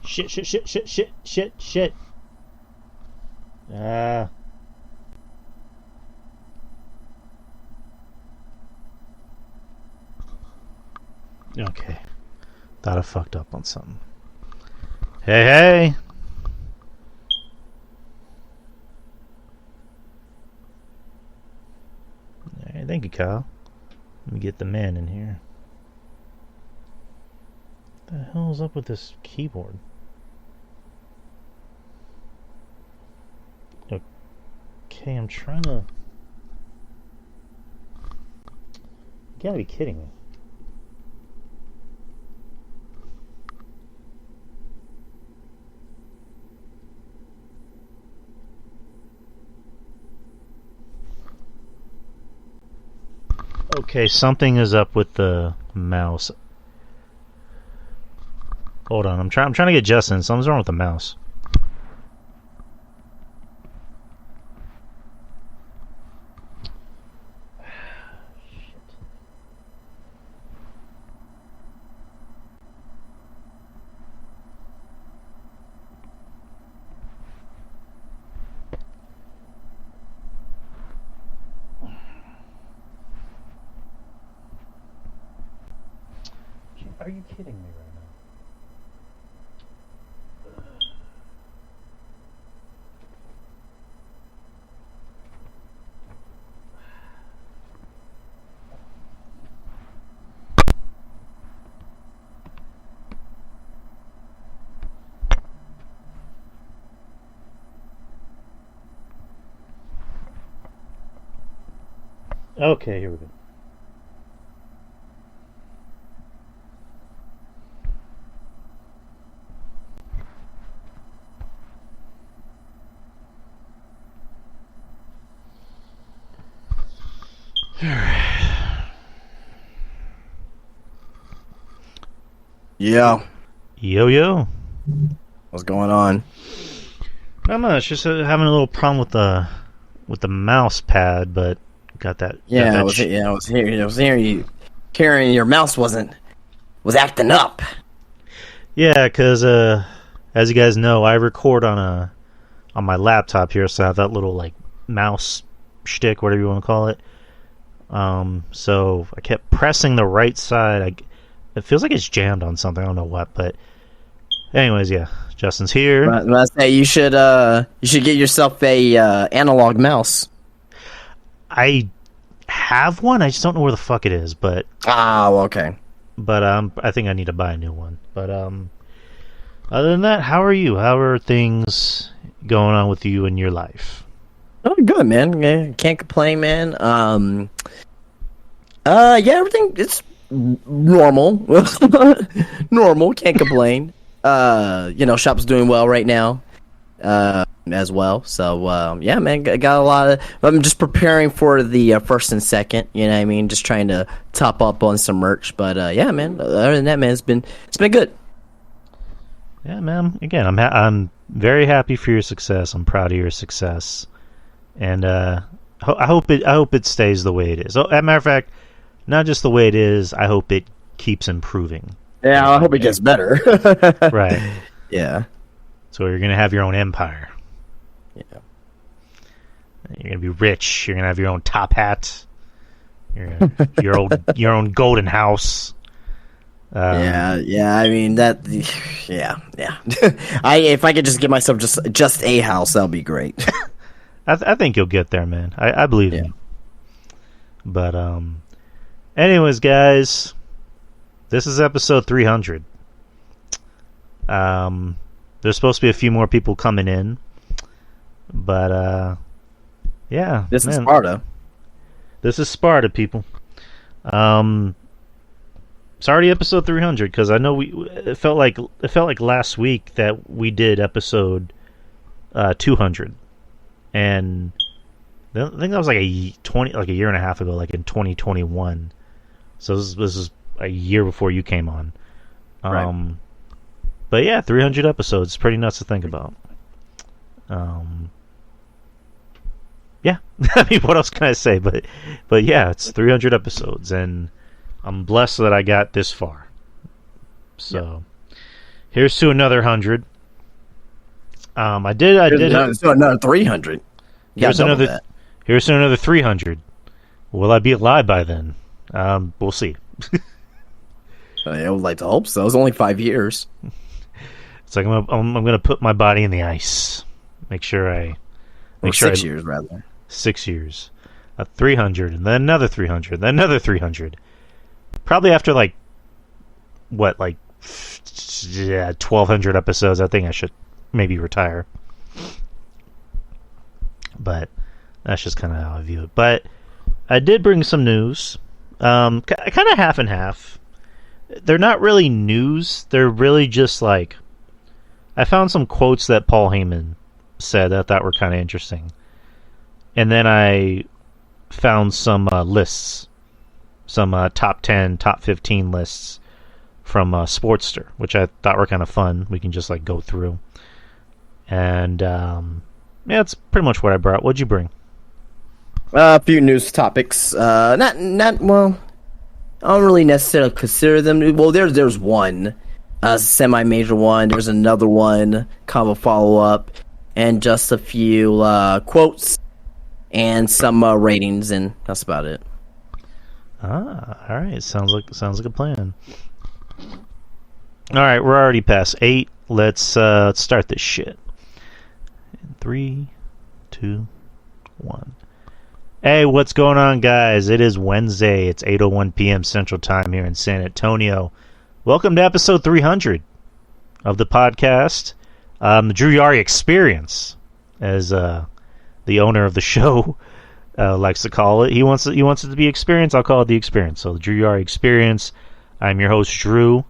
Shit, shit, shit, shit, shit, shit, shit. Ah. Okay. Thought I fucked up on something. Hey, hey! Alright, thank you, Kyle. Let me get the man in here. What the hell's up with this keyboard? Okay, I'm trying to... You gotta be kidding me. Okay, something is up with the mouse. Hold on, I'm trying to get Justin. Something's wrong with the mouse. Are you kidding me right now? Okay, here we go. Yeah. Yo. What's going on? Not much. Just having a little problem with the mouse pad, but got that. Yeah, got I was hearing you. Carrying your mouse was acting up. Yeah, because as you guys know, I record on my laptop here, so I have that little like mouse shtick, whatever you want to call it. So I kept pressing the right side. It feels like it's jammed on something. I don't know what, but anyways, yeah. Justin's here. I say you should get yourself a analog mouse. I have one. I just don't know where the fuck it is. But okay. But I think I need to buy a new one. But other than that, how are you? How are things going on with you in your life? Oh, good, man. Yeah, can't complain, man. Yeah, everything it's normal. Normal, can't complain. Shop's doing well right now, as well. So, yeah, man, got a lot of... I'm just preparing for the first and second, you know what I mean? Just trying to top up on some merch. But, yeah, man, other than that, man, it's been good. Yeah, man. Again, I'm very happy for your success. I'm proud of your success. And I hope it stays the way it is. Oh, as a matter of fact, not just the way it is, I hope it keeps improving. Yeah, I hope it gets better. Right. Yeah. So you're going to have your own empire. Yeah. You're going to be rich. You're going to have your own top hat. Your own golden house. Yeah. I mean that. Yeah. If I could just give myself just a house, that'll be great. I think you'll get there, man. I believe in you. But anyways, guys, this is episode 300. There's supposed to be a few more people coming in, but yeah. This is Sparta. This is Sparta, people. It's already episode 300 because I know it felt like last week that we did episode 200, and I think that was like a year and a half ago, like in 2021. So this is a year before you came on. Right. But yeah, 300 episodes. It's pretty nuts to think about. Yeah. I mean, what else can I say? But yeah, it's 300 episodes, and I'm blessed that I got this far. So, Here's to another 100. I did. So another 300. Here's another 300. Will I be alive by then? We'll see. I would like to hope so. It's only 5 years. It's like I'm gonna put my body in the ice. Make sure 6 years rather. 6 years. 300, and then another 300, then another 300. Probably after 1,200 episodes, I think I should maybe retire. But that's just kind of how I view it. But I did bring some news, kind of half and half. They're not really news. They're really just I found some quotes that Paul Heyman said that I thought were kind of interesting. And then I found some lists, some top 10, top 15 lists from Sportster, which I thought were kind of fun. We can just go through. And that's pretty much what I brought. What'd you bring? A few news topics. Not well. I don't really necessarily consider them. Well, there's one, semi-major one. There's another one, kind of a follow-up, and just a few quotes and some ratings, and that's about it. All right. Sounds like a plan. All right, we're already past 8. Let's start this shit. 3, 2, 1. Hey, what's going on, guys? It is Wednesday. It's 8:01 p.m. Central Time here in San Antonio. Welcome to episode 300 of the podcast, the Drew Yari Experience, as the owner of the show likes to call it. He wants it to be experience. I'll call it the experience. So the Drew Yari Experience. I'm your host, Drew,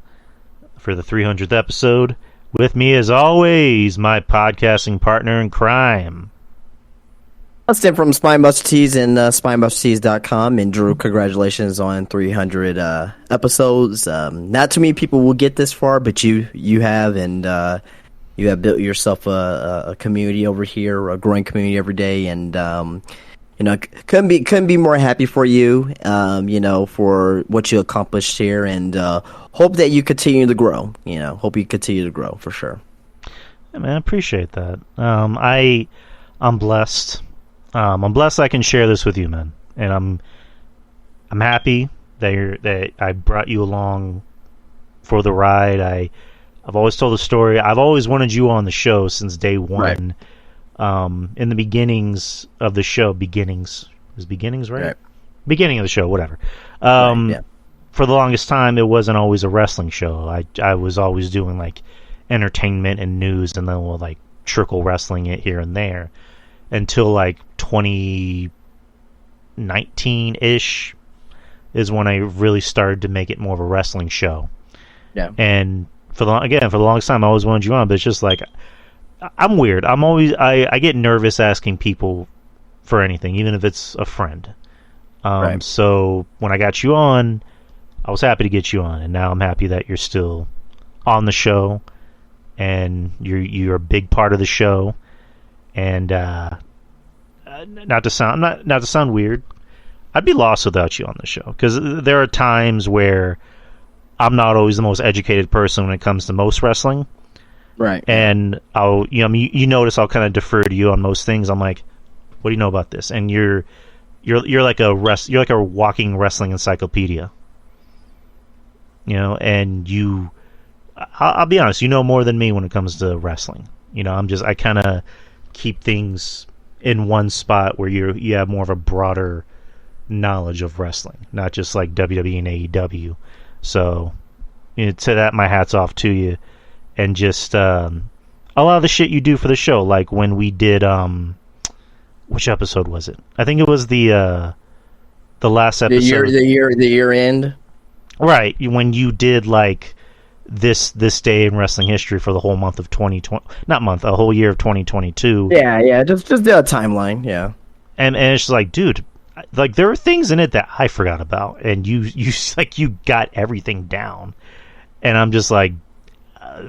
for the 300th episode. With me, as always, my podcasting partner in crime. That's Tim from SpineBusterTees and SpineBusterTees.com. And Drew, congratulations on 300 episodes. Not too many people will get this far, but you have, and you have built yourself a community over here, a growing community every day, and couldn't be more happy for you, for what you accomplished here, and hope that you continue to grow. Hope you continue to grow for sure. Yeah, man, I appreciate that. I'm blessed. I'm blessed I can share this with you, man, and I'm happy that I brought you along for the ride. I've always told the story. I've always wanted you on the show since day one. Right. In the beginnings of the show, right? Right. Beginning of the show, whatever. Right, yeah. For the longest time, it wasn't always a wrestling show. I was always doing entertainment and news, and then we'll trickle wrestling it here and there until 2019-ish is when I really started to make it more of a wrestling show. Yeah. And for the longest time, I always wanted you on, but it's just I'm weird. I get nervous asking people for anything, even if it's a friend. Right. So when I got you on, I was happy to get you on, and now I'm happy that you're still on the show, and you're a big part of the show. And not to sound weird, I'd be lost without you on the show, because there are times where I'm not always the most educated person when it comes to most wrestling. Right. And I'll, you notice I'll kind of defer to you on most things. I'm like, what do you know about this? And you're like a walking wrestling encyclopedia. And I'll be honest, you know more than me when it comes to wrestling. I kind of keep things in one spot where you have more of a broader knowledge of wrestling, not just like WWE and AEW. So, to that, my hat's off to you. And just a lot of the shit you do for the show, like when we did, which episode was it? I think it was the last episode. The year end. Right, when you did this day in wrestling history for the whole month of 2020, a whole year of 2022. Yeah, just the timeline, yeah. And it's just dude, there are things in it that I forgot about, and you got everything down, and I'm just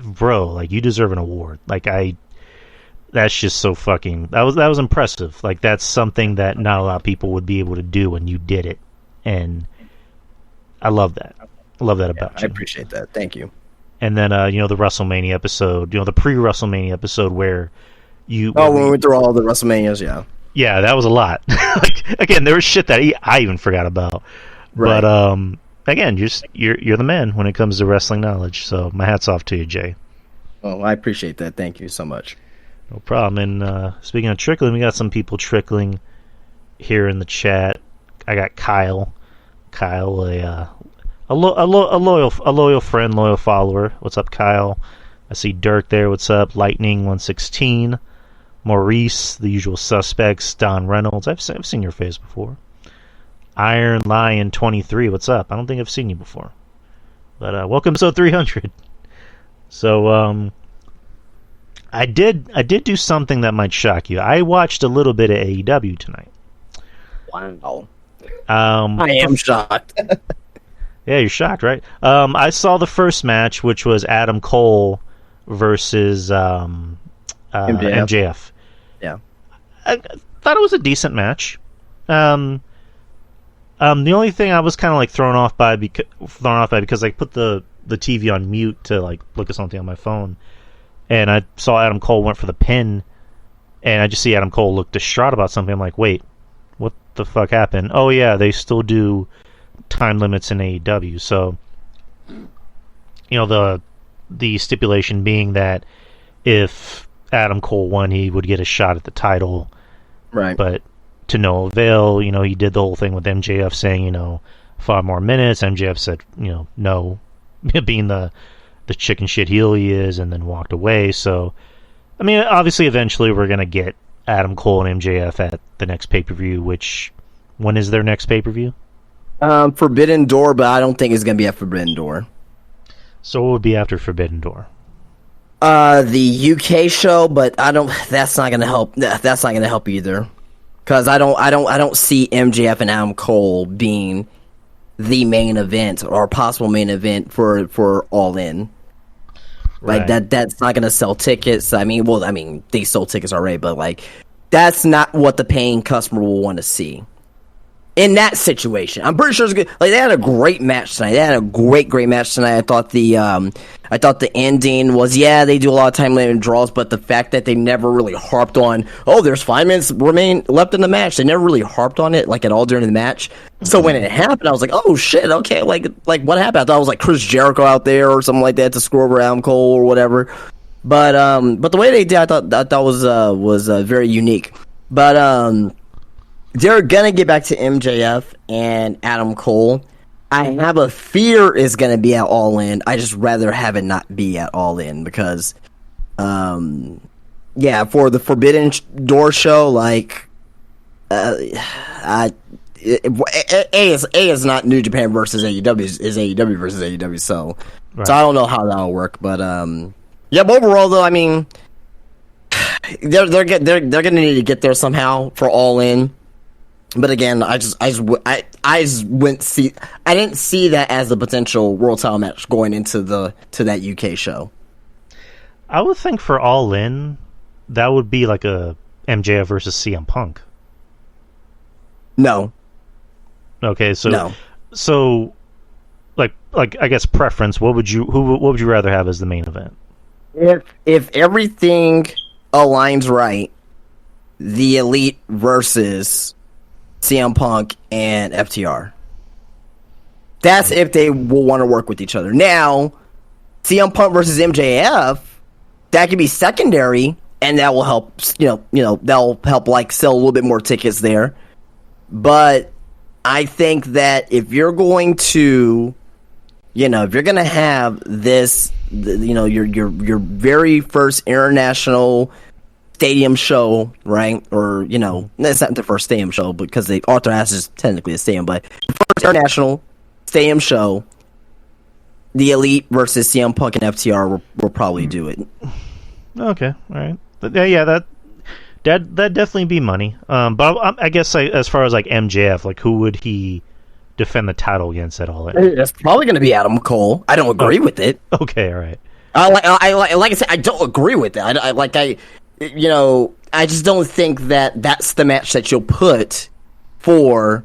bro, you deserve an award. That's just so fucking, that was impressive. That's something that not a lot of people would be able to do, and you did it, and I love that. I love that about you. I appreciate that. Thank you. and then the WrestleMania episode, the pre-WrestleMania episode where when we went through all the WrestleManias, yeah. Yeah, that was a lot. Again, there was shit that I even forgot about. Right. But again, you're the man when it comes to wrestling knowledge. So my hat's off to you, Jay. Oh, I appreciate that. Thank you so much. No problem. And speaking of trickling, we got some people trickling here in the chat. I got Kyle. Kyle, a loyal friend, loyal follower. What's up, Kyle? I see Dirk there. What's up? Lightning 116. Maurice, the usual suspects. Don Reynolds. I've seen your face before. Iron Lion 23. What's up? I don't think I've seen you before. But welcome to episode 300. So I did do something that might shock you. I watched a little bit of AEW tonight. Wow. I am shocked. Yeah, you're shocked, right? I saw the first match, which was Adam Cole versus MJF. Yeah. I thought it was a decent match. The only thing I was kind of like thrown off by because I put the TV on mute to like look at something on my phone, and I saw Adam Cole went for the pin, and I just see Adam Cole look distraught about something. I'm like, wait, what the fuck happened? Oh yeah, they still do time limits in AEW. So, the stipulation being that if Adam Cole won, he would get a shot at the title, right? But to no avail. He did the whole thing with MJF saying, 5 more minutes. MJF said, no, being the chicken shit heel he is, and then walked away. So, I mean, obviously, eventually we're going to get Adam Cole and MJF at the next pay-per-view, when is their next pay-per-view? Forbidden Door, but I don't think it's going to be at Forbidden Door. So what would be after Forbidden Door? The UK show, but that's not going to help. That's not going to help either. Because I don't see MJF and Adam Cole being the main event or possible main event for All In. Right. Like that's not gonna sell tickets. I mean, they sold tickets already, but like that's not what the paying customer will want to see. In that situation, I'm pretty sure it's good. Like, they had a great match tonight. They had a great match tonight. I thought the ending was, they do a lot of time limited draws, but the fact that they never really harped on, there's 5 minutes remain left in the match. They never really harped on it like at all during the match. So when it happened, I was like, oh shit, okay, like what happened? I thought it was like Chris Jericho out there or something like that to screw over Adam Cole or whatever. But the way they did, I thought was very unique. But they're gonna get back to MJF and Adam Cole. I have a fear it's gonna be at All In. I just rather have it not be at All In because, for the Forbidden Door show, like, A is not New Japan versus AEW. Is AEW versus AEW. So I don't know how that'll work. But but overall though, I mean, they're gonna need to get there somehow for All In. But again, I didn't see that as a potential world title match going into that UK show. I would think for All In, that would be like a MJF versus CM Punk. No. Okay, so no. So, like I guess preference. What would you rather have as the main event? If everything aligns right, the Elite versus CM Punk and FTR. That's if they will want to work with each other. Now, CM Punk versus MJF, that could be secondary, and that will help. That'll help like sell a little bit more tickets there. But I think that if you're going to, if you're going to have this, your very first international stadium show, right? Or, it's not the first stadium show because Arthur Ashe is technically a stadium, but first international stadium show, the Elite versus CM Punk and FTR will probably do it. Okay, all right. But that'd definitely be money. But I guess as far as like MJF, like who would he defend the title against at All In? It's probably going to be Adam Cole. I don't agree with it. Okay, all right. Like I said, I don't agree with it. I just don't think that that's the match that you'll put for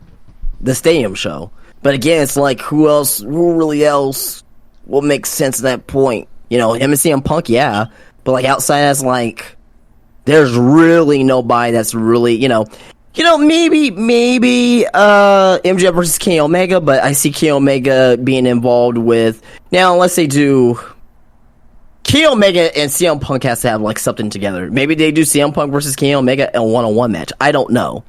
the stadium show. But again, it's like who really else what makes sense at that point. You know, him and CM Punk, yeah, but like outside, that's like there's really nobody that's really maybe MJF versus Kenny Omega, but I see Kenny Omega being involved with now. Unless they do. Kenny Omega and CM Punk has to have like something together. Maybe they do CM Punk versus Kenny Omega in a one-on-one match. I don't know.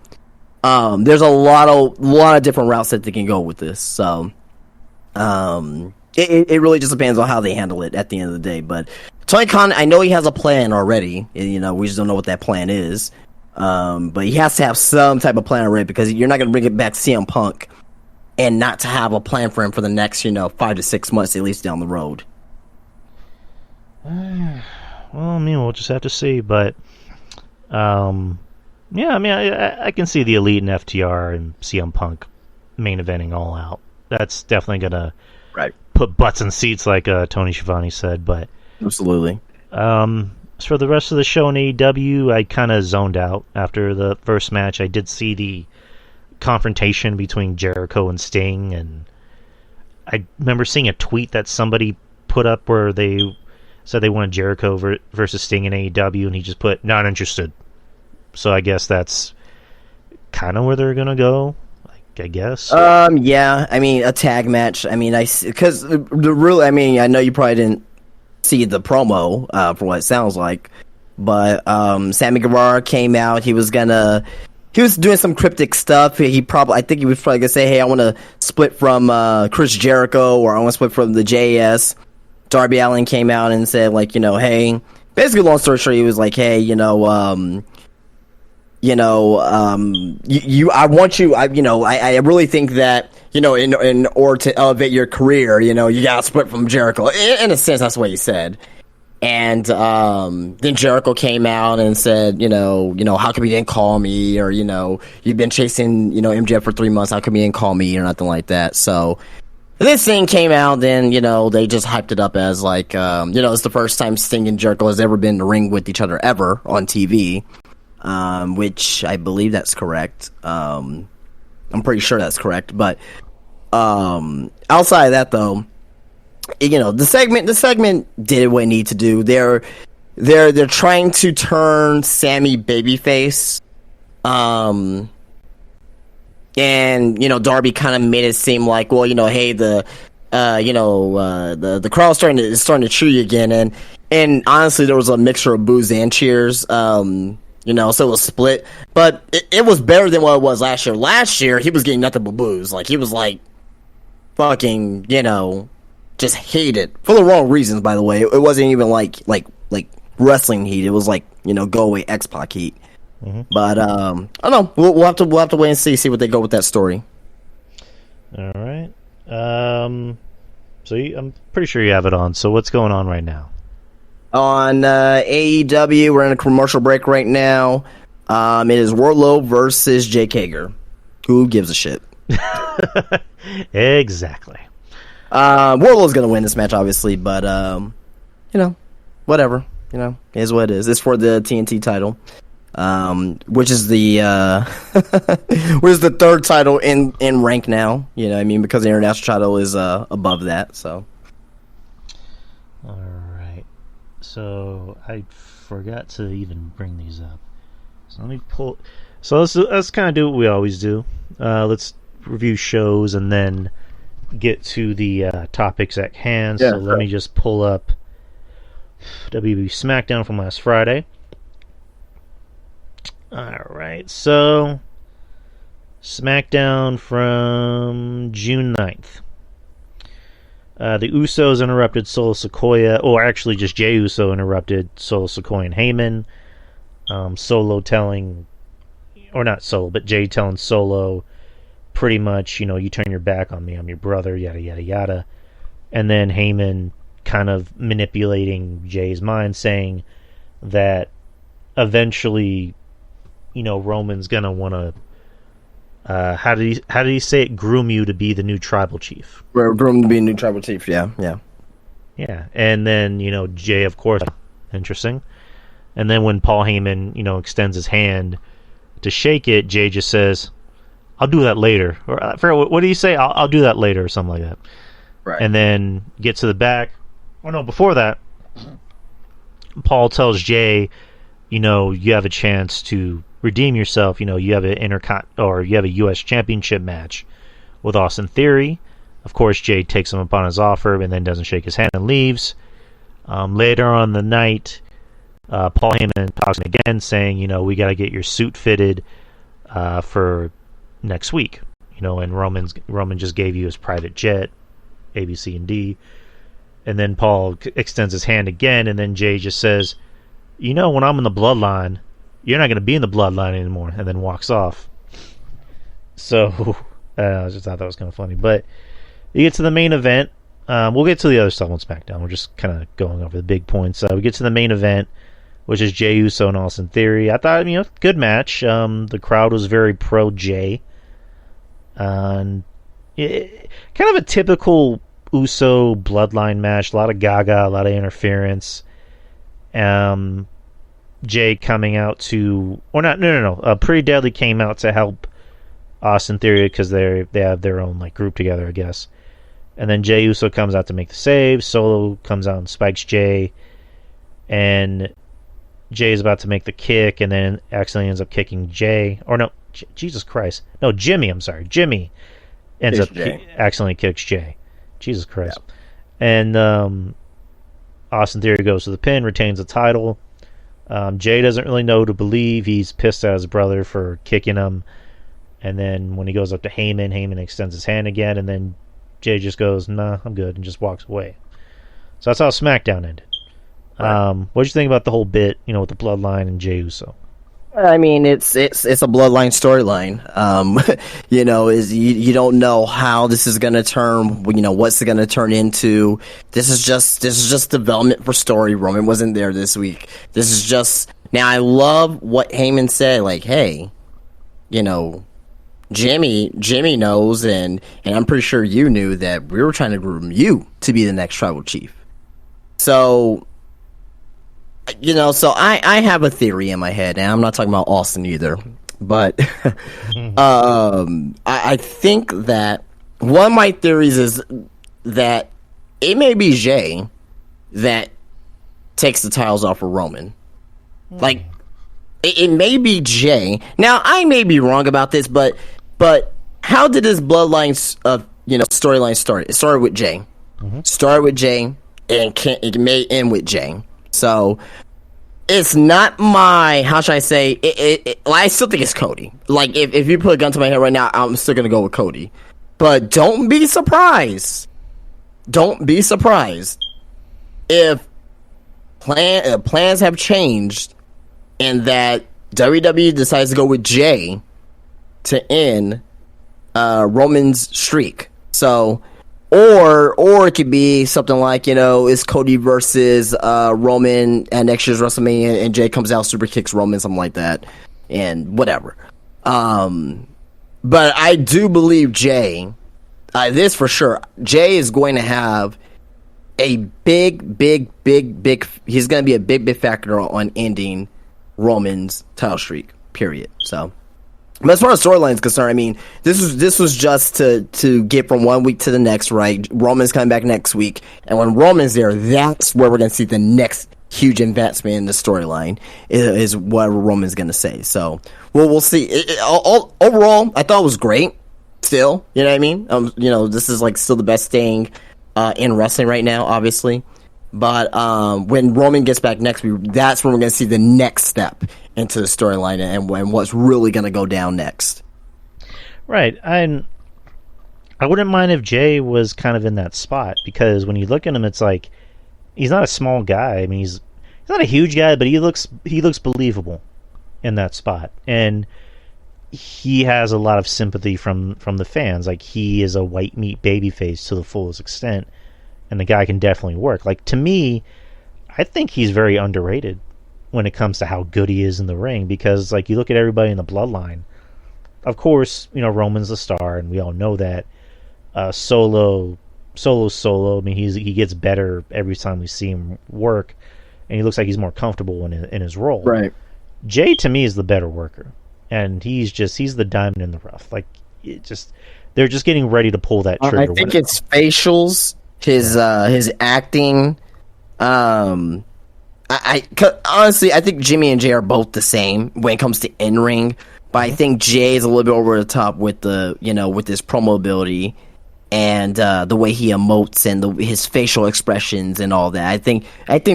There's a lot of different routes that they can go with this. So, it really just depends on how they handle it at the end of the day. But Tony Khan, I know he has a plan already. You know, we just don't know what that plan is. But he has to have some type of plan already because you're not going to bring it back to CM Punk and not to have a plan for him for the next 5 to 6 months at least down the road. Well, I mean, we'll just have to see, but yeah, I mean, I can see the Elite and FTR and CM Punk main eventing All Out. That's definitely gonna put butts in seats, like Tony Schiavone said. But absolutely. As for the rest of the show in AEW, I kind of zoned out after the first match. I did see the confrontation between Jericho and Sting, and I remember seeing a tweet that somebody put up where they said they wanted Jericho versus Sting in AEW, and he just put, not interested. So I guess that's kind of where they're going to go, I guess. Yeah, I mean, a tag match. I mean, because I know you probably didn't see the promo, for what it sounds like, but Sammy Guevara came out. He was doing some cryptic stuff. I think he was probably going to say, hey, I want to split from Chris Jericho, or I want to split from the JS. Darby Allin came out and said, like, hey, basically, long story short, he was like, hey, I want you, I really think that, in order to elevate your career, you gotta split from Jericho. In a sense, that's what he said. And then Jericho came out and said, how come you didn't call me? Or, you've been chasing, MJF for 3 months, how come you didn't call me? Or nothing like that. So this thing came out, then, they just hyped it up as like, it's the first time Sting and Jericho has ever been in the ring with each other ever on TV. Which I believe that's correct. I'm pretty sure that's correct. But outside of that, though, the segment did what it needed to do. They're trying to turn Sammy babyface. And Darby kind of made it seem like, well, hey, the crowd's starting to cheer you again, and honestly, there was a mixture of boos and cheers. So it was split, but it was better than what it was last year. Last year, he was getting nothing but boos. Like, he was like, fucking, just hated for the wrong reasons. By the way, it wasn't even like wrestling heat. It was like go away X-Pac heat. Mm-hmm. But I don't know. We'll have to wait and see what they go with that story. All right. So I'm pretty sure you have it on. So what's going on right now? On AEW, we're in a commercial break right now. It is Wardlow versus Jake Hager. Who gives a shit? Exactly. Wardlow's going to win this match, obviously, but, whatever. It is what it is. It's for the TNT title, which is the third title in rank now. Because the international title is above that, so. All right. So I forgot to even bring these up. So let me pull. So let's kind of do what we always do. Let's review shows and then get to the topics at hand. Yeah, so let me just pull up WWE SmackDown from last Friday. All right. So SmackDown from June 9th. The Usos interrupted Solo Sikoa, or actually just Jey Uso interrupted Solo Sikoa and Heyman. Solo telling, or not Solo, but Jey telling Solo pretty much, you turn your back on me, I'm your brother, yada, yada, yada. And then Heyman kind of manipulating Jey's mind, saying that eventually, Roman's going to want to how did he say it? Groom you to be the new tribal chief. Groom to be a new tribal chief. Yeah. And then Jey, of course, interesting. And then when Paul Heyman extends his hand to shake it, Jey just says, "I'll do that later." Or I forget, what do you say? I'll do that later, or something like that. Right. And then get to the back. Oh no, before that, Paul tells Jay, you have a chance to redeem yourself. You have you have a U.S. Championship match with Austin Theory. Of course, Jay takes him upon his offer and then doesn't shake his hand and leaves. Later on the night, Paul Heyman talks again, saying, we got to get your suit fitted for next week. And Roman just gave you his private jet, A, B, C, and D. And then Paul extends his hand again, and then Jay just says, when I'm in the bloodline, you're not going to be in the bloodline anymore, and then walks off. So, I just thought that was kind of funny. But you get to the main event. We'll get to the other stuff on SmackDown. We're just kind of going over the big points. We get to the main event, which is Jey Uso and Austin Theory. I thought, good match. The crowd was very pro Jey. Kind of a typical Uso bloodline match. A lot of gaga, a lot of interference. Jay coming out to, or not, no. Pretty Deadly came out to help Austin Theory because they have their own group together, I guess. And then Jey Uso comes out to make the save. Solo comes out and spikes Jay, and Jay is about to make the kick, and then accidentally ends up kicking Jay. Or no, Jesus Christ, no, Jimmy. I'm sorry, Jimmy ends up accidentally kicks Jay. Jesus Christ. Yep. And Austin Theory goes to the pin, retains the title. Jay doesn't really know to believe. He's pissed at his brother for kicking him. And then when he goes up to Heyman extends his hand again, and then Jay just goes, "Nah, I'm good," and just walks away. So that's how SmackDown ended. Right. What did you think about the whole bit, with the Bloodline and Jey Uso? I mean, it's a Bloodline storyline. You don't know how this is going to turn. What's it going to turn into? This is just development for story. Roman wasn't there this week. This is just now. I love what Heyman said. Hey, Jimmy knows, and I'm pretty sure you knew that we were trying to groom you to be the next tribal chief. So, so I have a theory in my head, and I'm not talking about Austin either, but I think that one of my theories is that it may be Jay that takes the titles off of Roman. It may be Jay. Now, I may be wrong about this, but how did this Bloodline storyline start? It started with Jay. Mm-hmm. Started with Jay, and it may end with Jay. So it's not my, how should I say? I still think it's Cody. If you put a gun to my head right now, I'm still gonna go with Cody. But don't be surprised. Don't be surprised if plans have changed and that WWE decides to go with Jay to end Roman's streak. So, or it could be something like, it's Cody versus Roman at next year's WrestleMania, and Jay comes out, super kicks Roman, something like that, and whatever. But I do believe Jay, this for sure, Jay is going to have a big, he's going to be a big factor on ending Roman's title streak, period. So, but as far as storyline is concerned, I mean, this was just to get from 1 week to the next, right? Roman's coming back next week, and when Roman's there, that's where we're going to see the next huge advancement in the storyline, is what Roman's going to say. So, we'll see. Overall, I thought it was great. Still, you know what I mean? This is still the best thing in wrestling right now, obviously. But when Roman gets back next week, that's when we're going to see the next step into the storyline and what's really going to go down next. Right. I wouldn't mind if Jay was kind of in that spot, because when you look at him, it's like he's not a small guy. I mean, he's not a huge guy, but he looks believable in that spot. And he has a lot of sympathy from the fans. He is a white meat babyface to the fullest extent. And the guy can definitely work. To me, I think he's very underrated when it comes to how good he is in the ring, because you look at everybody in the Bloodline. Of course, Roman's the star, and we all know that. Solo. I mean, he gets better every time we see him work, and he looks like he's more comfortable in his role. Right. Jay, to me, is the better worker, and he's the diamond in the rough. they're just getting ready to pull that trigger. I think it's facials, his acting. Honestly, I think Jimmy and Jay are both the same when it comes to in ring, but I think Jay is a little bit over the top with the with his promo ability and the way he emotes and his facial expressions and all that. I think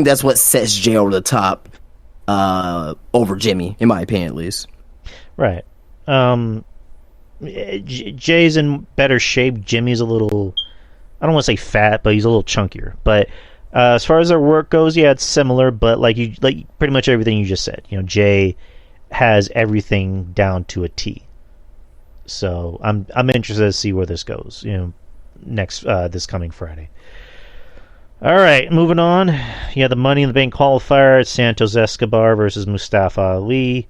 that's what sets Jay over the top over Jimmy, in my opinion, at least. Right. Jay's in better shape. Jimmy's a little, I don't want to say fat, but he's a little chunkier. But as far as their work goes, yeah, it's similar. But like pretty much everything you just said. Jay has everything down to a T. So I'm interested to see where this goes. Next this coming Friday. All right, moving on. You have the Money in the Bank qualifier. It's Santos Escobar versus Mustafa Ali.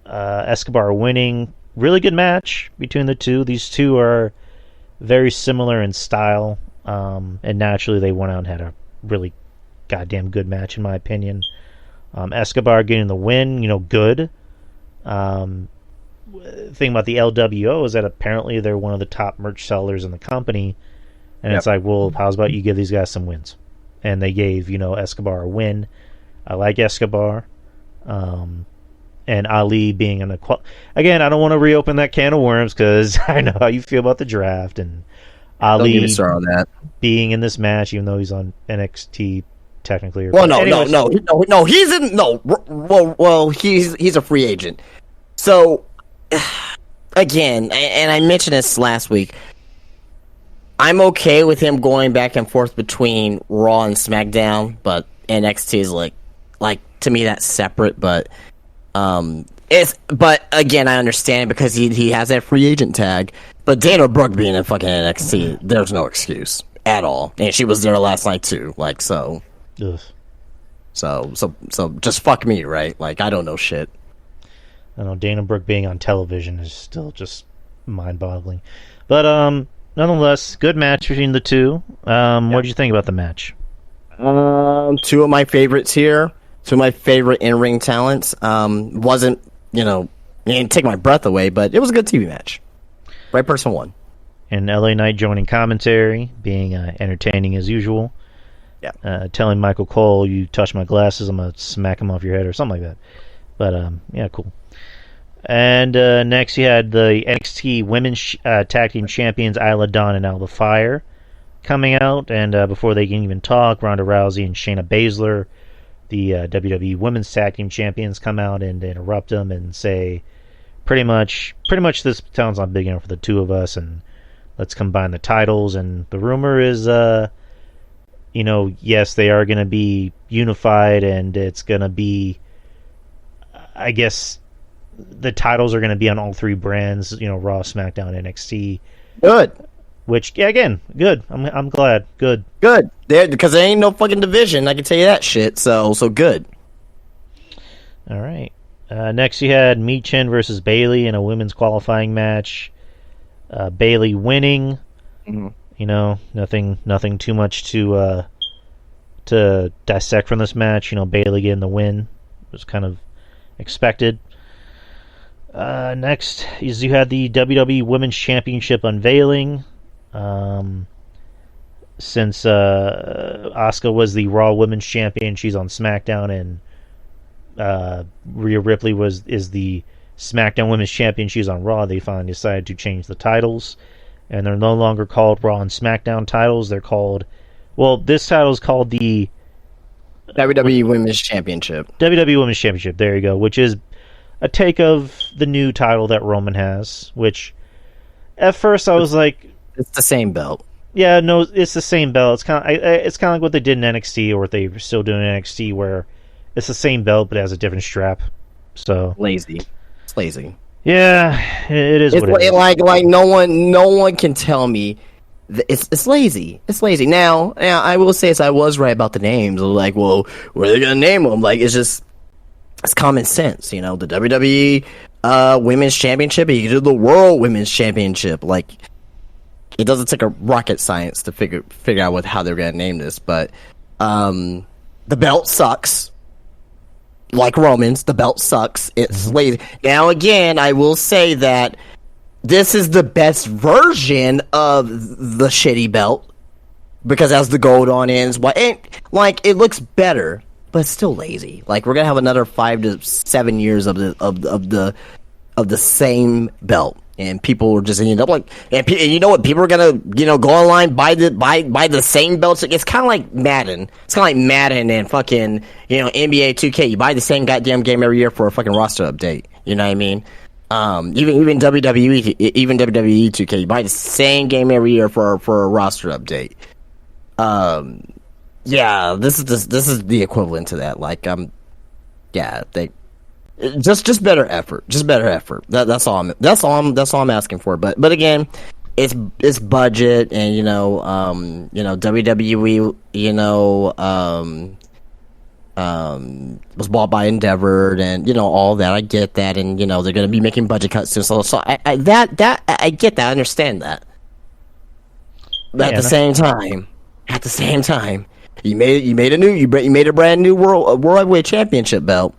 Escobar winning. Really good match between the two. These two are very similar in style, and naturally they went out and had a really goddamn good match, in my opinion. Escobar getting the win, good. Thing about the LWO is that apparently they're one of the top merch sellers in the company, and It's like, well, how's about you give these guys some wins? And they gave Escobar a win. I like Escobar, and Ali being in again. I don't want to reopen that can of worms because I know how you feel about the draft and Ali Don't get me started on that. being in this match, even though he's on NXT technically. No. He's a free agent. So again, and I mentioned this last week, I'm okay with him going back and forth between Raw and SmackDown, but NXT is like to me that's separate. But but again, I understand because he has that free agent tag. But Dana Brooke being in fucking NXT, there's no excuse at all, and she was there last night too. So just fuck me, right? Like I don't know shit. I know Dana Brooke being on television is still just mind-boggling, but nonetheless, good match between the two. What did you think about the match? Two of my favorites here. Two of my favorite in-ring talents. Wasn't it didn't take my breath away, but it was a good TV match. Right person won. And LA Knight joining commentary, being entertaining as usual. Yeah. Telling Michael Cole, "You touch my glasses, I'm gonna smack him off your head," or something like that. But yeah, cool. And next you had the NXT Women's Tag Team Champions Isla Dawn and Alba Fire coming out, and before they can even talk, Ronda Rousey and Shayna Baszler, the WWE Women's Tag Team Champions, come out and interrupt them and say, pretty much this sounds not big enough for the two of us, and let's combine the titles. And the rumor is, yes, they are going to be unified, and it's going to be, I guess, the titles are going to be on all three brands, Raw, SmackDown, NXT. Good. Which, yeah, again, good. I'm glad. Good. Good. Because there ain't no fucking division, I can tell you that shit. So good. All right. Next you had Michin versus Bayley in a women's qualifying match. Bayley winning. Mm-hmm. Nothing too much to dissect from this match. Bayley getting the win. It was kind of expected. Next is you had the WWE Women's Championship unveiling. Since Asuka was the Raw Women's Champion, she's on SmackDown, and Rhea Ripley is the SmackDown Women's Champion, she's on Raw. They finally decided to change the titles, and they're no longer called Raw and SmackDown titles. They're called, this title is called the WWE Women's Championship. WWE Women's Championship, there you go, which is a take of the new title that Roman has, which at first I was like, it's the same belt. Yeah, no, it's the same belt. It's kind of like what they did in NXT, or what they're still doing in NXT, where it's the same belt but it has a different strap. So lazy. It's lazy. Yeah, it is. What it is. Like no one can tell me that it's lazy. It's lazy. Now I will say I was right about the names. Like, well, where are they gonna name them? Like, it's common sense. The WWE Women's Championship, you can do the World Women's Championship. Like, it doesn't take a rocket science to figure out how they're gonna name this. But the belt sucks. Like Roman's, the belt sucks. It's lazy. Now, again, I will say that this is the best version of the shitty belt because it has the gold on ends. Like it looks better, but it's still lazy. Like we're gonna have another 5 to 7 years of the same belt, and people are just end up like, and you know what? People are gonna go online buy the same belts. It's kind of like Madden. It's kind of like Madden and fucking NBA 2K. You buy the same goddamn game every year for a fucking roster update. You know what I mean? Even WWE 2K, you buy the same game every year for a roster update. Yeah, this is the equivalent to that. Like, they just better effort, That's all I'm asking for. But again, it's budget, and WWE, was bought by Endeavor, and all that. I get that, and they're going to be making budget cuts soon. So I get that, I understand that. But at the same time, you made a brand new world heavyweight championship belt.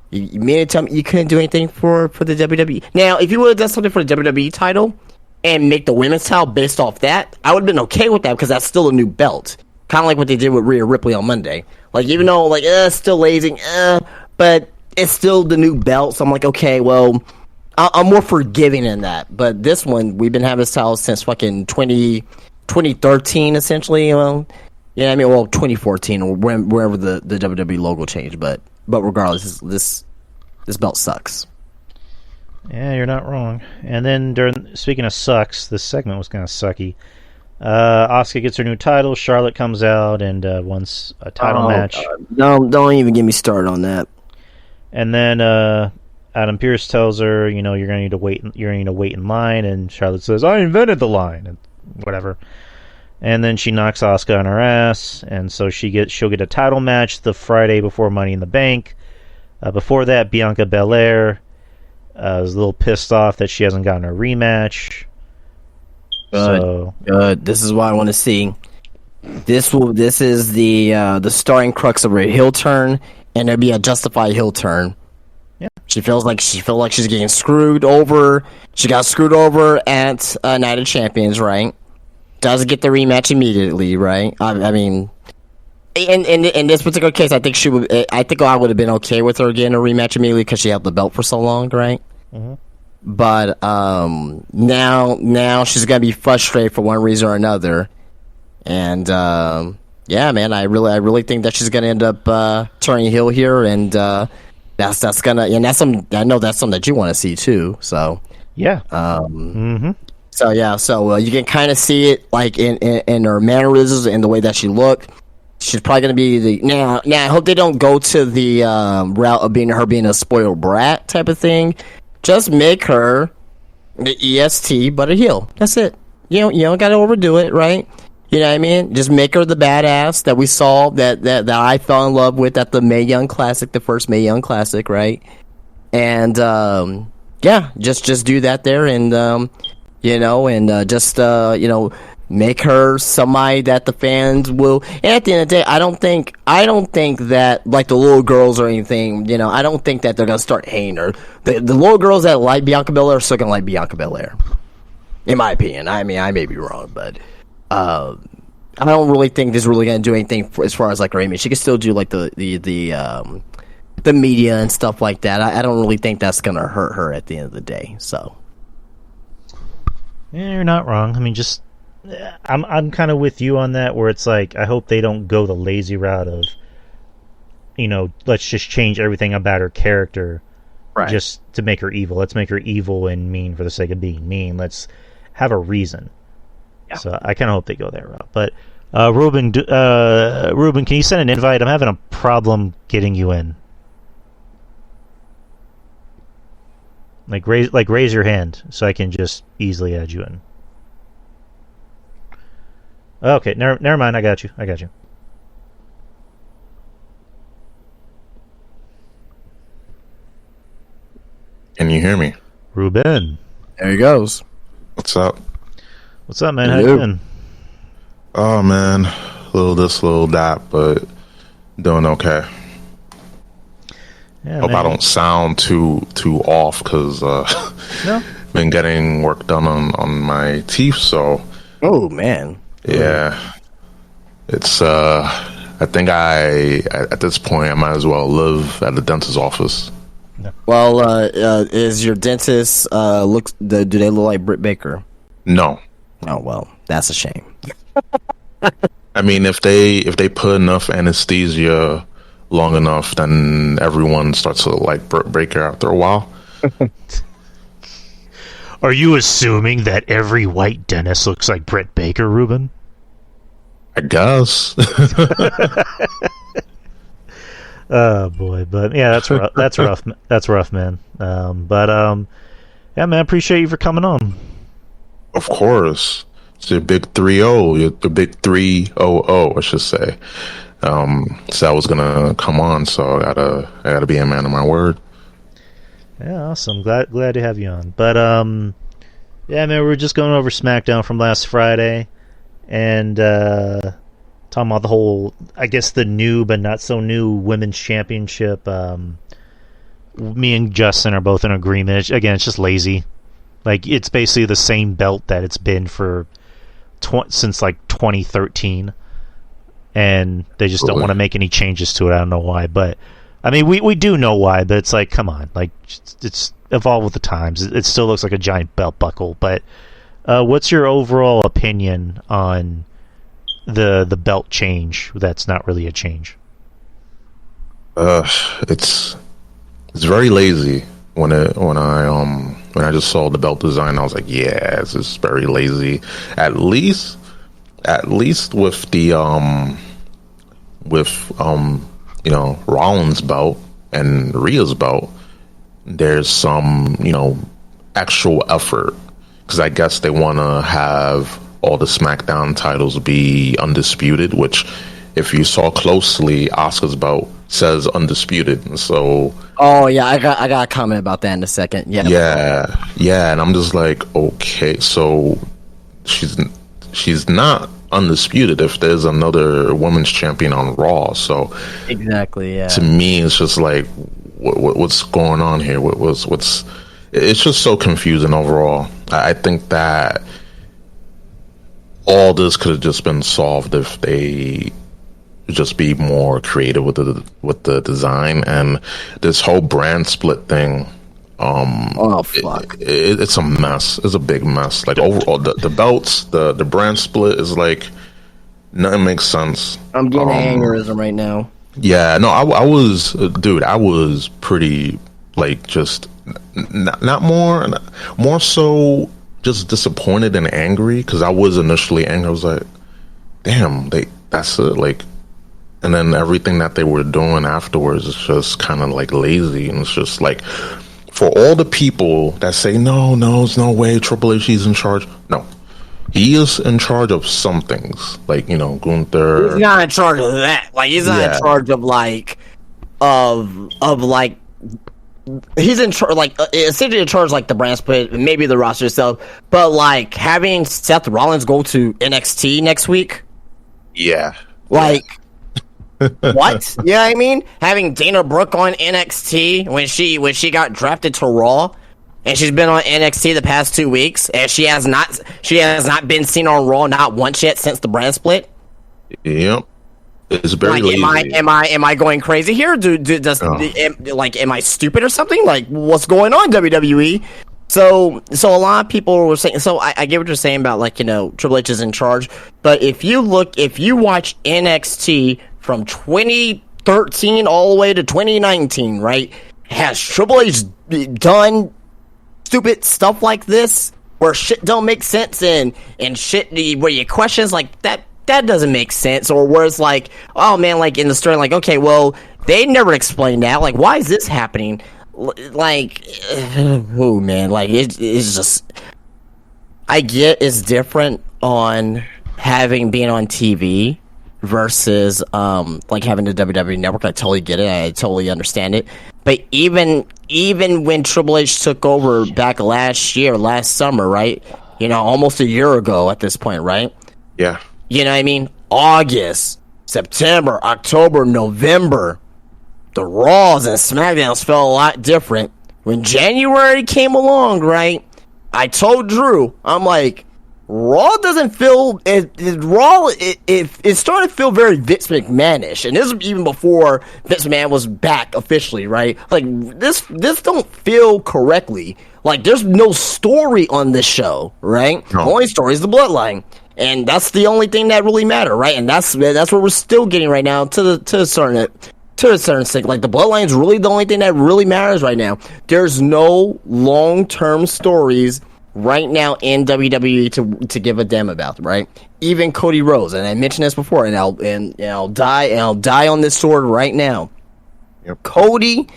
You made it tell me you couldn't do anything for the WWE. Now, if you would have done something for the WWE title and make the women's title based off that, I would have been okay with that because that's still a new belt. Kind of like what they did with Rhea Ripley on Monday. Like, even though, it's still lazy, but it's still the new belt. So I'm like, okay, well, I'm more forgiving in that. But this one, we've been having this title since fucking 2013, essentially. Well, yeah, I mean, 2014 or wherever the WWE logo changed. But regardless, this belt sucks. Yeah, you're not wrong. And then speaking of sucks, this segment was kind of sucky. Asuka gets her new title. Charlotte comes out and wants a title match. Don't even get me started on that. And then Adam Pearce tells her, you're gonna need to wait. You're gonna need to wait in line. And Charlotte says, "I invented the line," and whatever. And then she knocks Asuka on her ass, and so she'll get a title match the Friday before Money in the Bank. Before that, Bianca Belair was a little pissed off that she hasn't gotten a rematch. Good. This is what I want to see. This is the starting crux of her heel turn, and it'll be a justified heel turn. Yeah. She feels like she's getting screwed over. She got screwed over at Night of Champions, right? Doesn't get the rematch immediately, right? I mean, in this particular case, I think I would have been okay with her getting a rematch immediately because she had the belt for so long, right? Mm-hmm. But now she's gonna be frustrated for one reason or another, and yeah, man, I really think that she's gonna end up turning heel here, and that's gonna, and I know that's something that you want to see too. So yeah, mm-hmm. So yeah, you can kind of see it like in her mannerisms and the way that she looked. She's probably gonna be now. I hope they don't go to the route of being a spoiled brat type of thing. Just make her the EST, but a heel. That's it. You don't got to overdo it, right? You know what I mean? Just make her the badass that we saw, that I fell in love with at the Mae Young Classic, the first Mae Young Classic, right? And yeah, just do that there, and just make her somebody that the fans will. And at the end of the day, I don't think that, like, the little girls or anything, I don't think that they're gonna start hating her. The little girls that like Bianca Belair are still gonna like Bianca Belair, in my opinion. I mean, I may be wrong, but I don't really think this is really gonna do anything as far as like her image. She can still do like the media and stuff like that. I don't really think that's gonna hurt her at the end of the day. So yeah, you're not wrong. I mean, just. I'm kind of with you on that, where it's like, I hope they don't go the lazy route of, let's just change everything about her character, right, just to make her evil. Let's make her evil and mean for the sake of being mean. Let's have a reason. Yeah. So I kind of hope they go that route. But Ruben, can you send an invite? I'm having a problem getting you in. Raise your hand so I can just easily add you in. Okay, never mind. I got you. Can you hear me? Ruben. There he goes. What's up? What's up, man? How you been? Oh, man. Little this, little that, but doing okay. Yeah, Hope man. I don't sound too off, because no. been getting work done on my teeth, so Oh man. yeah, it's I think at this point I might as well live at the dentist's office. Well, is your dentist do they look like Britt Baker? No, Oh well, that's a shame. I mean if they put enough anesthesia long enough, then everyone starts to look like Britt Baker after a while. Are you assuming that every white dentist looks like Britt Baker, Ruben? I guess. Oh boy, but yeah, that's rough. That's rough. That's rough, man. Yeah, man, appreciate you for coming on. Of course. It's your big 3-0. The big 3-0, I should say. So I was gonna come on, so I gotta be a man of my word. Yeah, awesome. Glad to have you on. But yeah, man, we were just going over SmackDown from last Friday, and talking about the whole, I guess, the new but not so new women's championship. Me and Justin are both in agreement. Again, it's just lazy. Like, it's basically the same belt that it's been for since like 2013, and they just don't want to make any changes to it. I don't know why, but I mean, we do know why. But it's like, come on, like, it's evolved with the times. It still looks like a giant belt buckle. But what's your overall opinion on the belt change? That's not really a change. It's very lazy. When I just saw the belt design, I was like, yeah, this is very lazy. At least with the Rollins belt and Rhea's belt, there's some actual effort, because I guess they want to have all the SmackDown titles be undisputed, which, if you saw closely, Asuka's belt says undisputed. So, oh yeah, I got a comment about that in a second. Yeah, and I'm just like, okay, so she's not undisputed if there's another women's champion on Raw. So exactly, yeah. To me, it's just like, what's going on here? What's it's just so confusing overall. I think that all this could have just been solved if they just be more creative with the design. And this whole brand split thing, oh fuck, it's a mess. It's a big mess. Like, overall, the belts, the brand split is like, nothing makes sense. I'm getting an aneurysm right now. Yeah, no, I was, dude, I was pretty, like, just not more so just disappointed and angry, because I was initially angry. I was like, damn, that's it, like. And then everything that they were doing afterwards is just kind of like lazy. And it's just like, for all the people that say, no, there's no way Triple H is in charge. No, he is in charge of some things. Like, Gunther. He's not in charge of that. Like, he's not in charge of he's in charge, like, essentially in charge, like, the brand split, maybe the roster itself. But, like, having Seth Rollins go to NXT next week. Yeah. Like. What? You know what I mean? Having Dana Brooke on NXT when she got drafted to Raw, and she's been on NXT the past 2 weeks, and she has not been seen on Raw not once yet since the brand split. Yep, it's very lazy. Am I going crazy here? Am I stupid or something? Like, what's going on, WWE? So a lot of people were saying. So I get what you're saying about, like, Triple H is in charge, but if you watch NXT from 2013 all the way to 2019, right? Has Triple H done stupid stuff like this, where shit don't make sense and shit where you questions like that doesn't make sense, or where it's like, oh man, like in the story, like, okay, well, they never explained that, like, why is this happening? Like, oh man, like, it's just, I get it's different on being on TV versus like having the WWE Network. I totally get it. I totally understand it. But even when Triple H took over back last summer, right? Almost a year ago at this point, right? Yeah. You know what I mean? August, September, October, November, the Raws and SmackDowns felt a lot different. When January came along, right? I told Drew, I'm like, Raw doesn't feel it's starting to feel very Vince McMahon-ish, and this is even before Vince McMahon was back officially, right? Like this don't feel correctly. Like there's no story on this show, right? No. The only story is the Bloodline, and that's the only thing that really matter, right? And that's what we're still getting right now to a certain extent. Like the Bloodline is really the only thing that really matters right now. There's no long-term stories right now in WWE to give a damn about, right? Even Cody Rhodes, and I mentioned this before, and I'll die on this sword right now. Yep. Cody,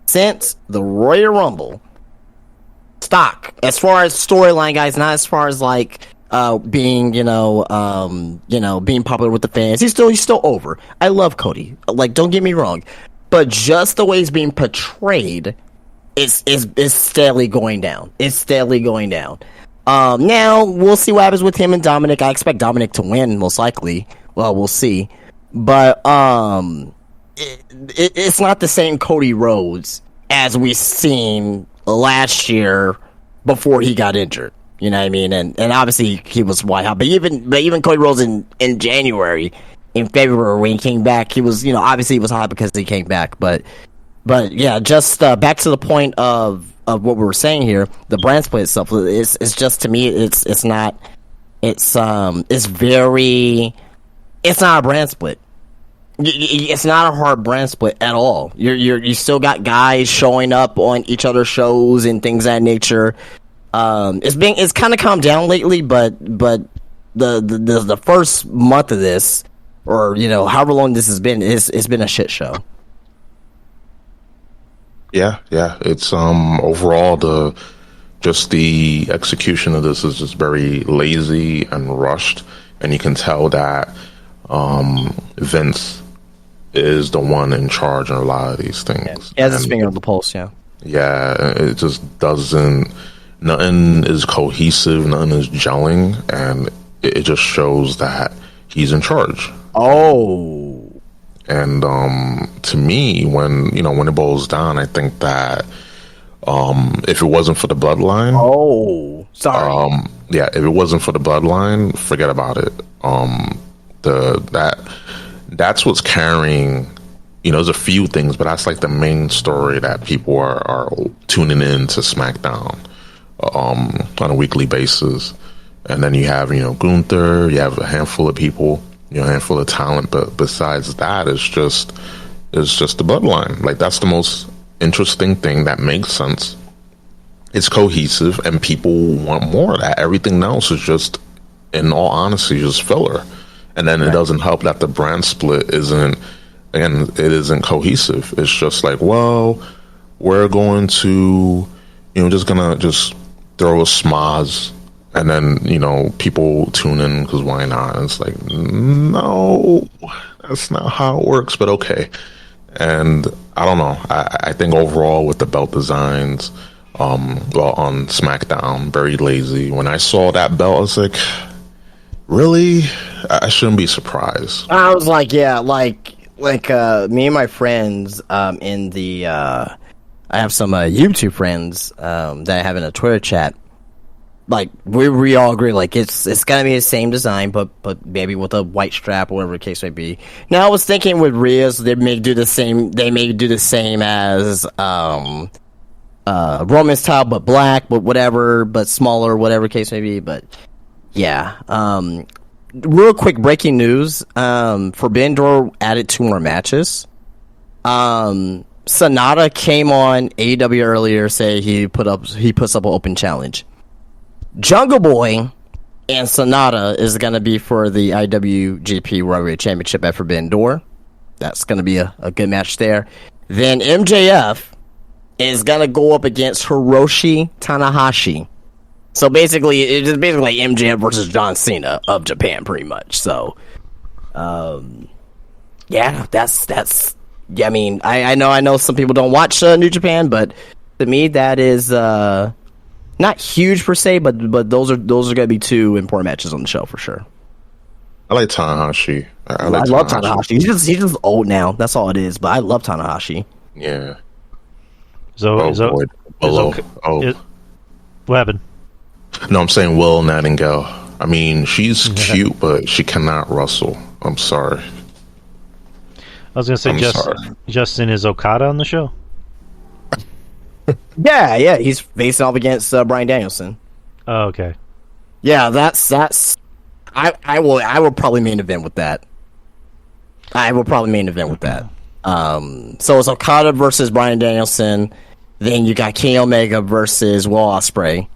since the Royal Rumble, stock as far as storyline, guys, not as far as like being being popular with the fans. He's still over. I love Cody. Like, don't get me wrong, but just the way he's being portrayed. It's steadily going down. It's steadily going down. Now we'll see what happens with him and Dominic. I expect Dominic to win, most likely. Well, we'll see. But it's not the same Cody Rhodes as we seen last year before he got injured. You know what I mean? And obviously he was white hot. But even Cody Rhodes in January, in February when he came back, he was obviously he was hot because he came back. But yeah, just back to the point of what we were saying here, the brand split itself is just, to me, it's not a brand split. It's not a hard brand split at all. You still got guys showing up on each other's shows and things of that nature. It's kind of calmed down lately, but the first month of this, or however long this has been, it's been a shit show. Yeah. It's overall the execution of this is just very lazy and rushed, and you can tell that Vince is the one in charge in a lot of these things. Yeah, his finger on the pulse. Yeah, it just doesn't. Nothing is cohesive. Nothing is gelling, and it just shows that he's in charge. Oh. And to me, when it boils down, I think that if it wasn't for the Bloodline, if it wasn't for the Bloodline, forget about it. That's what's carrying. There's a few things, but that's like the main story that people are tuning in to SmackDown on a weekly basis. And then you have Gunther, you have a handful of people. A handful of talent, but besides that, it's just the Bloodline. Like, that's the most interesting thing that makes sense. It's cohesive, and people want more of that. Everything else is just, in all honesty, just filler. And then it doesn't help that the brand split isn't cohesive. It's just like, well, we're going to, just gonna throw a schmoz. And then, people tune in because why not? And it's like, no, that's not how it works, but okay. And I don't know. I think overall with the belt designs, on SmackDown, very lazy. When I saw that belt, I was like, really? I shouldn't be surprised. I was like, yeah, like me and my friends in the, I have some YouTube friends that I have in a Twitter chat. Like we all agree, like it's gonna be the same design, but maybe with a white strap or whatever the case may be. Now I was thinking with Rhea's, they may do the same as Roman style, but black, but whatever, but smaller, whatever the case may be. But yeah, real quick breaking news: Forbidden Door added 2 more matches. Sonata came on AEW earlier, say he puts up an open challenge. Jungle Boy and Sonata is going to be for the IWGP World Heavyweight Championship at Forbidden Door. That's going to be a good match there. Then MJF is going to go up against Hiroshi Tanahashi. So basically, it's just basically like MJF versus John Cena of Japan, pretty much. So, yeah, that's. Yeah, I mean, I know some people don't watch New Japan, but to me, that is not huge per se, but those are going to be 2 important matches on the show for sure. I like Tanahashi. I love Tanahashi. He's just old now. That's all it is. But I love Tanahashi. Yeah. What happened? No, I'm saying Will Nightingale. I mean, she's cute, but she cannot wrestle. I'm sorry. I was gonna say Justin is Okada on the show. Yeah, he's facing off against Bryan Danielson. Oh, okay. Yeah, that's. I will probably main event with that. So it's Okada versus Bryan Danielson. Then you got Kenny Omega versus Will Ospreay.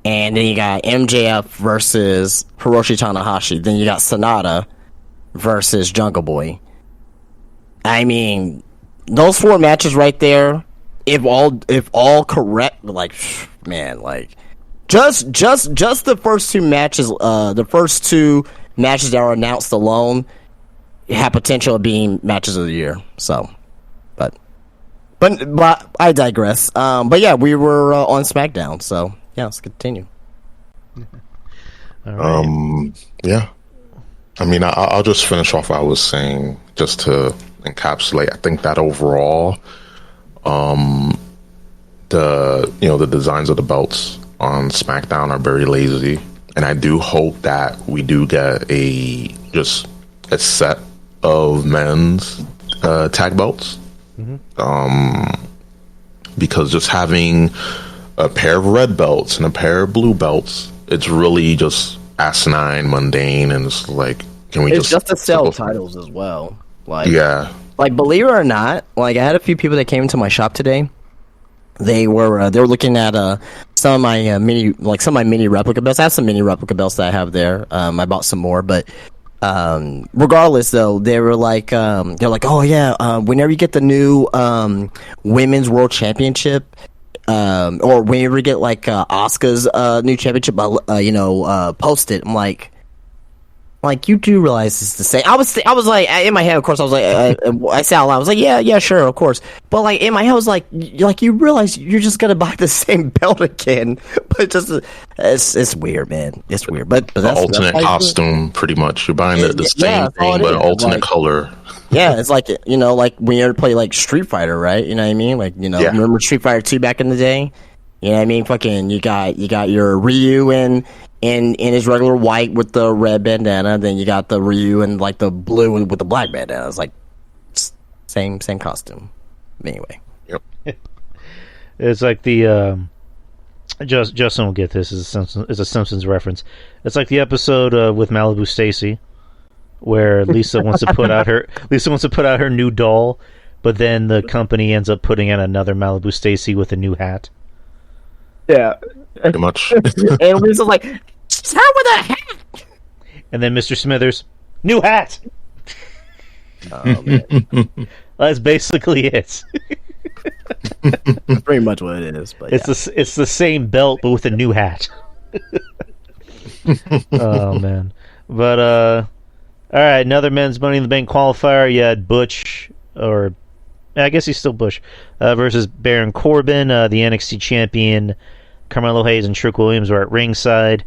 And then you got MJF versus Hiroshi Tanahashi. Then you got Sonata versus Jungle Boy. I mean, those 4 matches right there, if all correct, like, man, like, just the first 2 matches, that are announced alone have potential of being matches of the year. So, but I digress. But yeah, we were on SmackDown, so yeah, let's continue. All right. Yeah. I mean, I'll just finish off what I was saying, just to encapsulate. I think that overall, the designs of the belts on SmackDown are very lazy, and I do hope that we do get a set of men's tag belts. Because just having a pair of red belts and a pair of blue belts, it's really just asinine, mundane, and it's like, can we it's just to sell titles as well. Like, yeah, like, believe it or not, like, I had a few people that came into my shop today. They were looking at some of my mini replica belts. I have some mini replica belts that I have there. I bought some more, but regardless, though, they're like, oh yeah, whenever you get the new women's world championship, or whenever you get like Asuka's new championship, post it. I'm like, you do realize it's the same. I was like, in my head, of course, I was like, I said out loud, I was like, yeah, sure, of course. But like, in my head, I was like, you realize you're just gonna buy the same belt again. But it's weird, man. It's weird. But the alternate costume, pretty much. You're buying the same thing, but an alternate color. Yeah, it's like, like when you ever play like Street Fighter, right? You know what I mean? Like, remember Street Fighter 2 back in the day? You know what I mean? Fucking, you got your Ryu in his regular white with the red bandana, then you got the Ryu in like the blue with the black bandana. It's like same costume. Anyway. Yep. It's like the Justin will get this. It's a Simpsons reference. It's like the episode with Malibu Stacy, where Lisa wants to put out her new doll, but then the company ends up putting out another Malibu Stacy with a new hat. Yeah. Pretty much. And Lisa's like, she's her with a hat. And then Mr. Smithers, new hat. Oh man. That's basically it. That's pretty much what it is. But it's the same belt but with a new hat. Oh man. But all right, another men's Money in the Bank qualifier. You had Butch, or I guess he's still Bush, versus Baron Corbin, the NXT champion. Carmelo Hayes and Trick Williams were at ringside.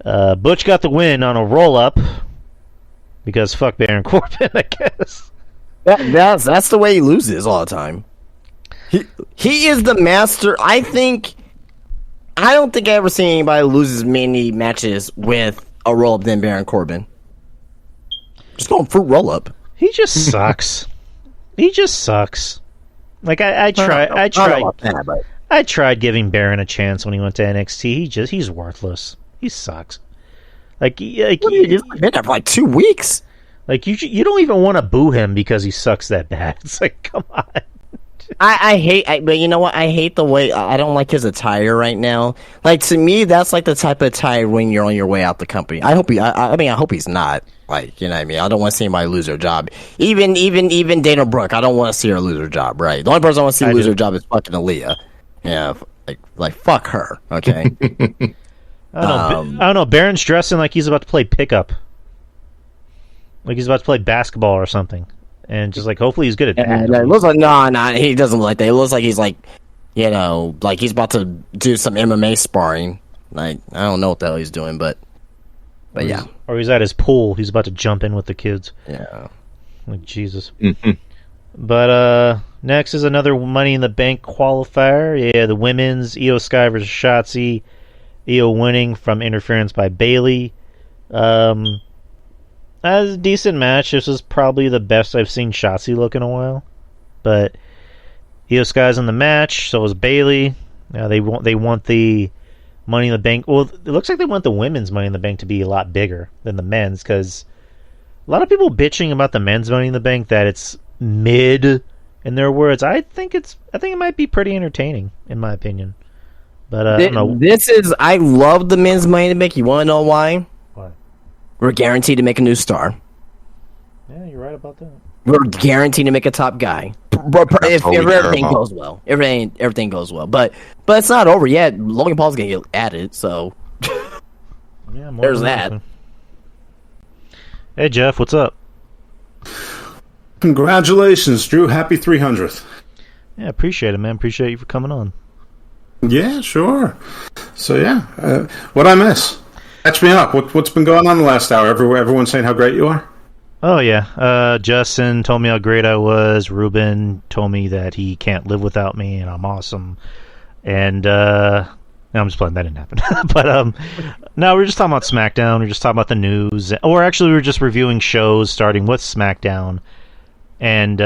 Butch got the win on a roll-up, because fuck Baron Corbin, I guess. That's the way he loses all the time. He is the master. I don't think I ever seen anybody lose as many matches with a roll-up than Baron Corbin. Just going fruit roll-up. He just sucks. He just sucks. Like I tried giving Baron a chance when he went to NXT. He's worthless. He sucks. He's been there for like 2 weeks. Like you don't even want to boo him because he sucks that bad. It's like, come on. But you know what? I hate the way, I don't like his attire right now. Like, to me, that's like the type of attire when you're on your way out the company. I hope he's not. Like, you know what I mean? I don't want to see anybody lose their job. Even Dana Brooke, I don't want to see her lose her job, right? The only person I want to see lose her job is fucking Aaliyah. Yeah, like fuck her, okay? I don't know. Baron's dressing like he's about to play pickup. Like he's about to play basketball or something. And just like, hopefully he's good at that. It looks like, no, he doesn't look like that. It looks like he's like, like he's about to do some MMA sparring. Like, I don't know what the hell he's doing, but yeah. Or he's at his pool. He's about to jump in with the kids. Yeah. Like, Jesus. But next is another Money in the Bank qualifier. Yeah, the women's Io Sky versus Shotzi. Io winning from interference by Bayley. That was a decent match. This was probably the best I've seen Shotzi look in a while. But Io Sky's in the match, so is Bayley. They want the Money in the Bank. Well, it looks like they want the women's Money in the Bank to be a lot bigger than the men's, because a lot of people bitching about the men's Money in the Bank that it's mid. In their words, I think it might be pretty entertaining, in my opinion. But I don't know. I love the men's Money in the Bank. You want to know why? Why? We're guaranteed to make a new star. Yeah, you're right about that. We're guaranteed to make a top guy. If everything goes well. Everything goes well. But it's not over yet. Logan Paul's going to get added, so yeah, there's that. Likely. Hey, Jeff, what's up? Congratulations, Drew. Happy 300th. Yeah, appreciate it, man. Appreciate you for coming on. Yeah, sure. So, yeah. What'd I miss? Catch me up. What's been going on the last hour? Everyone's saying how great you are? Oh, yeah. Justin told me how great I was. Ruben told me that he can't live without me, and I'm awesome. And, no, I'm just playing. That didn't happen. But, no, we were just talking about SmackDown. We were just talking about the news. Or actually, we were just reviewing shows, starting with SmackDown. And,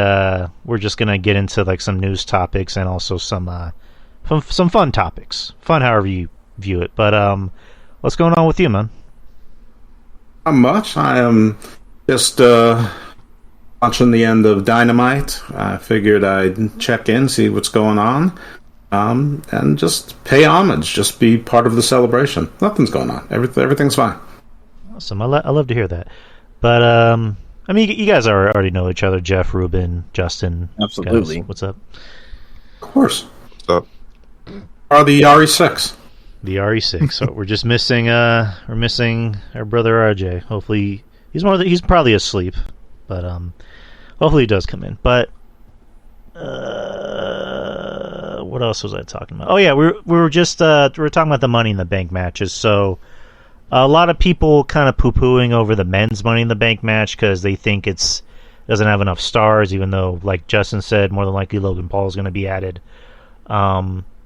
we're just going to get into, like, some news topics and also some fun topics. Fun however you view it. But, what's going on with you, man? Not much. I am just watching the end of Dynamite. I figured I'd check in, see what's going on, and just pay homage, just be part of the celebration. Nothing's going on. Everything's fine. Awesome. I love to hear that. But, I mean, you guys already know each other. Jeff, Ruben, Justin. Absolutely. Guys, what's up? Of course. What's up? Are the RE6? The RE6. So we're just missing. We're missing our brother RJ. Hopefully, he's probably asleep, but hopefully he does come in. But what else was I talking about? Oh yeah, we were just we were talking about the Money in the Bank matches. So a lot of people kind of poo-pooing over the men's Money in the Bank match because they think it doesn't have enough stars, even though, like Justin said, more than likely Logan Paul is going to be added.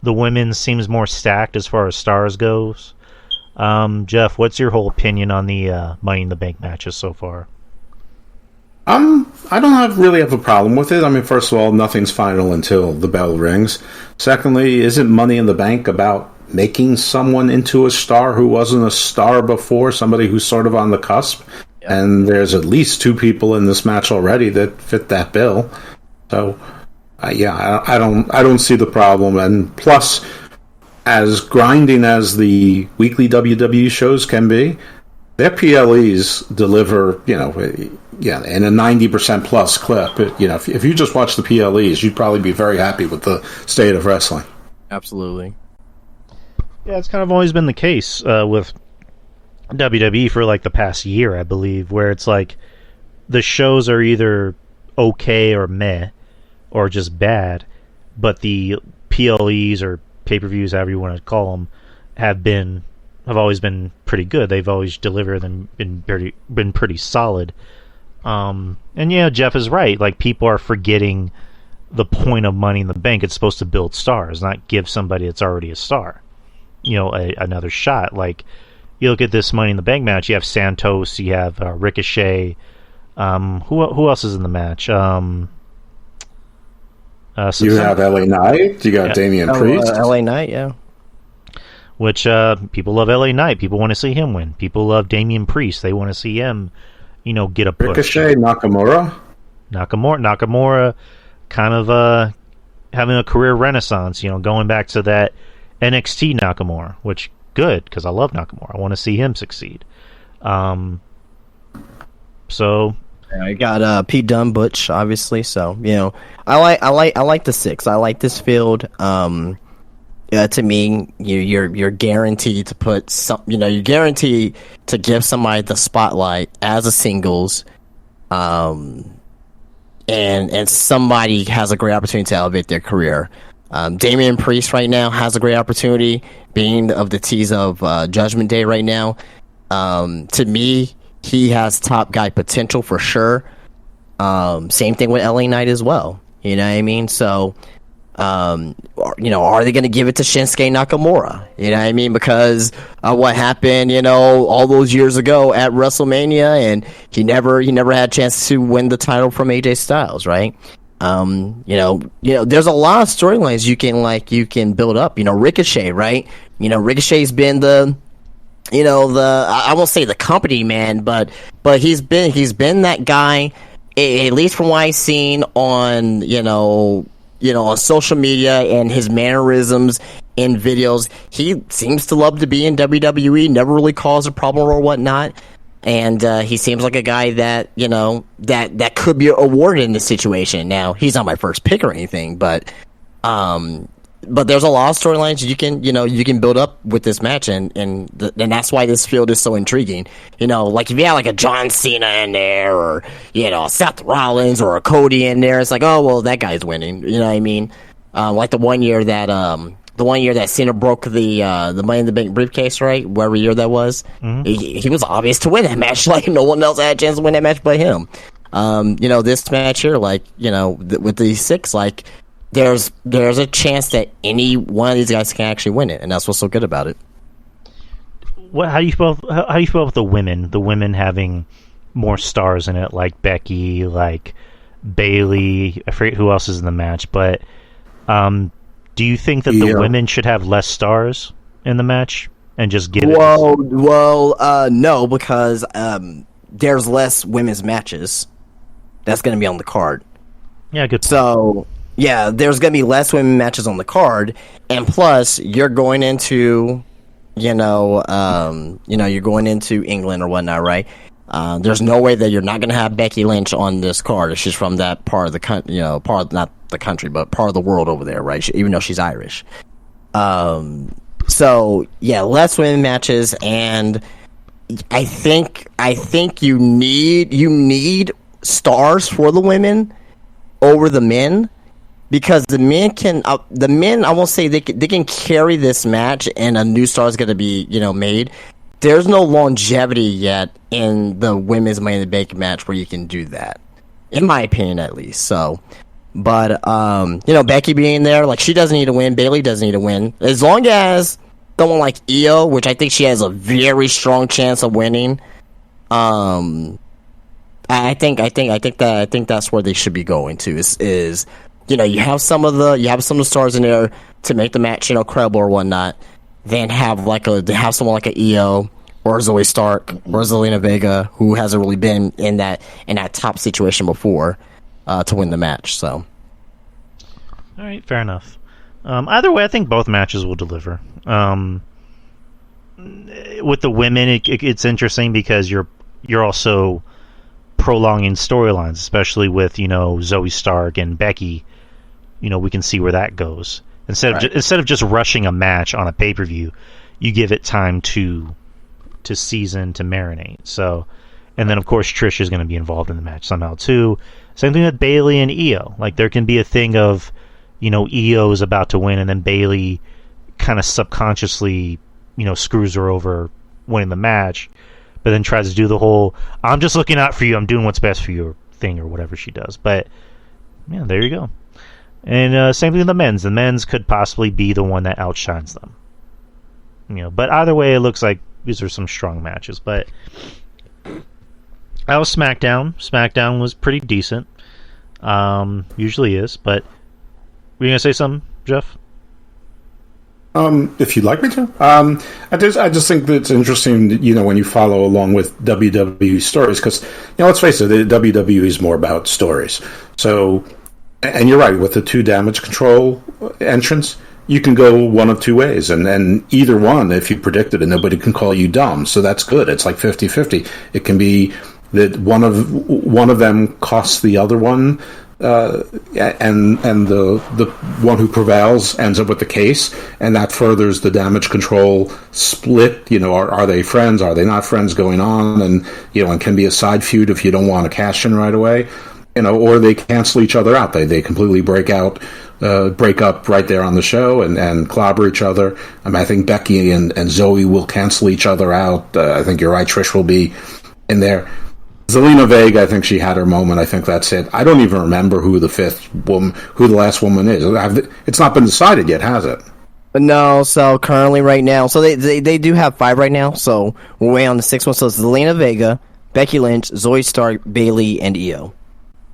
The women's seems more stacked as far as stars goes. Jeff, what's your whole opinion on the Money in the Bank matches so far? I don't really have a problem with it. I mean, first of all, nothing's final until the bell rings. Secondly, isn't Money in the Bank about making someone into a star who wasn't a star before, somebody who's sort of on the cusp? Yep. And there's at least two people in this match already that fit that bill. So, yeah, I don't see the problem. And plus, as grinding as the weekly WWE shows can be, their PLEs deliver, in a 90% plus clip. If you just watch the PLEs, you'd probably be very happy with the state of wrestling. Absolutely. Yeah, it's kind of always been the case with WWE for like the past year, I believe, where it's like the shows are either okay or meh, or just bad, but the PLEs or pay-per-views, however you want to call them, have always been pretty good. They've always delivered and been pretty solid. And yeah, Jeff is right. Like, people are forgetting the point of Money in the Bank. It's supposed to build stars, not give somebody that's already a star, another shot. Like, you look at this Money in the Bank match. You have Santos. You have Ricochet. Who else is in the match? You have LA Knight. You got Damian Priest. LA Knight, yeah. Which people love LA Knight. People want to see him win. People love Damian Priest. They want to see him, get a push. Ricochet, Nakamura, kind of having a career renaissance. Going back to that NXT Nakamura, which good because I love Nakamura. I want to see him succeed. So. I got Pete Dunne, Butch, obviously. So I like the six. I like this field. To me, you're guaranteed to put some. You're guaranteed to give somebody the spotlight as a singles, and somebody has a great opportunity to elevate their career. Damian Priest right now has a great opportunity, being of the tease of Judgment Day right now. To me, he has top guy potential for sure. Same thing with LA Knight as well. You know what I mean? So Are they going to give it to Shinsuke Nakamura? You know what I mean? Because what happened, all those years ago at WrestleMania, and he never had a chance to win the title from AJ Styles, right? There's a lot of storylines you can build up. Ricochet, right? Ricochet's been I won't say the company man, but he's been that guy, at least from what I've seen on on social media and his mannerisms in videos. He seems to love to be in WWE, never really caused a problem or whatnot. And he seems like a guy that, that could be awarded in this situation. Now, he's not my first pick or anything, but there's a lot of storylines you can build up with this match, and that's why this field is so intriguing. Like if you had like a John Cena in there, or Seth Rollins or a Cody in there, it's like, oh well, that guy's winning. You know what I mean? Like the one year that Cena broke the Money in the Bank briefcase, right? Whatever year that was, he was obvious to win that match. Like no one else had a chance to win that match but him. This match here, like with these six, like. There's a chance that any one of these guys can actually win it, and that's what's so good about it. How do you feel with the women? The women having more stars in it, like Becky, like Bayley. I forget who else is in the match, but do you think that the women should have less stars in the match and just give it? No, because there's less women's matches that's going to be on the card. Yeah, good point. So. Yeah, there's going to be less women matches on the card, and plus you're going into, you're going into England or whatnot, right? There's no way that you're not going to have Becky Lynch on this card if she's from that part of the not the country, but part of the world over there, right? Even though she's Irish. So yeah, less women matches, and I think you need stars for the women over the men. Because the men, I won't say they can carry this match, and a new star is going to be, made. There's no longevity yet in the women's Money in the Bank match where you can do that, in my opinion, at least. So, but Becky being there, like she doesn't need to win. Bayley doesn't need to win. As long as someone like Io, which I think she has a very strong chance of winning. I think that's where they should be going to is. You have some of the stars in there to make the match, credible or whatnot. Then have someone like a Io or Zoe Stark or Zelina Vega who hasn't really been in that top situation before to win the match. So, all right, fair enough. Either way, I think both matches will deliver. With the women, it's interesting because you're also prolonging storylines, especially with Zoe Stark and Becky. We can see where that goes. Instead of just rushing a match on a pay-per-view, you give it time to season, to marinate. So, and then of course Trish is going to be involved in the match somehow too. Same thing with Bayley and Io. Like there can be a thing of, Io is about to win, and then Bayley kind of subconsciously, screws her over winning the match, but then tries to do the whole "I'm just looking out for you, I'm doing what's best for you" thing or whatever she does. But yeah, there you go. And same thing with the men's. The men's could possibly be the one that outshines them. But either way, it looks like these are some strong matches. But that was SmackDown. SmackDown was pretty decent. Usually is. But were you going to say something, Jeff? If you'd like me to. I just think that it's interesting, when you follow along with WWE stories, because, let's face it, the WWE is more about stories. So, and you're right, with the 2 Damage Control entrants, you can go one of 2 ways, and either one, if you predicted it, nobody can call you dumb. So that's good. It's like 50-50. It can be that one of them costs the other one, and the one who prevails ends up with the case, and that furthers the Damage Control split. Are they friends? Are they not friends going on? And and can be a side feud if you don't want to cash in right away. Or they cancel each other out. They completely break up right there on the show and clobber each other. I think Becky and Zoe will cancel each other out. I think you're right. Trish will be in there. Zelina Vega, I think she had her moment. I think that's it. I don't even remember who the last woman is. It's not been decided yet, has it? No, so currently right now, so they do have 5 right now, so we're way on the 6th one. So it's Zelina Vega, Becky Lynch, Zoe Stark, Bailey, and Io.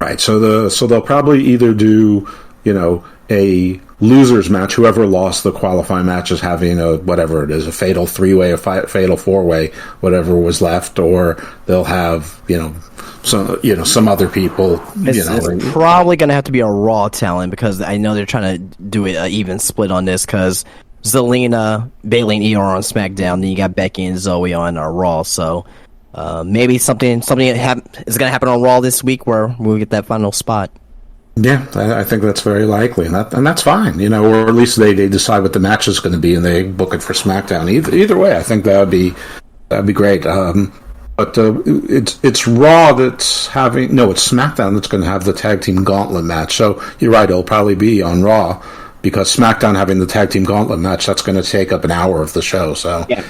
Right, so they'll probably either do, a losers match. Whoever lost the qualifying match is having a whatever it is, a fatal 3-way, a fatal 4-way, whatever was left, or they'll have some other people. It's probably going to have to be a Raw talent because I know they're trying to do an even split on this because Zelina, Bailey, and Io are on SmackDown. Then you got Becky and Zoe on Raw. So maybe something is going to happen on Raw this week where we'll get that final spot. Yeah, I think that's very likely, and that's fine, or at least they decide what the match is going to be and they book it for SmackDown. Either way, I think that'd be great. But it's Raw that's having it's SmackDown that's going to have the tag team gauntlet match. So you're right, it'll probably be on Raw because SmackDown having the tag team gauntlet match that's going to take up an hour of the show. So yeah.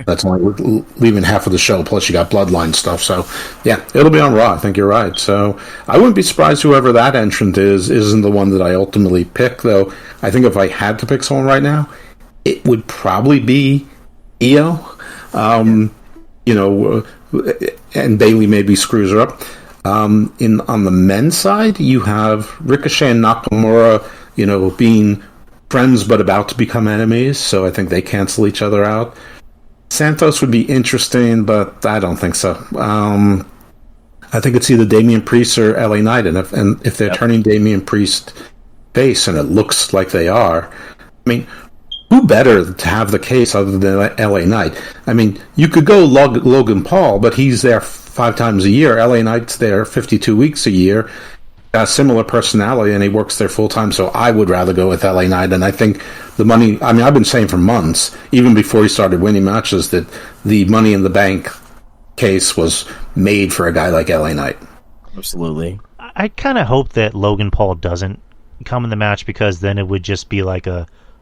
That's only leaving half of the show, plus you got Bloodline stuff. So, yeah, it'll be on Raw. I think you're right. So, I wouldn't be surprised whoever that entrant isn't the one that I ultimately pick, though. I think if I had to pick someone right now, it would probably be Io. And Bailey maybe screws her up. On the men's side, you have Ricochet and Nakamura, being friends but about to become enemies. So, I think they cancel each other out. Santos would be interesting, but I don't think so. I think it's either Damian Priest or LA Knight, and if they're turning Damian Priest face, and it looks like they are, I mean, who better to have the case other than LA Knight? I mean, you could go Logan Paul, but he's there 5 times a year. LA Knight's there 52 weeks a year. A similar personality, and he works there full time. So I would rather go with LA Knight, and I think the money. I mean, I've been saying for months, even before he started winning matches, that the Money in the Bank case was made for a guy like LA Knight. Absolutely. I kind of hope that Logan Paul doesn't come in the match because then it would just be like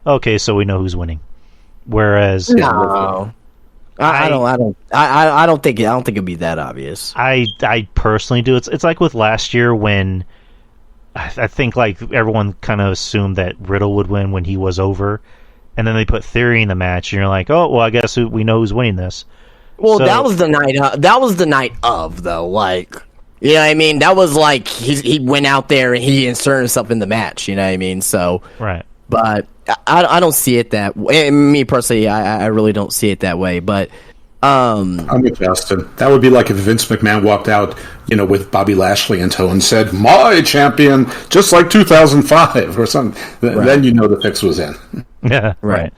okay, so we know who's winning. Whereas no. I don't think it'd be that obvious. I personally do. It's like with last year when I think like everyone kind of assumed that Riddle would win when he was over, and then they put Theory in the match, and you're like, oh well, I guess we know who's winning this. Well, so, that was the night. That was the night of though. Like, you know what I mean? That was like he went out there and he inserted himself in the match. You know what I mean? So right. But I don't see it that way. Me personally, I really don't see it that way. But I'm with Justin. That would be like if Vince McMahon walked out, with Bobby Lashley in tow and said, "My champion," just like 2005 or something. Right. Then the fix was in. Yeah, right.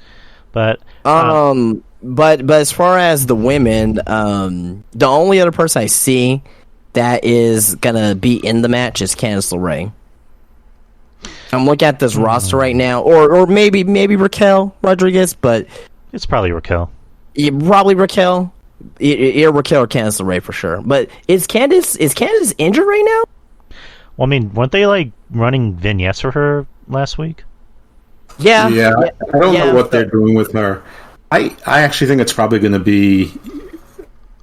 But but as far as the women, the only other person I see that is gonna be in the match is Candice LeRae. I'm looking at this roster right now, or maybe Raquel Rodriguez, but it's probably Raquel. Yeah, probably Raquel. Either Raquel or Candice LeRae for sure. But is Candice injured right now? Well, I mean, weren't they like running vignettes for her last week? Yeah. I don't know what they're doing with her. I actually think it's probably going to be.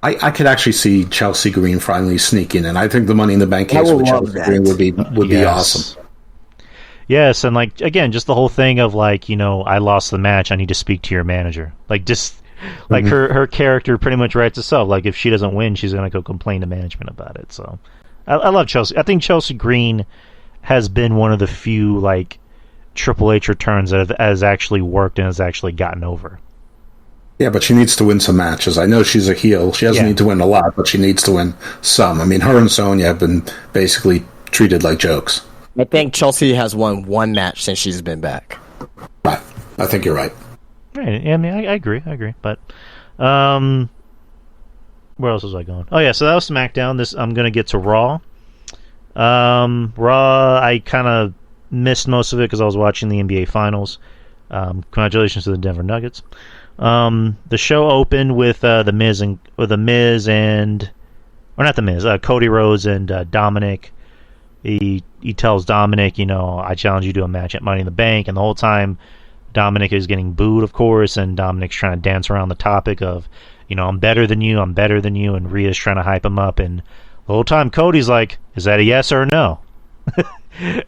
I could actually see Chelsea Green finally sneaking in. I think the Money in the Bank case with Chelsea Green would be awesome. Yes, and like again, just the whole thing of like, I lost the match, I need to speak to your manager. Like just like her character pretty much writes itself. Like if she doesn't win, she's gonna go complain to management about it. So I love Chelsea. I think Chelsea Green has been one of the few like Triple H returns that has actually worked and has actually gotten over. Yeah, but she needs to win some matches. I know she's a heel. She doesn't need to win a lot, but she needs to win some. I mean, her and Sonya have been basically treated like jokes. I think Chelsea has won one match since she's been back. Right. I think you're right. Right. I mean, I agree. But, where else was I going? Oh, yeah, so that was SmackDown. I'm going to get to Raw. Raw, I kind of missed most of it because I was watching the NBA Finals. Congratulations to the Denver Nuggets. The show opened with Cody Rhodes and Dominic. He tells Dominic, I challenge you to a match at Money in the Bank, and the whole time Dominic is getting booed, of course, and Dominic's trying to dance around the topic of, I'm better than you, and Rhea's trying to hype him up, and The whole time Cody's like, is that a yes or a no?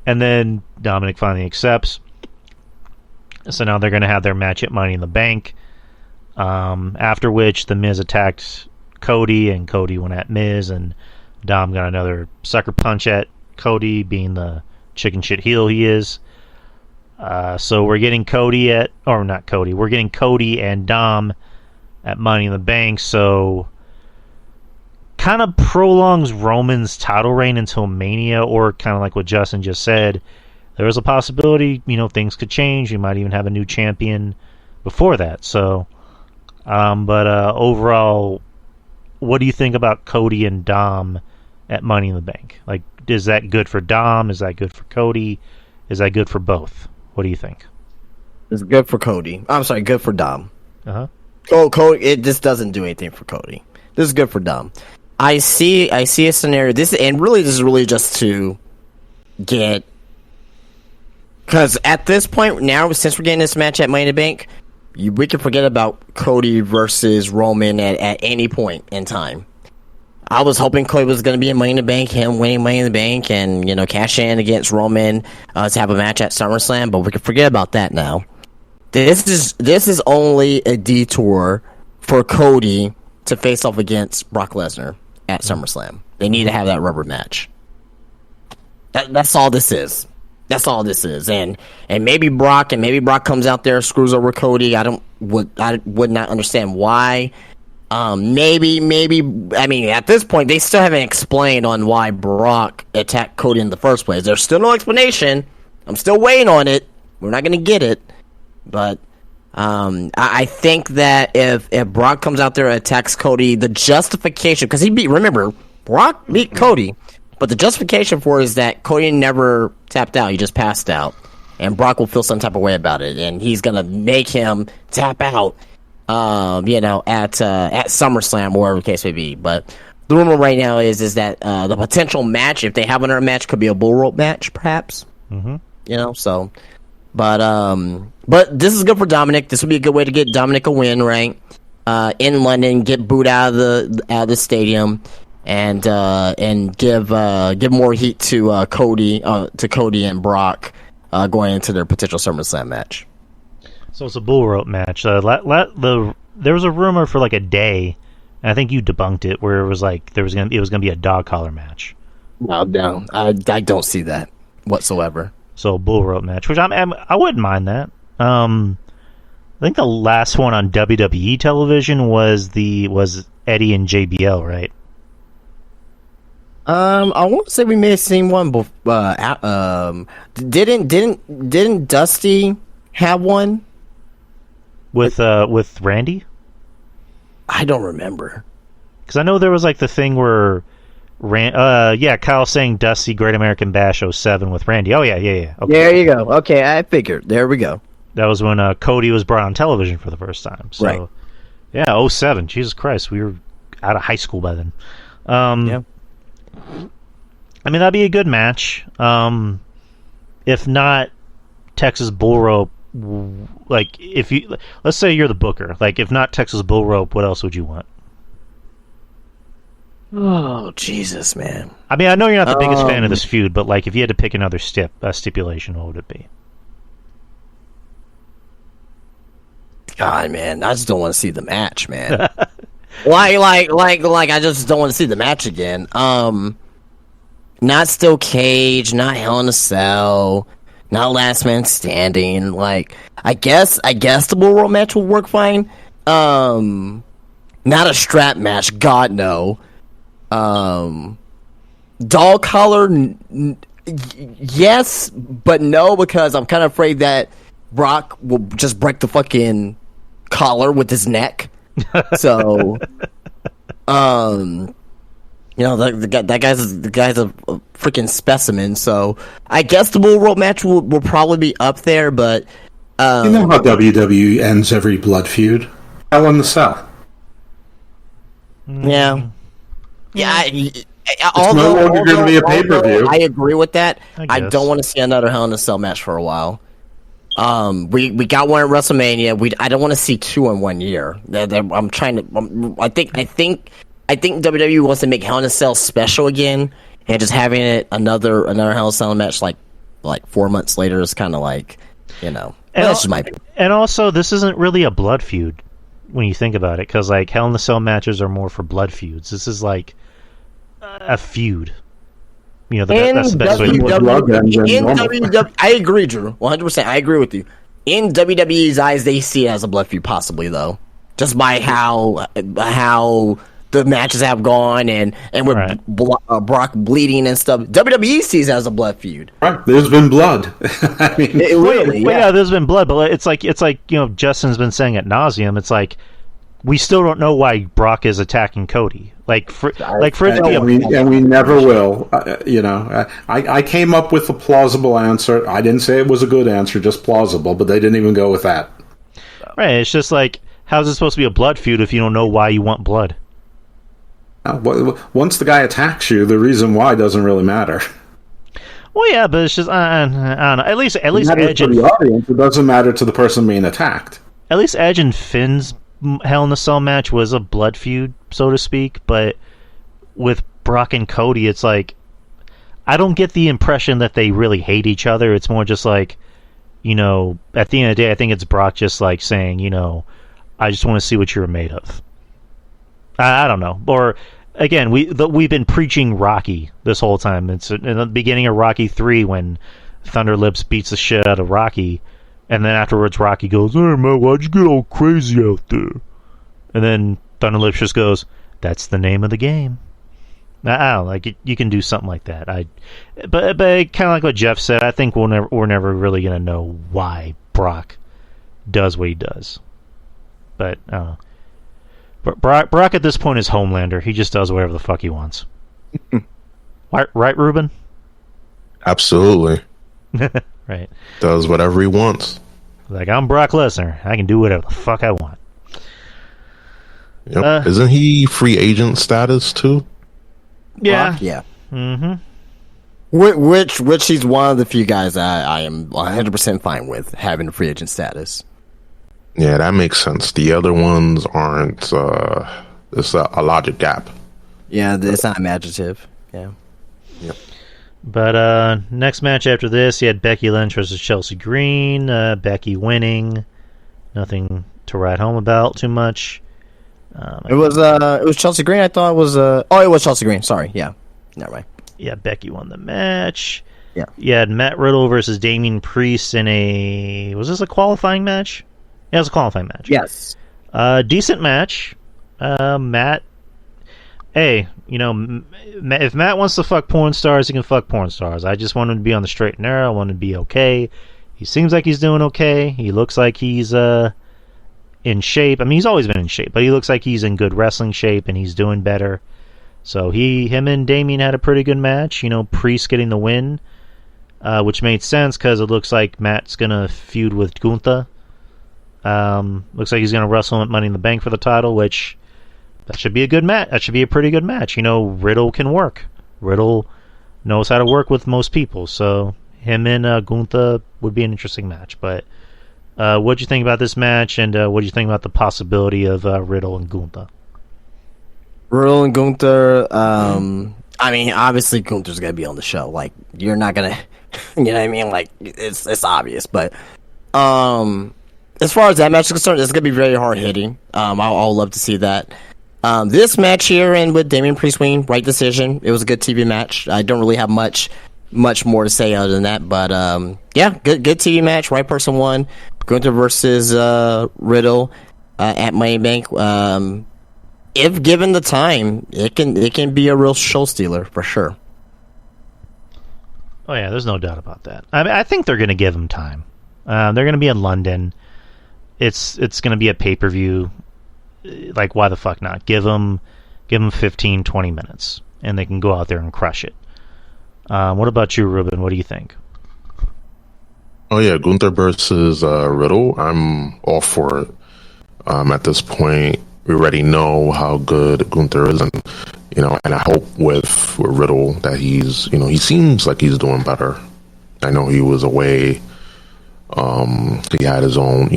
And then Dominic finally accepts. So now they're going to have their match at Money in the Bank. After which the Miz attacked Cody, and Cody went at Miz, and Dom got another sucker punch at Cody, being the chicken shit heel he is. So we're getting we're getting Cody and Dom at Money in the Bank, so kind of prolongs Roman's title reign until Mania, or kind of like what Justin just said, there is a possibility, things could change. You might even have a new champion before that. So, but overall, what do you think about Cody and Dom at Money in the Bank? Like, is that good for Dom? Is that good for Cody? Is that good for both? What do you think? It's good for Cody. I'm sorry, good for Dom. Uh-huh. Cody, it just doesn't do anything for Cody. This is good for Dom. I see a scenario. This is really just to get, because at this point now, since we're getting this match at Money in the Bank, we can forget about Cody versus Roman at any point in time. I was hoping Cody was going to be in Money in the Bank, him winning Money in the Bank, and cash in against Roman to have a match at SummerSlam. But we can forget about that now. This is only a detour for Cody to face off against Brock Lesnar at SummerSlam. They need to have that rubber match. That's all this is. That's all this is. And maybe Brock comes out there, screws over Cody. I would not understand why. Maybe I mean, at this point they still haven't explained on why Brock attacked Cody in the first place. There's still no explanation. I'm still waiting on it. We're not going to get it. But I think that if Brock comes out there and attacks Cody, the justification, because Brock beat Cody, but the justification for it is that Cody never tapped out. He just passed out. And Brock will feel some type of way about it. And he's going to make him tap out, at SummerSlam, or whatever the case may be. But the rumor right now is that the potential match, if they have another match, could be a bull rope match, perhaps. Mm-hmm. So... But this is good for Dominic. This would be a good way to get Dominic a win, right? In London, get booed out of the stadium, and give more heat to Cody and Brock going into their potential SummerSlam match. So it's a bull rope match. There was a rumor for like a day, and I think you debunked it, where it was like it was gonna be a dog collar match. No, I don't see that whatsoever. So a bull rope match, which I wouldn't mind that. I think the last one on WWE television was Eddie and JBL, right? I want to say we may have seen one before. Didn't Dusty have one with Randy? I don't remember, because I know there was like the thing where Kyle saying Dusty Great American Bash 07 with Randy. Oh yeah. Okay. There you go. Okay, I figured. There we go. That was when Cody was brought on television for the first time. So, right. Yeah, 07. Jesus Christ, we were out of high school by then. Yeah. I mean, that'd be a good match. If not Texas Bull Rope, like let's say you're the booker. Like, if not Texas Bull Rope, what else would you want? Oh, Jesus, man. I mean, I know you're not the biggest fan of this feud, but like, if you had to pick another stipulation, what would it be? God, man, I just don't want to see the match, man. I just don't want to see the match again. Not Steel Cage, not Hell in a Cell, not Last Man Standing. Like, I guess the Bull Rope match will work fine. Not a strap match, God no. Dog collar, yes, but no, because I'm kind of afraid that Brock will just break the fucking collar with his neck. So, that guy's a freaking specimen. So I guess the Bull Rope match will probably be up there, but you know how WWE ends every blood feud? Hell in the Cell. Yeah. Yeah, it's no longer going to be a pay-per-view. I agree with that. I guess. don't want to see another Hell in a Cell match for a while. We got one at WrestleMania. I don't want to see two in 1 year. I I think WWE wants to make Hell in a Cell special again, and just having it another Hell in a Cell match like 4 months later is kind of like, that's just my opinion. And also, this isn't really a blood feud when you think about it, because like Hell in a Cell matches are more for blood feuds. This is like a feud. That's the best way to put it. I agree, Drew. 100%. I agree with you. In WWE's eyes, they see it as a blood feud, possibly though, just by how the matches have gone and with Right. Brock bleeding and stuff. WWE sees it as a blood feud. Right, there's been blood. I mean, It really, Well, yeah, there's been blood, but it's like Justin's been saying at nauseum. It's like we still don't know why Brock is attacking Cody. Like for it to be and we never will. I came up with a plausible answer. I didn't say it was a good answer, just plausible. But they didn't even go with that. right. It's just like, how's it supposed to be a blood feud if you don't know why you want blood? Once the guy attacks you, the reason why doesn't really matter. Well, yeah, but it's just I don't know. At least It matters Edge to and the audience. It doesn't matter to the person being attacked. Finn's Hell in a Cell match was a blood feud, so to speak. But with Brock and Cody, it's like I don't get the impression that they really hate each other. It's more just like, at the end of the day, I think it's Brock just like saying, I just want to see what you're made of. I don't know. Or again, we've been preaching Rocky this whole time. It's in the beginning of Rocky 3 when Thunder Lips beats the shit out of Rocky, and then afterwards Rocky goes, "Hey man, why'd you get all crazy out there?" And then Thunder Lips just goes, "That's the name of the game." I don't know, like you can do something like that. But kind of like what Jeff said, I think we're never really gonna know why Brock does what he does. But I don't know. Brock at this point is Homelander. He just does whatever the fuck he wants. Right, Ruben? Absolutely. Right. Does whatever he wants. Like, I'm Brock Lesnar. I can do whatever the fuck I want. Yep. Isn't he free agent status too? Yeah. Brock, yeah. Mm-hmm. Which he's one of the few guys I am 100% fine with having a free agent status. Yeah, that makes sense. The other ones aren't. It's a logic gap. Yeah, it's not imaginative. Yeah. Yep. But next match after this, you had Becky Lynch versus Chelsea Green. Becky winning. Nothing to write home about too much. It was Chelsea Green. I thought it was it was Chelsea Green. Sorry, yeah, not right. Yeah, Becky won the match. Yeah. You had Matt Riddle versus Damian Priest in was this a qualifying match? Yeah, it was a qualifying match. Yes. Decent match. Matt. Hey, if Matt wants to fuck porn stars, he can fuck porn stars. I just want him to be on the straight and narrow. I want him to be okay. He seems like he's doing okay. He looks like he's in shape. I mean, he's always been in shape, but he looks like he's in good wrestling shape and he's doing better. So him and Damien had a pretty good match. Priest getting the win, which made sense because it looks like Matt's gonna feud with Gunther. Looks like he's gonna wrestle at Money in the Bank for the title, which that should be a good match. That should be a pretty good match. Riddle can work. Riddle knows how to work with most people, so him and Gunther would be an interesting match. But what'd you think about this match, and what'd you think about the possibility of Riddle and Gunther? Riddle and Gunther. I mean, obviously Gunther's gonna be on the show. Like, you're not gonna, you know what I mean? Like, it's obvious. But as far as that match is concerned, it's gonna be very hard hitting. I'll love to see that. This match here and with Damian Priest winning, right decision. It was a good TV match. I don't really have much more to say other than that. But yeah, good TV match. Right person won. Gunther versus Riddle at Money in the Bank. If given the time, it can be a real show stealer for sure. Oh yeah, there's no doubt about that. I mean, I think they're going to give him time. They're going to be in London. It's going to be a pay-per-view. Like, why the fuck not? Give them 15, 20 minutes, and they can go out there and crush it. What about you, Ruben? What do you think? Oh yeah, Gunther versus Riddle. I'm all for it. At this point, we already know how good Gunther is, and and I hope with Riddle that he's, he seems like he's doing better. I know he was away. He had his own,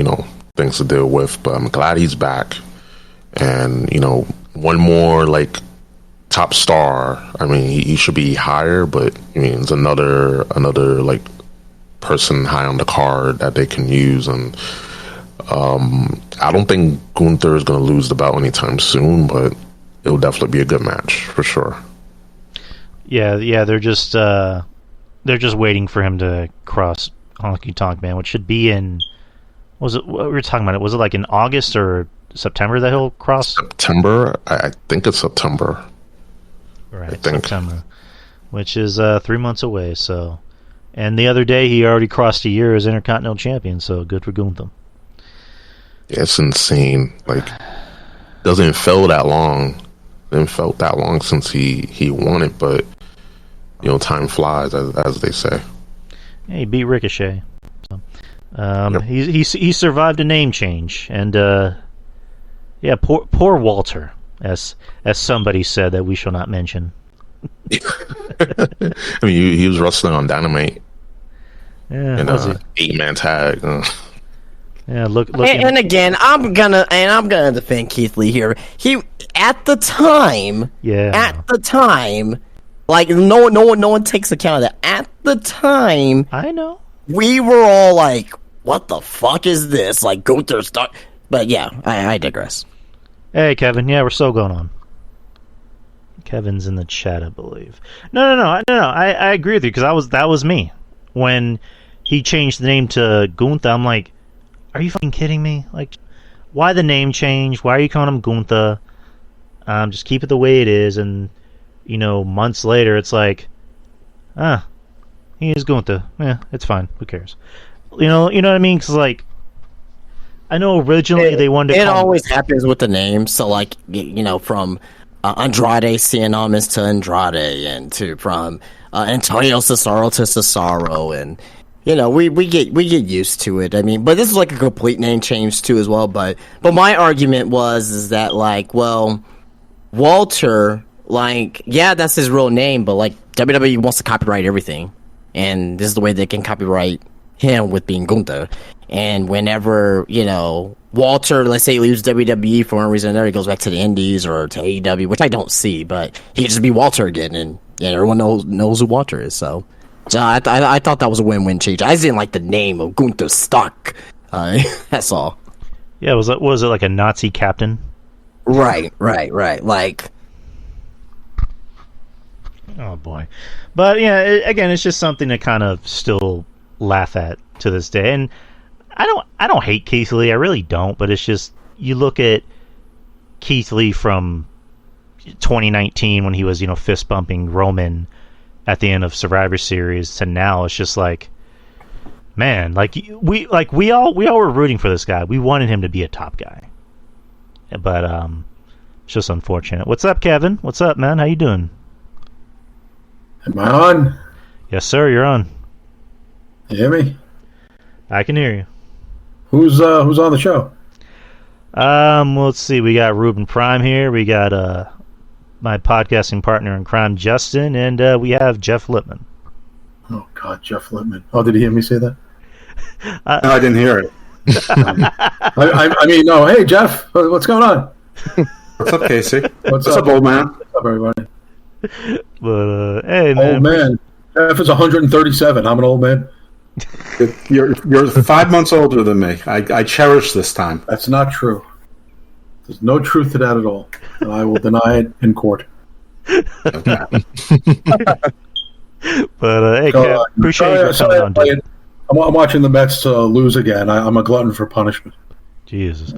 things to deal with, but I'm glad he's back. And, one more like top star. I mean, he should be higher, but I mean, it's another like person high on the card that they can use, and I don't think Gunther is going to lose the belt anytime soon, but it'll definitely be a good match for sure. Yeah, they're just waiting for him to cross Honky Tonk Man, which should be in. Was it what we were talking about? Was it like in August or September that he'll cross? September, I think it's September. Right, I think. September, which is 3 months away. So, and the other day he already crossed a year as Intercontinental Champion. So good for Gunther. Yeah, it's insane. Like, doesn't feel that long. Didn't felt that long since he won it, but you know, time flies, as they say. Yeah, he beat Ricochet. So, Yep. he survived a name change, and yeah, poor Walter, as somebody said that we shall not mention. I mean, he was wrestling on Dynamite Yeah, in was a he? 8-man tag. Yeah, look. And again, I'm gonna defend Keith Lee here. He at the time, like no one takes account of that. At the time, I know. we were all like, "What the fuck is this?" Like Gunther's stuck. But yeah, I digress. Hey, Kevin. Yeah, we're still going on. Kevin's in the chat, I believe. No. I agree with you because that was me when he changed the name to Gunther. I'm like, are you fucking kidding me? Like, why the name change? Why are you calling him Gunther? Just keep it the way it is. And you know, months later, it's like, he is Gunther. Yeah, it's fine. Who cares? You know what I mean? Because like, I know originally they wanted to. It always happens with the names. So like, you know, from Andrade Cien Almas to Andrade, and from Antonio Cesaro to Cesaro, and you know, we get used to it. I mean, but this is like a complete name change too as well. But my argument is that like, well, Walter, like, yeah, that's his real name, but like WWE wants to copyright everything, and this is the way they can copyright him with being Gunther. And whenever, you know, Walter, let's say he leaves WWE for one reason or another, he goes back to the Indies or to AEW, which I don't see, but he could just be Walter again, and everyone knows who Walter is. So I thought that was a win-win change. I just didn't like the name of Gunther Stuck. That's all. Yeah, was it like a Nazi captain? Right. Like, oh boy, but yeah, again, it's just something to kind of still laugh at to this day. And I don't hate Keith Lee, I really don't. But it's just, you look at Keith Lee from 2019 when he was, you know, fist bumping Roman at the end of Survivor Series to now, it's just like, man, like we all were rooting for this guy. We wanted him to be a top guy, but it's just unfortunate. What's up, Kevin? What's up, man? How you doing? Am I on? Yes, sir. You're on. You hear me? I can hear you. Who's on the show? Let's see. We got Ruben Prime here. We got my podcasting partner in crime, Justin, and we have Jeff Lippman. Oh God, Jeff Lippman. Oh, did he hear me say that? No, I didn't hear it. I mean, no. Hey, Jeff, what's going on? What's up, Casey? What's up, old man? What's up, everybody? But hey, man. Old man. Jeff is 137. I'm an old man. You're 5 months older than me. I cherish this time. That's not true. There's no truth to that at all. And I will deny it in court. But hey, Kev, appreciate you coming on, dude. I'm watching the Mets lose again. I'm a glutton for punishment. Jesus.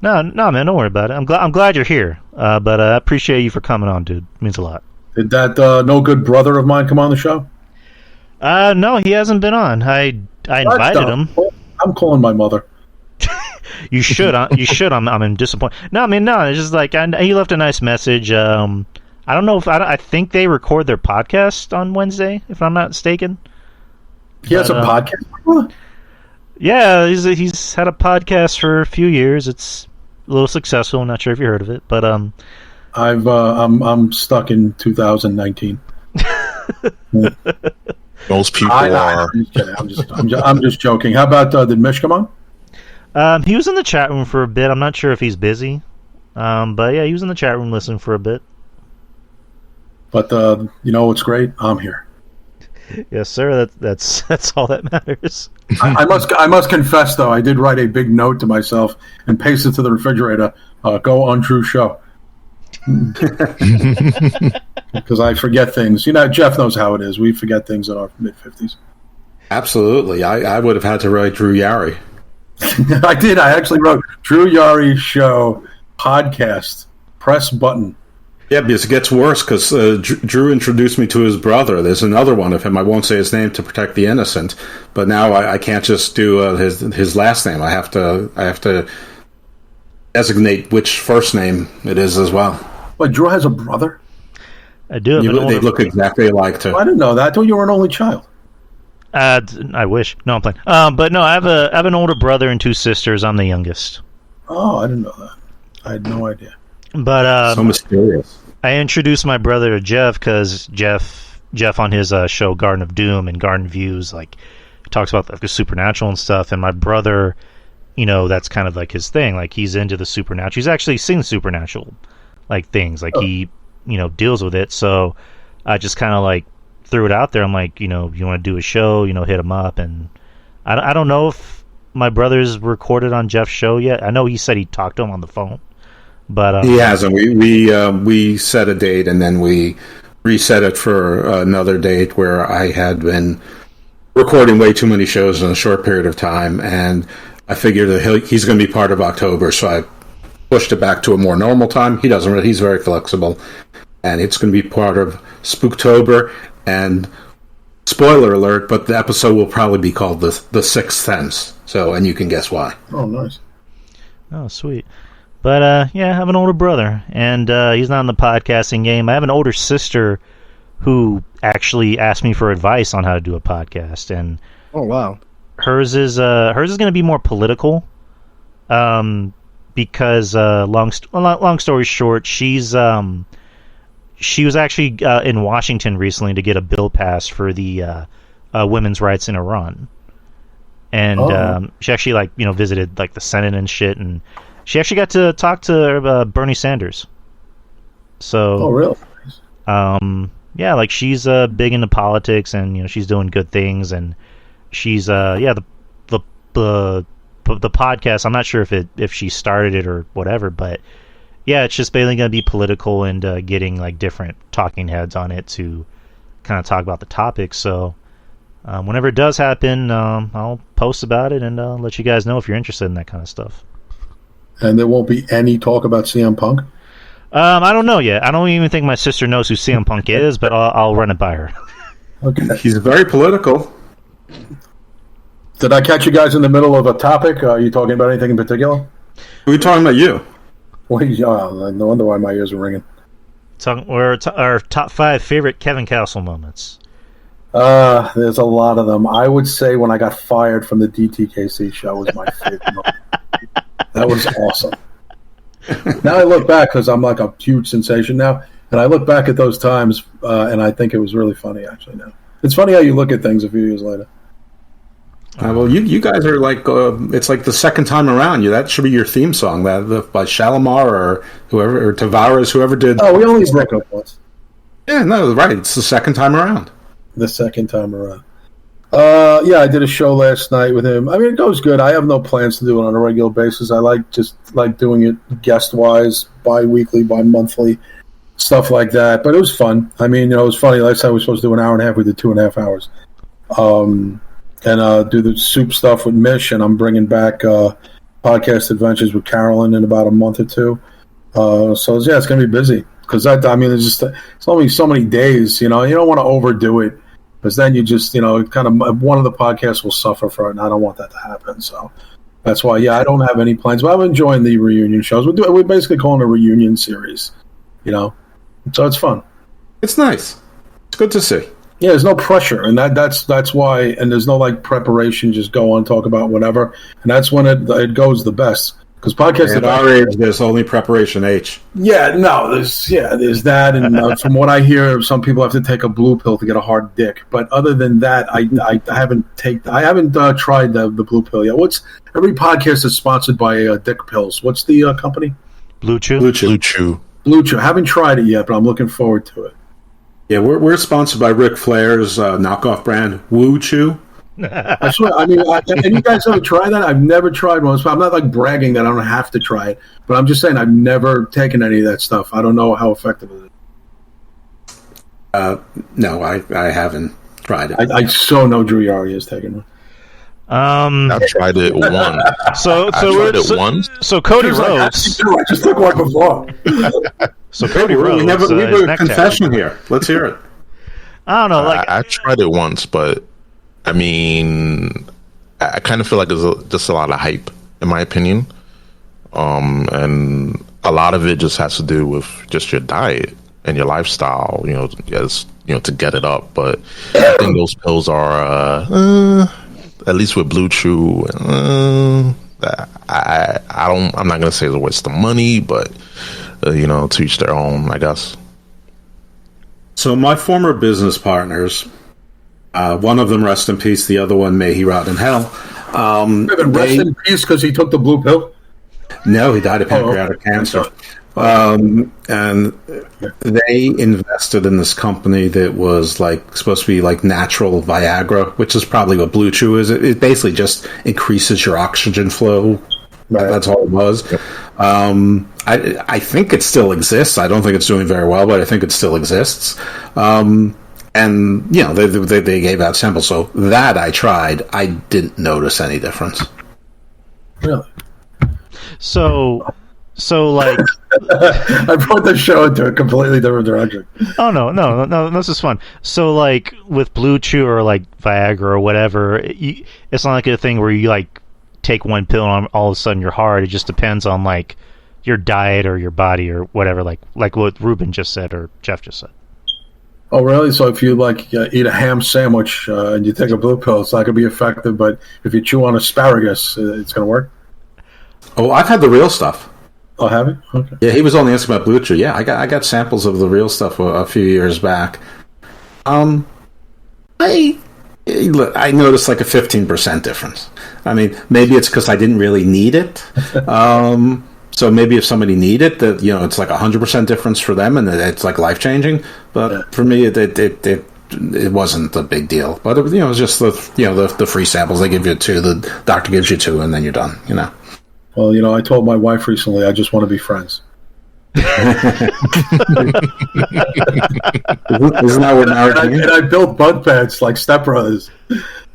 No, man, don't worry about it. I'm glad you're here. But I appreciate you for coming on, dude. It means a lot. Did that no good brother of mine come on the show? No, he hasn't been on. I invited him. I'm calling my mother. You should. You should. I'm disappointed. No, I mean, no. It's just like he left a nice message. I don't know if I think they record their podcast on Wednesday, if I'm not mistaken. He has a podcast. Yeah, he's had a podcast for a few years. It's a little successful. I'm not sure if you heard of it, but I'm stuck in 2019. Most people are. I'm just joking. How about did Mish come on? He was in the chat room for a bit. I'm not sure if he's busy. But yeah, he was in the chat room listening for a bit. But you know what's great? I'm here. Yes, sir. That's all that matters. I must confess though, I did write a big note to myself and paste it to the refrigerator. Go Untrue Show. Because I forget things. You know, Jeff knows how it is. We forget things in our mid-50s. Absolutely. I would have had to write Drew Yari. I did. I actually wrote Drew Yari Show podcast. Press button. Yeah, because it gets worse because Drew introduced me to his brother. There's another one of him. I won't say his name to protect the innocent, but now I can't just do his last name. I have to designate which first name it is as well. Wait, Drew has a brother? I do. They look exactly alike too. I didn't know that. I thought you were an only child. I wish. No, I'm playing. But no, I have an older brother and 2 sisters. I'm the youngest. Oh, I didn't know that. I had no idea. But So mysterious. I introduced my brother to Jeff because Jeff on his show Garden of Doom and Garden Views, like, talks about like the supernatural and stuff. And my brother, you know, that's kind of like his thing. Like, he's into the supernatural. He's actually seen supernatural like things. Like, he, you know, deals with it. So I just kind of like threw it out there. I'm like, you know, you want to do a show, you know, hit him up. And I don't know if my brother's recorded on Jeff's show yet. I know he said he talked to him on the phone. But he hasn't. We set a date and then we reset it for another date where I had been recording way too many shows in a short period of time, and I figured that he's going to be part of October, so I pushed it back to a more normal time. He doesn't. He's very flexible, and it's going to be part of Spooktober. And spoiler alert, but the episode will probably be called the Sixth Sense. So, and you can guess why. Oh, nice. Oh, sweet. But, yeah, I have an older brother, and he's not in the podcasting game. I have an older sister who actually asked me for advice on how to do a podcast, and Oh wow. hers is going to be more political, because long story short, she was actually in Washington recently to get a bill passed for the women's rights in Iran, and she actually, like, you know, visited like the Senate and shit, and she actually got to talk to Bernie Sanders. So, Oh, really? yeah, like, she's big into politics, and, you know, she's doing good things, and she's the podcast. I'm not sure if she started it or whatever, but yeah, it's just basically going to be political and getting like different talking heads on it to kind of talk about the topic. So whenever it does happen, I'll post about it and let you guys know if you're interested in that kind of stuff. And there won't be any talk about CM Punk? I don't know yet. I don't even think my sister knows who CM Punk is, but I'll run it by her. Okay. He's very political. Did I catch you guys in the middle of a topic? Are you talking about anything in particular? We're talking about you. Well, no wonder why my ears are ringing. Our top 5 favorite Kevin Castle moments. There's a lot of them. I would say when I got fired from the DTKC show was my favorite moment. That was awesome. Now I look back, because I'm like a huge sensation now, and I look back at those times, and I think it was really funny, actually, now. It's funny how you look at things a few years later. Well, you guys are like, it's like the second time around. That should be your theme song, by Shalimar or whoever, or Tavares, whoever did. Oh, we only broke up once. Yeah, no, right. It's the second time around. The second time around. Yeah, I did a show last night with him. I mean, it goes good. I have no plans to do it on a regular basis. I like doing it guest-wise, bi-weekly, bi-monthly, stuff like that. But it was fun. I mean, you know, it was funny. Last time we were supposed to do an hour and a half. We did 2.5 hours. And do the soup stuff with Mish, and I'm bringing back Podcast Adventures with Carolyn in about a month or two. So, yeah, it's going to be busy. Because, it's only so many days, you know. You don't want to overdo it. Because then you just, you know, kind of, one of the podcasts will suffer for it, and I don't want that to happen. So that's why, yeah, I don't have any plans. But I'm enjoying the reunion shows. We're basically calling it a reunion series, you know. So it's fun. It's nice. It's good to see. Yeah, there's no pressure, and that's why, and there's no, like, preparation, just go on, talk about whatever. And that's when it goes the best. Because podcasts at our age, there's only preparation H. Yeah, no, there's that, and from what I hear, some people have to take a blue pill to get a hard dick. But other than that, I haven't tried the blue pill yet. Every podcast is sponsored by Dick Pills. What's the company? Blue Chew? Blue Chew. Blue Chew. I haven't tried it yet, but I'm looking forward to it. Yeah, we're sponsored by Ric Flair's knockoff brand, Woo Chew. I swear, and you guys ever try that? I've never tried one. So I'm not like bragging that I don't have to try it, but I'm just saying I've never taken any of that stuff. I don't know how effective it is. No, I haven't tried it. I so know Drew Yari has taken one. I tried it once. So Cody Rhodes. I just took one before. So Cody Rhodes. We is were a neck confession tattoo. here. Let's hear it. I don't know. Like I tried it once, but I mean, I kind of feel like there's just a lot of hype, in my opinion. And a lot of it just has to do with just your diet and your lifestyle, to get it up. But I think those pills are, at least with Blue Chew, I'm not gonna say it's a waste of money, but to each their own, I guess. So my former business partners, one of them, rest in peace, the other one, may he rot in hell. Rest in peace because he took the blue pill? No, he died of pancreatic cancer. And they invested in this company that was supposed to be like natural Viagra, which is probably what Blue Chew is. It basically just increases your oxygen flow. Right. That's all it was. Yep. I think it still exists. I don't think it's doing very well, but I think it still exists. And they gave out samples. So that I tried. I didn't notice any difference. Really? So like I brought the show into a completely different direction. Oh no, this is fun. So like with Blue Chew or like Viagra or whatever, it's not like a thing where you like take one pill and all of a sudden you're hard. It just depends on like your diet or your body or whatever, like what Ruben just said or Jeff just said. Oh really? So if you eat a ham sandwich and you take a blue pill, it's not going to be effective, but if you chew on asparagus, it's going to work? Oh, I've had the real stuff. Oh, have you? Okay. Yeah, he was only asking about Blue Chew. Yeah, I got samples of the real stuff a few years back. I noticed like a 15% difference. I mean, maybe it's because I didn't really need it. So maybe if somebody needed it, that it's like 100% difference for them, and it's like life changing. But for me, it wasn't a big deal. But it was just the free samples. They give you 2, the doctor gives you 2, and then you're done. Well, I told my wife recently I just want to be friends. Isn't that what marriage means? And I built bunk beds like Step Brothers.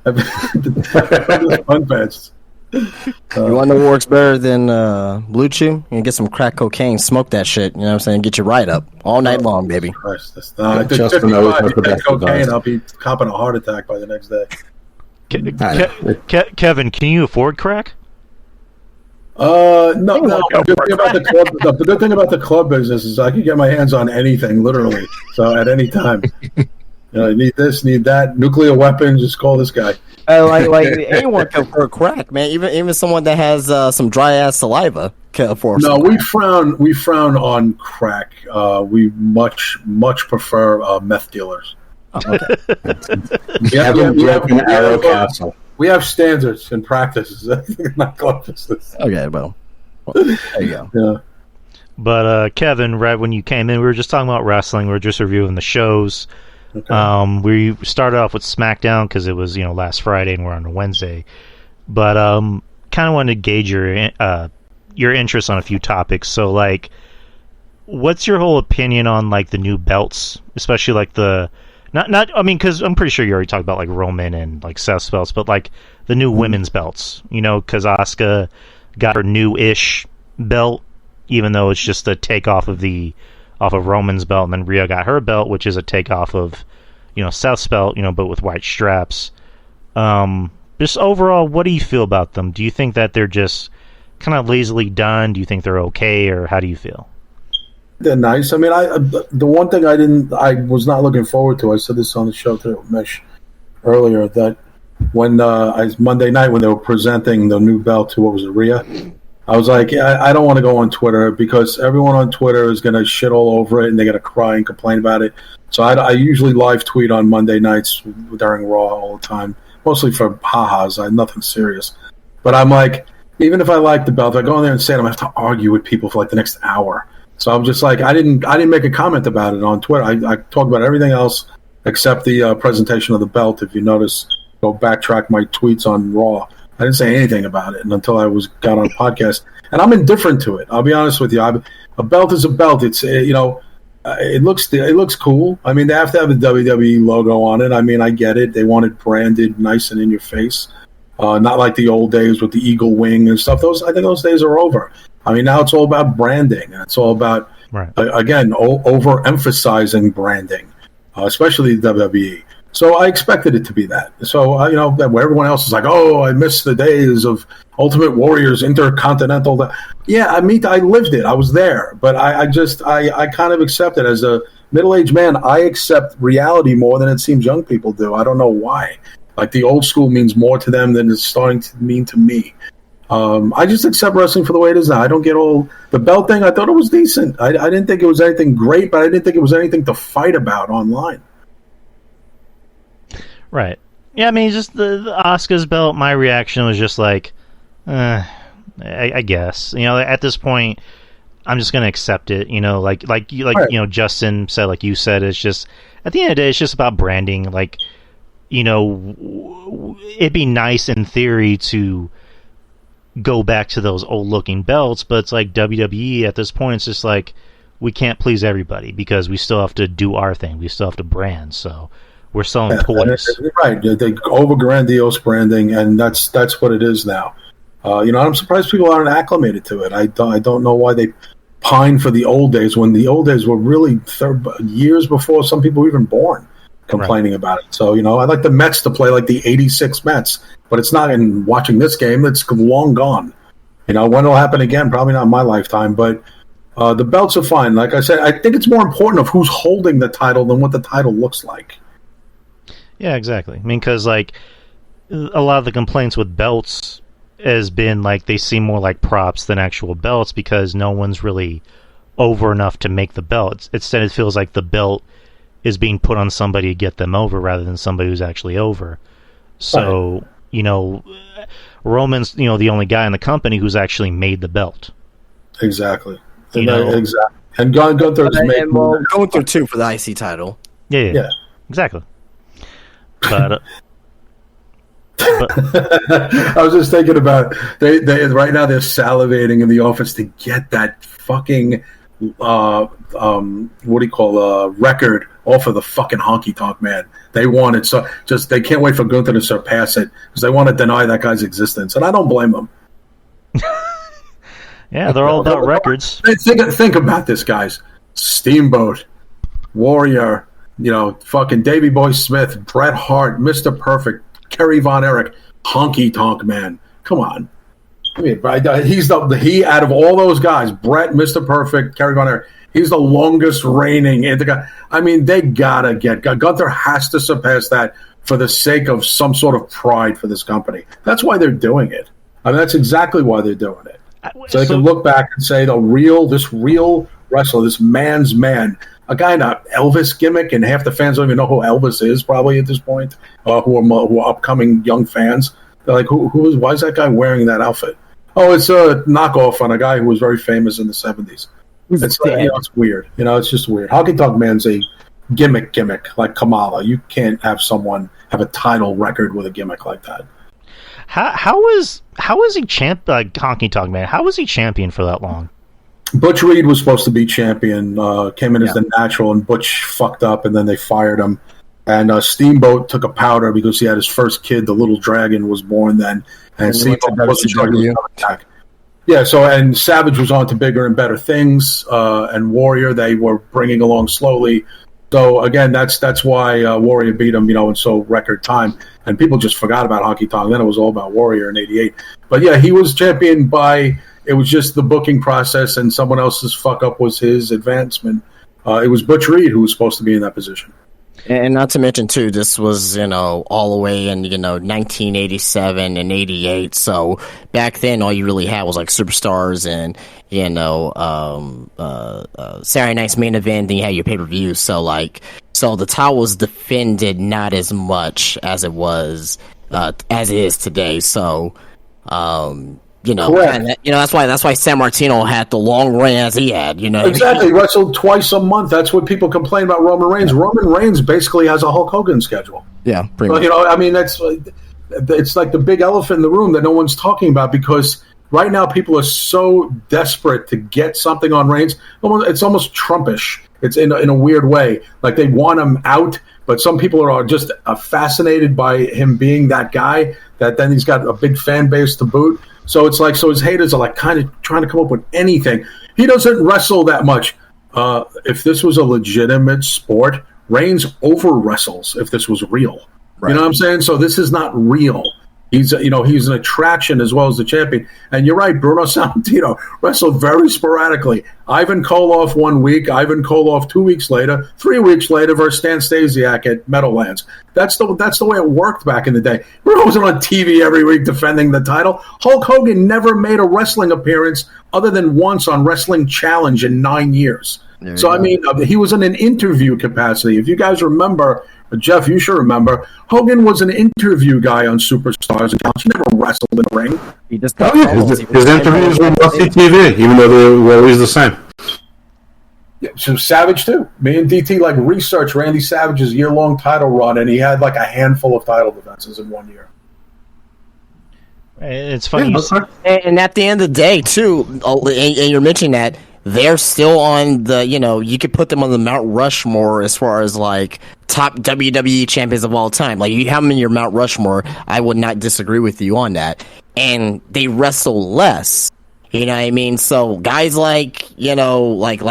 Bunk beds. You want to know what works better than Blue Chew? You can get some crack cocaine, smoke that shit. You know what I'm saying? Get you right up all night long, baby. Christ, I did 55, you take cocaine, I'll be copping a heart attack by the next day. Kevin, can you afford crack? No. The good thing about the club business is I can get my hands on anything, literally. So at any time, you need this, need that, nuclear weapons. Just call this guy. Like anyone can afford crack, man. Even someone that has some dry ass saliva can afford. No, we frown on crack. We much prefer meth dealers. Okay. We have standards and practices. Not club business. Okay, well, there you go. Yeah. But Kevin, right when you came in, we were just talking about wrestling. We were just reviewing the shows. Okay. We started off with SmackDown because it was last Friday and we're on a Wednesday. But kind of wanted to gauge your interest on a few topics. So like, what's your whole opinion on like the new belts, especially like the not I mean, because I'm pretty sure you already talked about like Roman and like Seth's belts, but like the new women's belts, because Asuka got her new-ish belt, even though it's just a takeoff of Roman's belt, and then Rhea got her belt, which is a takeoff of Seth's belt, but with white straps. Just overall, what do you feel about them? Do you think that they're just kind of lazily done? Do you think they're okay, or how do you feel? They're nice. I mean, the one thing I was not looking forward to. I said this on the show to Mesh earlier, that when Monday night when they were presenting the new belt to Rhea, I was like, I don't want to go on Twitter because everyone on Twitter is going to shit all over it and they're going to cry and complain about it. So I usually live tweet on Monday nights during Raw all the time, mostly for ha-has. Nothing serious. But I'm like, even if I like the belt, if I go in there and say it, I'm going to have to argue with people for like the next hour. So I'm just like, I didn't make a comment about it on Twitter. I talked about everything else except the presentation of the belt. If you notice, go backtrack my tweets on Raw. I didn't say anything about it until I got on a podcast, and I'm indifferent to it. I'll be honest with you. A belt is a belt. It's it looks cool. I mean, they have to have the WWE logo on it. I mean, I get it. They want it branded nice and in your face, not like the old days with the eagle wing and stuff. I think those days are over. I mean, now it's all about branding. It's all about again overemphasizing branding, especially the WWE. So I expected it to be that. So, where everyone else is like, oh, I miss the days of Ultimate Warrior's Intercontinental. Yeah, I lived it. I was there. But I kind of accept it. As a middle-aged man, I accept reality more than it seems young people do. I don't know why. Like, the old school means more to them than it's starting to mean to me. I just accept wrestling for the way it is now. I don't get all the belt thing. I thought it was decent. I didn't think it was anything great, but I didn't think it was anything to fight about online. Right. Yeah, I mean, just the Asuka's belt, my reaction was just like, I guess. At this point, I'm just going to accept it. Like right. Justin said, like you said, it's just, at the end of the day, it's just about branding. Like, it'd be nice in theory to go back to those old-looking belts, but it's like WWE at this point, it's just like, we can't please everybody because we still have to do our thing. We still have to brand, so... We're selling toys. Right. They over grandiose branding, and that's what it is now. I'm surprised people aren't acclimated to it. I don't know why they pine for the old days, when the old days were really years before some people were even born, complaining about it. So, I'd like the Mets to play like the 86 Mets, but it's not in watching this game. It's long gone. When it'll happen again, probably not in my lifetime, but the belts are fine. Like I said, I think it's more important of who's holding the title than what the title looks like. Yeah, exactly. I mean, because, like, a lot of the complaints with belts has been, like, they seem more like props than actual belts because no one's really over enough to make the belt. Instead, it feels like the belt is being put on somebody to get them over rather than somebody who's actually over. So, Roman's, the only guy in the company who's actually made the belt. Exactly. Exactly. And Gunther's made... Gunther, too, for the IC title. Yeah. Exactly. But I was just thinking about they right now they're salivating in the office to get that fucking record off of the fucking Honky Tonk Man. They want it, so just they can't wait for Gunther to surpass it because they want to deny that guy's existence, and I don't blame them. Yeah, they're all about records. Think about this, guys. Steamboat, Warrior. Fucking Davey Boy Smith, Bret Hart, Mr. Perfect, Kerry Von Erich, Honky Tonk Man. Come on. I mean, he's he out of all those guys, Bret, Mr. Perfect, Kerry Von Erich, he's the longest reigning. I mean, they gotta get Gunther has to surpass that for the sake of some sort of pride for this company. That's why they're doing it. I mean, that's exactly why they're doing it. So they can look back and say this real wrestler, this man's man. A guy in an Elvis gimmick, and half the fans don't even know who Elvis is probably at this point, who are upcoming young fans. They're like, why is that guy wearing that outfit? Oh, it's a knockoff on a guy who was very famous in the 70s. It's weird. It's just weird. Honky Tonk Man's a gimmick like Kamala. You can't have someone have a title record with a gimmick like that. How is he Honky Tonk Man? How was he champion for that long? Butch Reed was supposed to be champion, came in as the natural, and Butch fucked up, and then they fired him. And Steamboat took a powder because he had his first kid, the little dragon, was born then. And Steamboat wasn't sure he was going to attack. Yeah, and Savage was on to bigger and better things, and Warrior they were bringing along slowly. So, again, that's why Warrior beat him, in so record time. And people just forgot about Honky Tonk. Then it was all about Warrior in 88. But, yeah, he was championed by... It was just the booking process, and someone else's fuck-up was his advancement. It was Butch Reed who was supposed to be in that position. And not to mention, too, this was, all the way in, 1987 and 88. So back then, all you really had was, like, Superstars and, Saturday Night's Main Event. Then you had your pay-per-view. So the title was defended not as much as it was, as it is today. So, Correct. That's why San Martino had the long reign as he had. Exactly. He wrestled twice a month. That's what people complain about Roman Reigns. Roman Reigns basically has a Hulk Hogan schedule. Yeah, pretty much. It's like the big elephant in the room that no one's talking about, because right now people are so desperate to get something on Reigns. It's almost Trumpish. It's in a weird way. Like they want him out, but some people are just fascinated by him being that guy, that then he's got a big fan base to boot. So it's like, his haters are like kind of trying to come up with anything. He doesn't wrestle that much. If this was a legitimate sport, Reigns over wrestles if this was real. Right. You know what I'm saying? So this is not real. He's an attraction as well as the champion. And you're right, Bruno Sammartino wrestled very sporadically. Ivan Koloff 1 week, Ivan Koloff 2 weeks later, 3 weeks later versus Stan Stasiak at Meadowlands. That's the way it worked back in the day. Bruno wasn't on TV every week defending the title. Hulk Hogan never made a wrestling appearance other than once on Wrestling Challenge in 9 years. He was in an interview capacity. If you guys remember, Jeff, you should remember, Hogan was an interview guy on Superstars and Challenge. He never wrestled in the ring. He just his interviews were mostly TV, even though they were always the same. Yeah, so Savage too. Me and DT researched Randy Savage's year-long title run, and he had a handful of title defenses in 1 year. It's funny. And at the end of the day, too, and you're mentioning that, they're still on the, you could put them on the Mount Rushmore as far as top WWE champions of all time. You have them in your Mount Rushmore. I would not disagree with you on that. And they wrestle less. You know what I mean? So guys like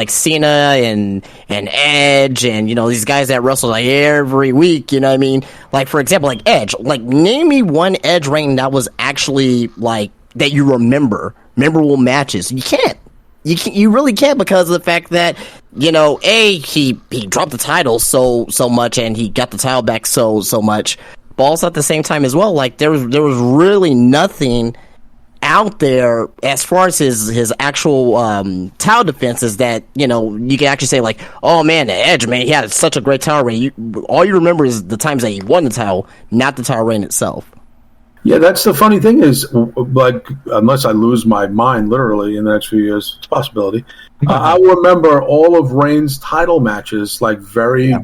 Cena and Edge and, these guys that wrestle every week, you know what I mean? For example, Edge. Name me one Edge reign that was actually that you remember. Memorable matches. You can't. You really can't, because of the fact that, he dropped the title so much and he got the title back so much. But also at the same time as well, there was really nothing out there as far as his actual title defenses that, you can actually say oh man, the Edge, man, he had such a great title reign. All you remember is the times that he won the title, not the title reign itself. Yeah, that's the funny thing is, unless I lose my mind literally in the next few years, it's a possibility, I remember all of Reigns' title matches very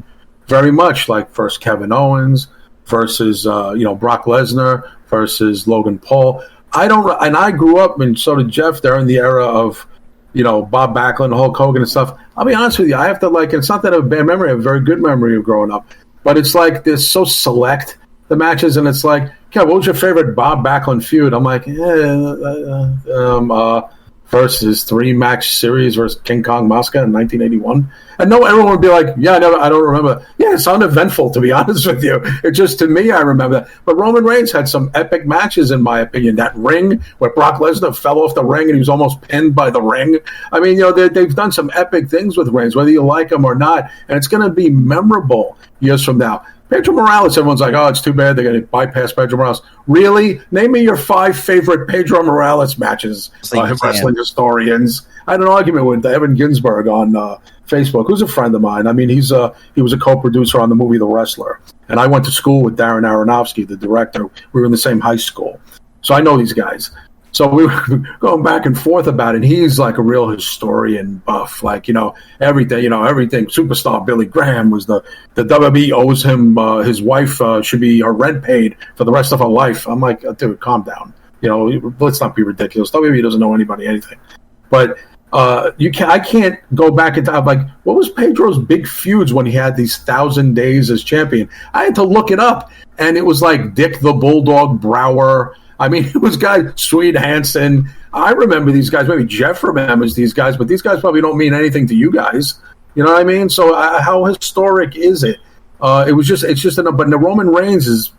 much, first Kevin Owens versus Brock Lesnar versus Logan Paul. I grew up, and so did Jeff, there in the era of Bob Backlund, Hulk Hogan and stuff. I'll be honest with you, I have to it's not that I have a bad memory, I have a very good memory of growing up, but it's they're so select, the matches, and it's what was your favorite Bob Backlund feud? I'm versus 3-match series versus King Kong Mosca in 1981. And no, everyone would be I don't remember. Yeah, it's uneventful, to be honest with you. It just, to me, I remember that. But Roman Reigns had some epic matches, in my opinion. That ring where Brock Lesnar fell off the ring and he was almost pinned by the ring. I mean, they've done some epic things with Reigns, whether you like him or not. And it's going to be memorable years from now. Pedro Morales, everyone's oh, it's too bad they're going to bypass Pedro Morales. Really? Name me your 5 favorite Pedro Morales matches, wrestling historians. I had an argument with Evan Ginsberg on Facebook, who's a friend of mine. I mean, he was a co-producer on the movie The Wrestler. And I went to school with Darren Aronofsky, the director. We were in the same high school. So I know these guys. So we were going back and forth about it. He's a real historian buff, everything, everything. Superstar Billy Graham was the WWE owes him, his wife should be her rent paid for the rest of her life. I'm dude, calm down. Let's not be ridiculous. WWE doesn't know anything. But I can't go back in time. What was Pedro's big feuds when he had these 1,000 days as champion? I had to look it up, and it was Dick the Bulldog Brower. I mean, it was guys, Swede Hansen. I remember these guys. Maybe Jeff remembers these guys, but these guys probably don't mean anything to you guys. You know what I mean? So how historic is it? But the Roman Reigns'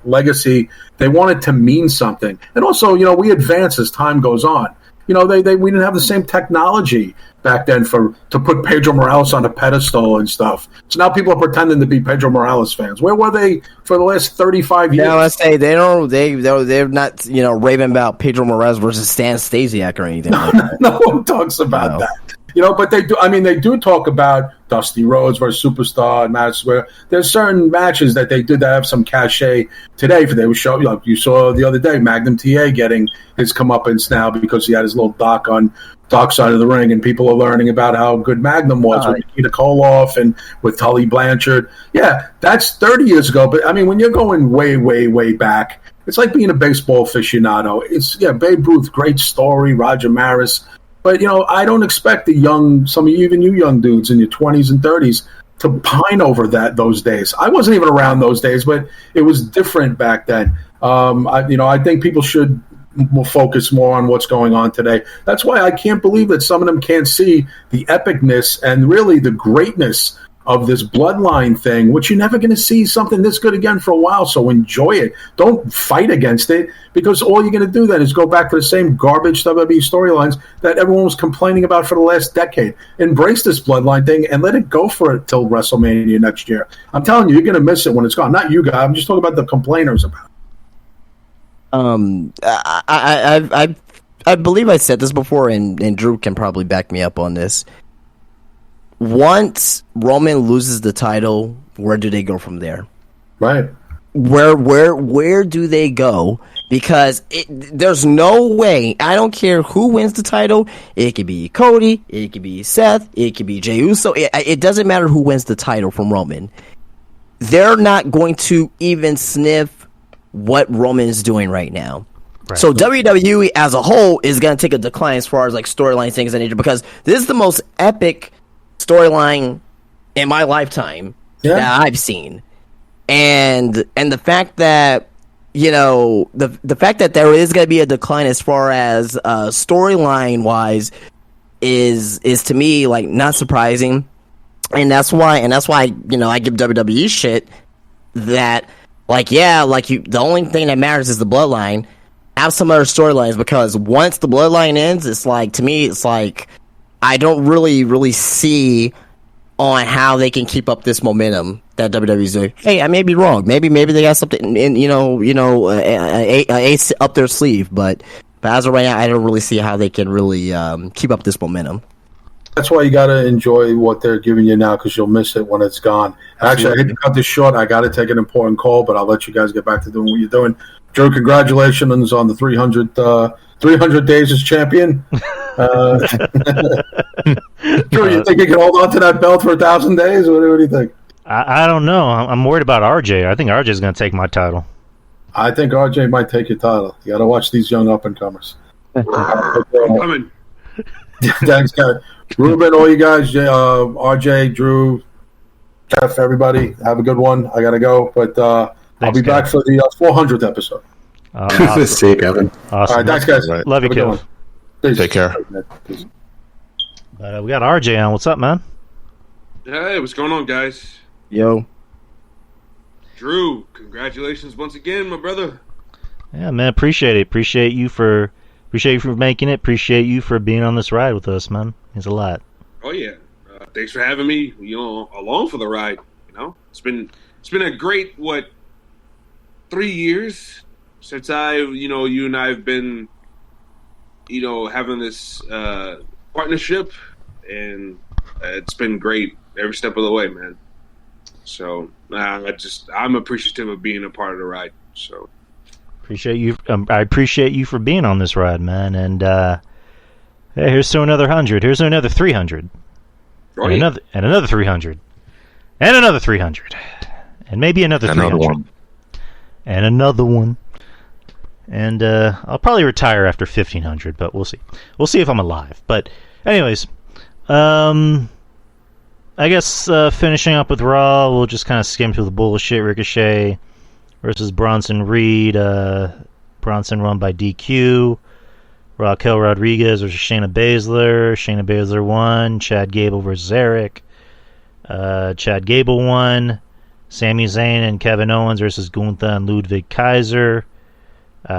legacy, they want it to mean something. And also, we advance as time goes on. We didn't have the same technology back then to put Pedro Morales on a pedestal and stuff. So now people are pretending to be Pedro Morales fans. Where were they for the last 35 years? No, I say they're not raving about Pedro Morales versus Stan Stasiak or anything. No one talks about that. But they do. I mean, they do talk about Dusty Rhodes versus Superstar and Madison Square. There's certain matches that they did that have some cachet today. For they were showing, like you saw the other day, Magnum TA getting his comeuppance now because he had his little doc on dark side of the ring, and people are learning about how good Magnum was with Nikita Koloff and with Tully Blanchard. Yeah, that's 30 years ago. But I mean, when you're going way, way, way back, it's like being a baseball aficionado. Babe Ruth, great story, Roger Maris. But, I don't expect even you young dudes in your 20s and 30s to pine over those days. I wasn't even around those days, but it was different back then. I think people should focus more on what's going on today. That's why I can't believe that some of them can't see the epicness and really the greatness of this bloodline thing, which you're never going to see something this good again for a while. So enjoy it. Don't fight against it, because all you're going to do then is go back to the same garbage WWE storylines that everyone was complaining about for the last decade. Embrace this bloodline thing and let it go for it till WrestleMania next year. I'm telling you, you're going to miss it when it's gone. Not you guys. I'm just talking about the complainers about it. I believe I said this before, and Drew can probably back me up on this. Once Roman loses the title, where do they go from there? Right. Where do they go? Because there's no way. I don't care who wins the title. It could be Cody. It could be Seth. It could be Jey Uso. It doesn't matter who wins the title from Roman. They're not going to even sniff what Roman is doing right now. Right. So WWE as a whole is going to take a decline as far as like storyline things in nature, because this is the most epic storyline in my lifetime that I've seen, and the fact that the fact that there is going to be a decline as far as storyline wise is to me like not surprising, and that's why I give WWE shit that the only thing that matters is the bloodline. Have some other storylines, because once the bloodline ends, it's like, to me, it's like I don't really see on how they can keep up this momentum that WWE's doing. Hey, I may be wrong. Maybe they got something in ace up their sleeve, but as of right now, I don't really see how they can really keep up this momentum. That's why you got to enjoy what they're giving you now, because you'll miss it when it's gone. Actually, I hate to cut this short. I got to take an important call, but I'll let you guys get back to doing what you're doing. Drew, congratulations on the 300 days as champion. Drew, you think you can hold on to that belt for 1,000 days? What do you think? I don't know. I'm worried about RJ. I think RJ is going to take my title. I think RJ might take your title. You got to watch these young up-and-comers. I'm coming. Thanks, guys. Ruben, all you guys, RJ, Drew, Jeff, everybody, have a good one. I got to go, but I'll be back for the 400th episode. Awesome. See you, Kevin. Awesome. All right, thanks, guys. Right. Love you, Kev. Take care. Peace. We got RJ on. What's up, man? Hey, what's going on, guys? Yo. Drew, congratulations once again, my brother. Yeah, man, appreciate it. Appreciate you for making it. Appreciate you for being on this ride with us, man. Means a lot. Oh yeah, thanks for having me. Along for the ride. It's been a great 3 years since you and I have been having this partnership, and it's been great every step of the way, man. So I'm appreciative of being a part of the ride. So. Appreciate you. I appreciate you for being on this ride, man. And hey, here's to another 100. Here's to another 300. Oh, and another 300. And another 300. And maybe another 300. One. And another one. And I'll probably retire after 1,500, but we'll see. We'll see if I'm alive. But anyways, I guess finishing up with Raw, we'll just kind of skim through the bullshit. Ricochet versus Bronson Reed. Bronson won by DQ. Raquel Rodriguez versus Shayna Baszler. Shayna Baszler won. Chad Gable versus Eric. Chad Gable won. Sami Zayn and Kevin Owens versus Gunther and Ludwig Kaiser.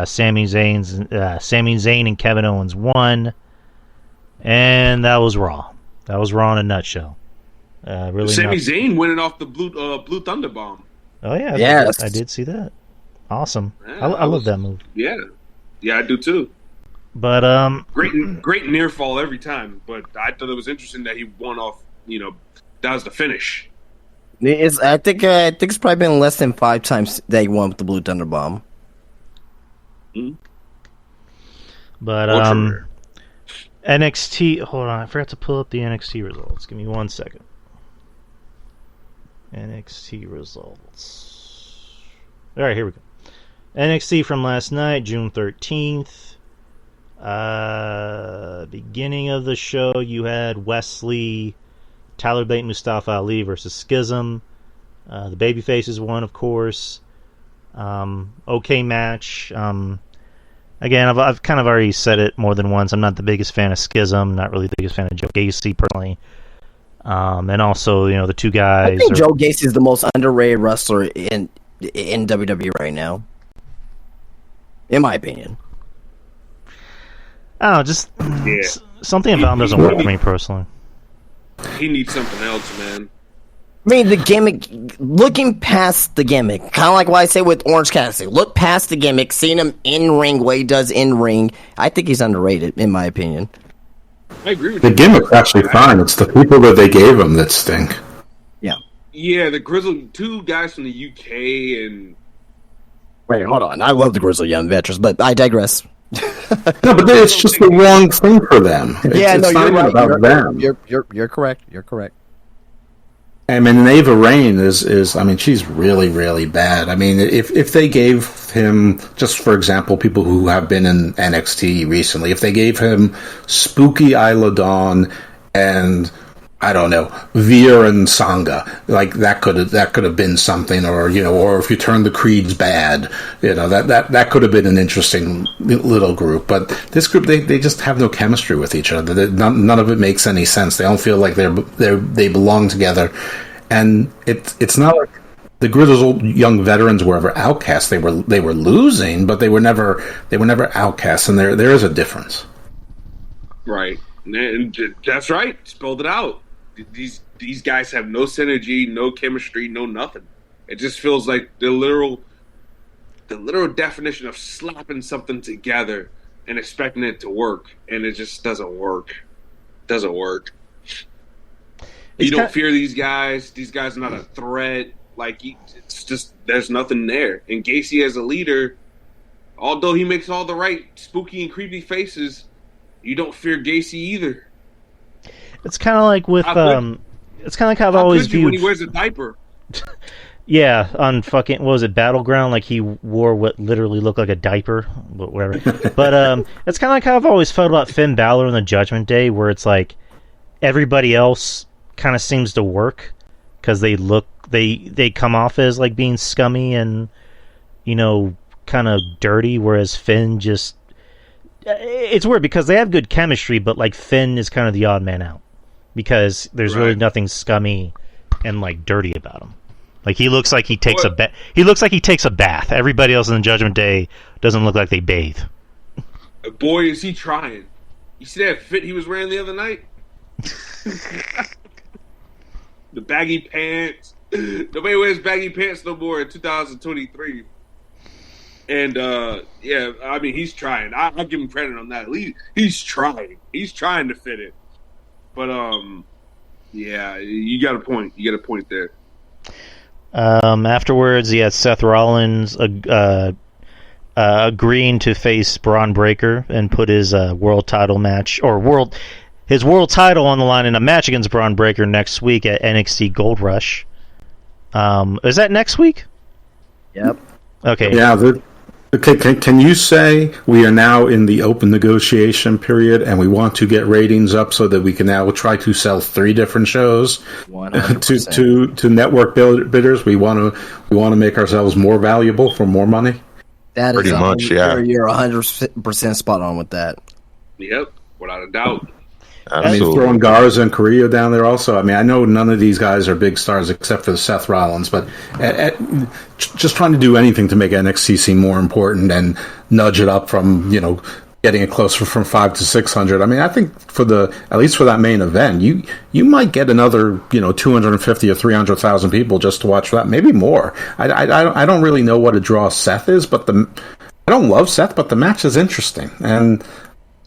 Sami Zayn and Kevin Owens won. And that was Raw. That was Raw in a nutshell. Really, Sami Zayn winning off the Blue Thunder Bomb. Oh yeah, yes. I did see that. Awesome. Yeah, I love that move. Yeah, I do too. But great near fall every time. But I thought it was interesting that he won off. That was the finish. I think it's probably been less than 5 times that he won with the Blue Thunder Bomb. But NXT. Hold on, I forgot to pull up the NXT results. Give me 1 second. NXT results. All right, here we go. NXT from last night, June 13th. Beginning of the show, you had Wesley, Tyler Bate, Mustafa Ali versus Schism. The Babyfaces won, of course. Okay match. Again, I've kind of already said it more than once. I'm not the biggest fan of Schism. Not really the biggest fan of Joe Gacy, personally. And also, the two guys. I think Joe Gacy is the most underrated wrestler in WWE right now, in my opinion. I don't know, just something about him doesn't work for me personally. He needs something else, man. I mean, the gimmick, looking past the gimmick, kind of like what I say with Orange Cassidy. Look past the gimmick, seeing him in ring, what he does in ring. I think he's underrated, in my opinion. I agree with the you. The gimmick's actually fine. It's the people that they gave him that stink. Yeah, the Grizzled, 2 guys from the UK and... Wait, hold on. I love the Grizzled Young Veterans, but I digress. No, but it's just the wrong thing for them. It's you're right. about them. You're correct. You're correct. I mean, Ava Raine is I mean, she's really, really bad. I mean, if they gave him, just for example, people who have been in NXT recently, if they gave him Spooky Isla Dawn and, I don't know, Veer and Sangha, like that could have been something, or if you turn the Creeds bad, that could have been an interesting little group. But this group, they just have no chemistry with each other. None of it makes any sense. They don't feel like they belong together, and it's not like the Grizzled Young Veterans were ever outcasts. They were losing, but they were never outcasts, and there is a difference. Right, and that's right. Spelled it out. These guys have no synergy, no chemistry, no nothing. It just feels like the literal definition of slapping something together and expecting it to work, and it just doesn't work. Doesn't work. You don't fear these guys. These guys are not a threat. Like, it's just there's nothing there. And Gacy as a leader, although he makes all the right spooky and creepy faces, you don't fear Gacy either. It's kind of like with it's kind of like how I've always viewed when he wears a diaper. Yeah, on fucking what was it, Battleground? Like he wore what literally looked like a diaper, but whatever. But it's kind of like how I've always felt about Finn Balor in the Judgment Day, where it's like everybody else kind of seems to work because they come off as like being scummy and kind of dirty, whereas Finn just. It's weird because they have good chemistry, but like Finn is kind of the odd man out because there's really nothing scummy and like dirty about him. Like he looks like he takes a bath. He looks like he takes a bath. Everybody else in the Judgment Day doesn't look like they bathe. Boy, is he trying! You see that fit he was wearing the other night? The baggy pants. Nobody wears baggy pants no more in 2023. And, I mean, he's trying. I'll give him credit on that. At least he's trying. He's trying to fit it. But, you got a point. You got a point there. Afterwards, he had Seth Rollins agreeing to face Braun Breaker and put his world title match, his world title on the line in a match against Braun Breaker next week at NXT Gold Rush. Is that next week? Yep. Okay. Yeah, can you say we are now in the open negotiation period and we want to get ratings up so that we can now try to sell 3 different shows to network bidders? We want to make ourselves more valuable for more money. That pretty is much, yeah. You're 100% spot on with that. Yep, without a doubt. Absolutely. I mean, throwing Garza and Carrillo down there also. I mean, I know none of these guys are big stars except for Seth Rollins, but just trying to do anything to make NXT seem more important and nudge it up from, getting it closer from 5 to 600. I mean, I think at least for that main event, you might get another, 250 or 300,000 people just to watch that, maybe more. I don't really know what a draw Seth is, but I don't love Seth, but the match is interesting. And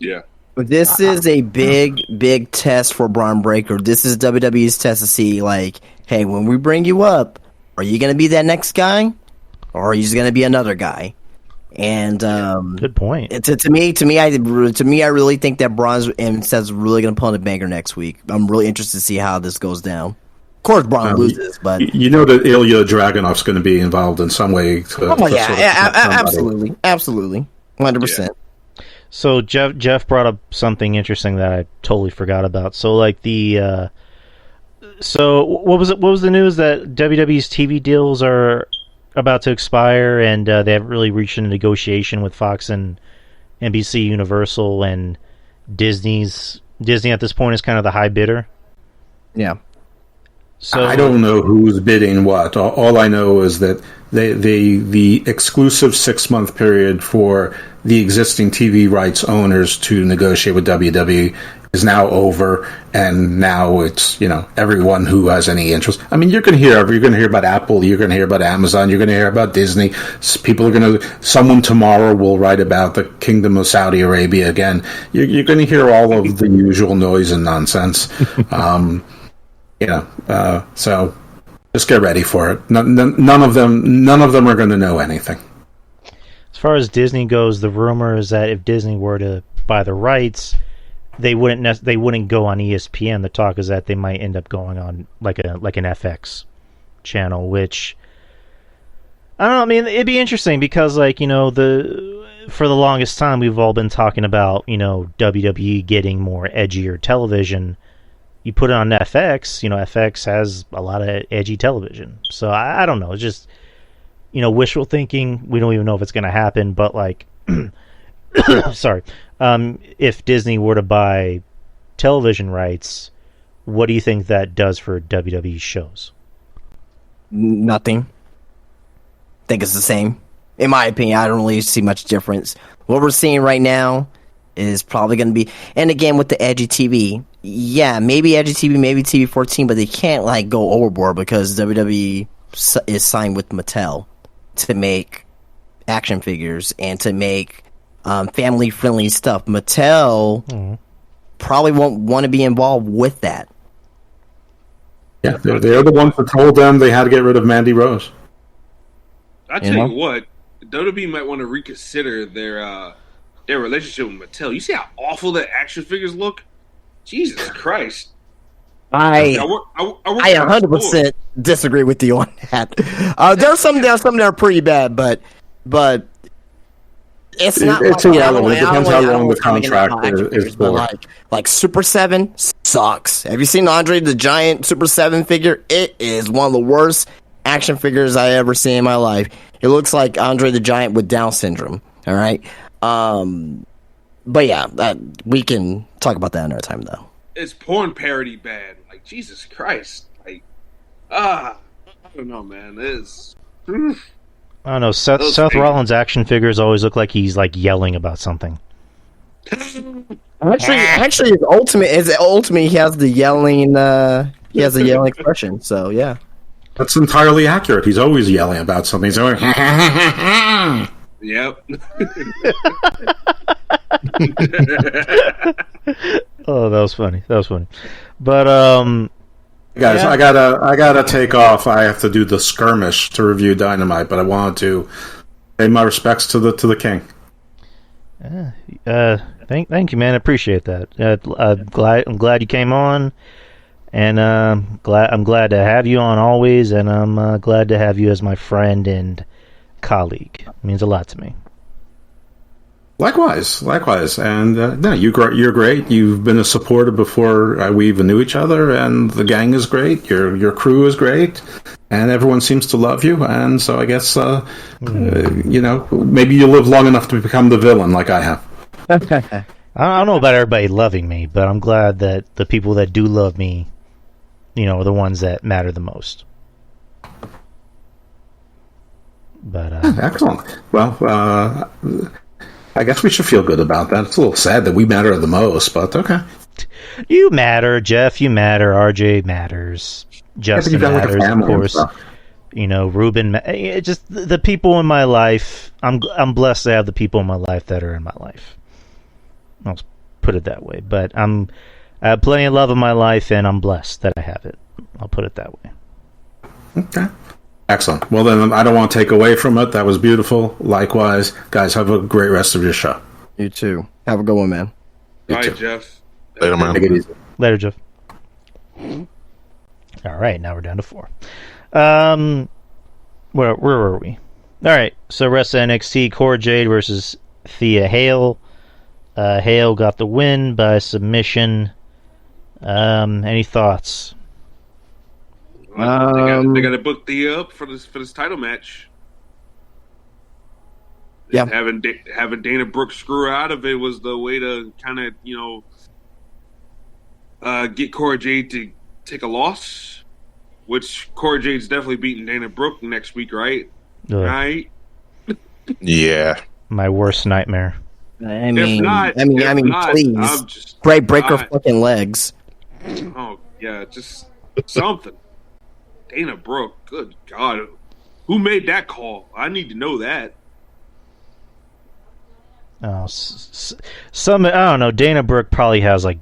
Yeah. This is a big test for Braun Breaker. This is WWE's test to see, like, hey, when we bring you up, are you going to be that next guy, or are you just going to be another guy? And good point. To me, I really think that Braun and Seth's really going to pull in a banger next week. I'm really interested to see how this goes down. Of course, Braun loses, but you know that Ilya Dragunov's going to be involved in some way. Absolutely, 100%. So Jeff brought up something interesting that I totally forgot about. So like so what was the news that WWE's TV deals are about to expire, and they haven't really reached a negotiation with Fox and NBC Universal, and Disney at this point is kind of the high bidder. Yeah. So I don't know who's bidding what. All I know is that the exclusive 6-month period for the existing TV rights owners to negotiate with WWE is now over, and now it's everyone who has any interest. I mean, you're going to hear about Apple, you're going to hear about Amazon, you're going to hear about Disney. Someone tomorrow will write about the Kingdom of Saudi Arabia again. You're going to hear all of the usual noise and nonsense. So just get ready for it. None of them are going to know anything. As far as Disney goes, the rumor is that if Disney were to buy the rights, they wouldn't go on ESPN. The talk is that they might end up going on like an FX channel, which I don't know. I mean, it'd be interesting because for the longest time we've all been talking about WWE getting more edgier television. You put it on FX, FX has a lot of edgy television. So I don't know. It's just, wishful thinking. We don't even know if it's going to happen. But, sorry. If Disney were to buy television rights, what do you think that does for WWE shows? Nothing. I think it's the same. In my opinion, I don't really see much difference. What we're seeing right now is probably going to be, and again with the edgy TV, yeah, maybe edgy TV, maybe TV 14, but they can't go overboard because WWE is signed with Mattel to make action figures and to make family friendly stuff. Mattel probably won't want to be involved with that. Yeah, they're the ones that told them they had to get rid of Mandy Rose. I tell you what, WWE might want to reconsider their relationship with Mattel. You see how awful the action figures look? Jesus Christ! I 100% disagree with you on that. There's some that are pretty bad, but it's not. It's irrelevant. It depends how long the contract is for. Like Super 7 sucks. Have you seen Andre the Giant Super 7 figure? It is one of the worst action figures I ever seen in my life. It looks like Andre the Giant with Down syndrome. All right. But yeah, we can talk about that another time, though. It's porn parody bad. Like, Jesus Christ. I don't know, man. It's... I don't know. Seth Rollins' action figures always look like he's yelling about something. Actually, his ultimate he has the yelling. He has a yelling expression. So yeah, that's entirely accurate. He's always yelling about something. He's always... Yep. Oh, that was funny. But guys, yeah. I gotta take off. I have to do the skirmish to review Dynamite, but I wanted to pay my respects to the king. Thank you, man. I appreciate that. I'm glad you came on, and I'm glad to have you on always, and I'm glad to have you as my friend and colleague. It means a lot to me. Likewise, and you're great. You've been a supporter before we even knew each other, and the gang is great. Your crew is great, and everyone seems to love you. And so I guess maybe you live long enough to become the villain like I have. I don't know about everybody loving me, but I'm glad that the people that do love me, are the ones that matter the most. But excellent. Well, I guess we should feel good about that. It's a little sad that we matter the most, but okay. You matter, Jeff. You matter. RJ matters. Justin matters, of course. Ruben. Just the people in my life. I'm blessed to have the people in my life that are in my life. I'll put it that way. But I have plenty of love in my life, and I'm blessed that I have it. I'll put it that way. Okay. Excellent. Well, then I don't want to take away from it. That was beautiful. Likewise, guys, have a great rest of your show. You too. Have a good one, man. You All too. right, Jeff. Later, man. Take it easy. Later, Jeff. All right, now we're down to 4. Where were we? All right, so rest of NXT, Cora Jade versus Thea Hale. Hale got the win by submission. Any thoughts? They got to book Thea up for this title match. Yeah. Having Dana Brooke screw her out of it was the way to kind of get Cora Jade to take a loss, which Cora Jade's definitely beating Dana Brooke next week, right? Ugh, Right? Yeah. my worst nightmare. I mean, not, please. I'm just Break her not. fucking legs. Oh yeah, just something. Dana Brooke, good God, who made that call? I need to know that. Oh, some I don't know. Dana Brooke probably has like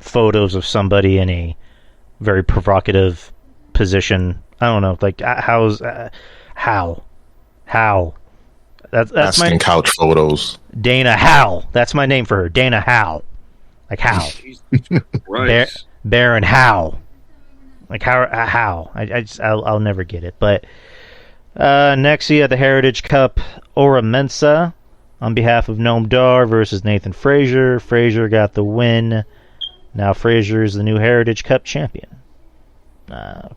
photos of somebody in a very provocative position. I don't know. Like how? That's Asking my couch photos. Dana Howe. That's my name for her. Dana Howe. Like how? Jesus Christ. Baron Howe. Like how? I'll never get it. But next you have the Heritage Cup, Ora Mensa on behalf of Noam Dar versus Nathan Frazier. Frazier got the win. Now Frazier is the new Heritage Cup champion.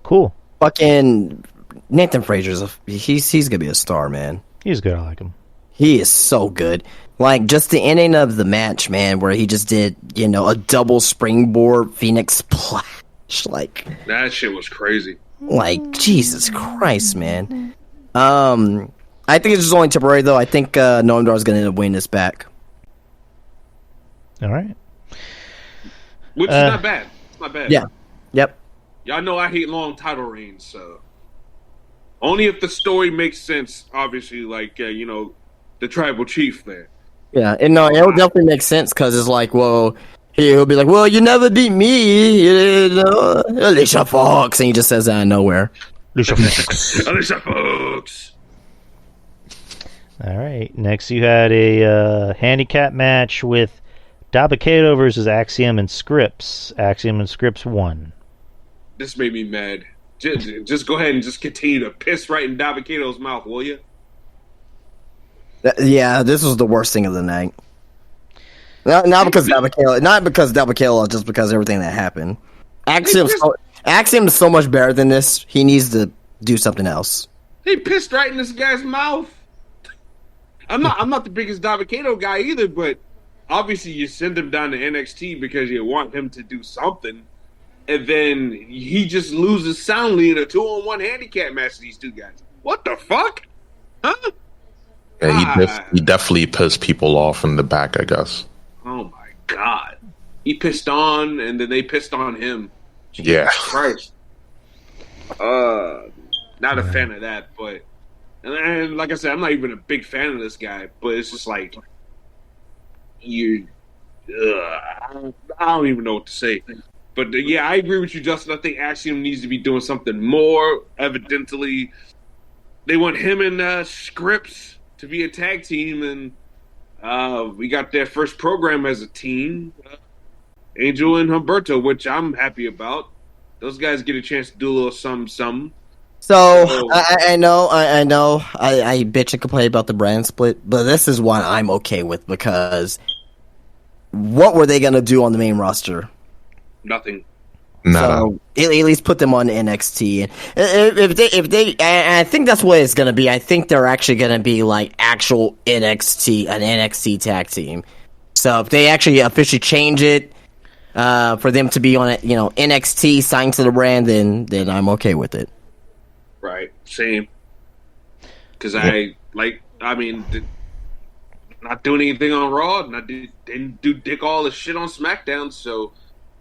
Cool. Fucking Nathan Frazier's he's gonna be a star, man. He's good. I like him. He is so good. Like, just the ending of the match, man, where he just did, a double springboard Phoenix splash. Like, That shit was crazy. Jesus Christ, man. I think it's just only temporary, though. I think Noam Dar is going to end up winning this back. All right. Which is not bad. It's not bad. Yeah. Yep. Y'all know I hate long title reigns, so only if the story makes sense. Obviously, like the tribal chief there. Yeah, and no, it'll definitely make sense because it's like, well, he'll be like, well, you never beat me, Alicia Fox, and he just says that out of nowhere. Alicia Fox. Alicia Fox. All right. Next, you had a handicap match with Dabba-Kato versus Axiom and Scripps. Axiom and Scripps won. This made me mad. Just go ahead and just continue to piss right in Dabba-Kato's mouth, will you? Yeah, this was the worst thing of the night. Not because Dabba-Kato, just because everything that happened. Axiom is so much better than this. He needs to do something else. He pissed right in this guy's mouth. I'm not the biggest Dabba-Kato guy either, but obviously you send him down to NXT because you want him to do something, and then he just loses soundly in a 2-on-1 handicap match to these two guys. What the fuck? Huh? Yeah, he definitely pissed people off in the back, I guess. Oh my god. He pissed on, and then they pissed on him. Yeah. Christ. Not a fan of that, but and like I said, I'm not even a big fan of this guy, but it's just like I don't even know what to say. But yeah, I agree with you, Justin. I think Axiom needs to be doing something more. Evidently, they want him and Scripps to be a tag team, and we got their first program as a team, Angel and Humberto, which I'm happy about. Those guys get a chance to do a little something. So I know I bitch and complain about the brand split, but this is one I'm okay with because what were they gonna do on the main roster? Nothing. So at least put them on NXT. If they, and I think that's what it's gonna be. I think they're actually gonna be like actual an NXT tag team. So if they actually officially change it for them to be on it, NXT signed to the brand, then I'm okay with it. Right, same. Because not doing anything on Raw, and I didn't do dick all the shit on SmackDown, so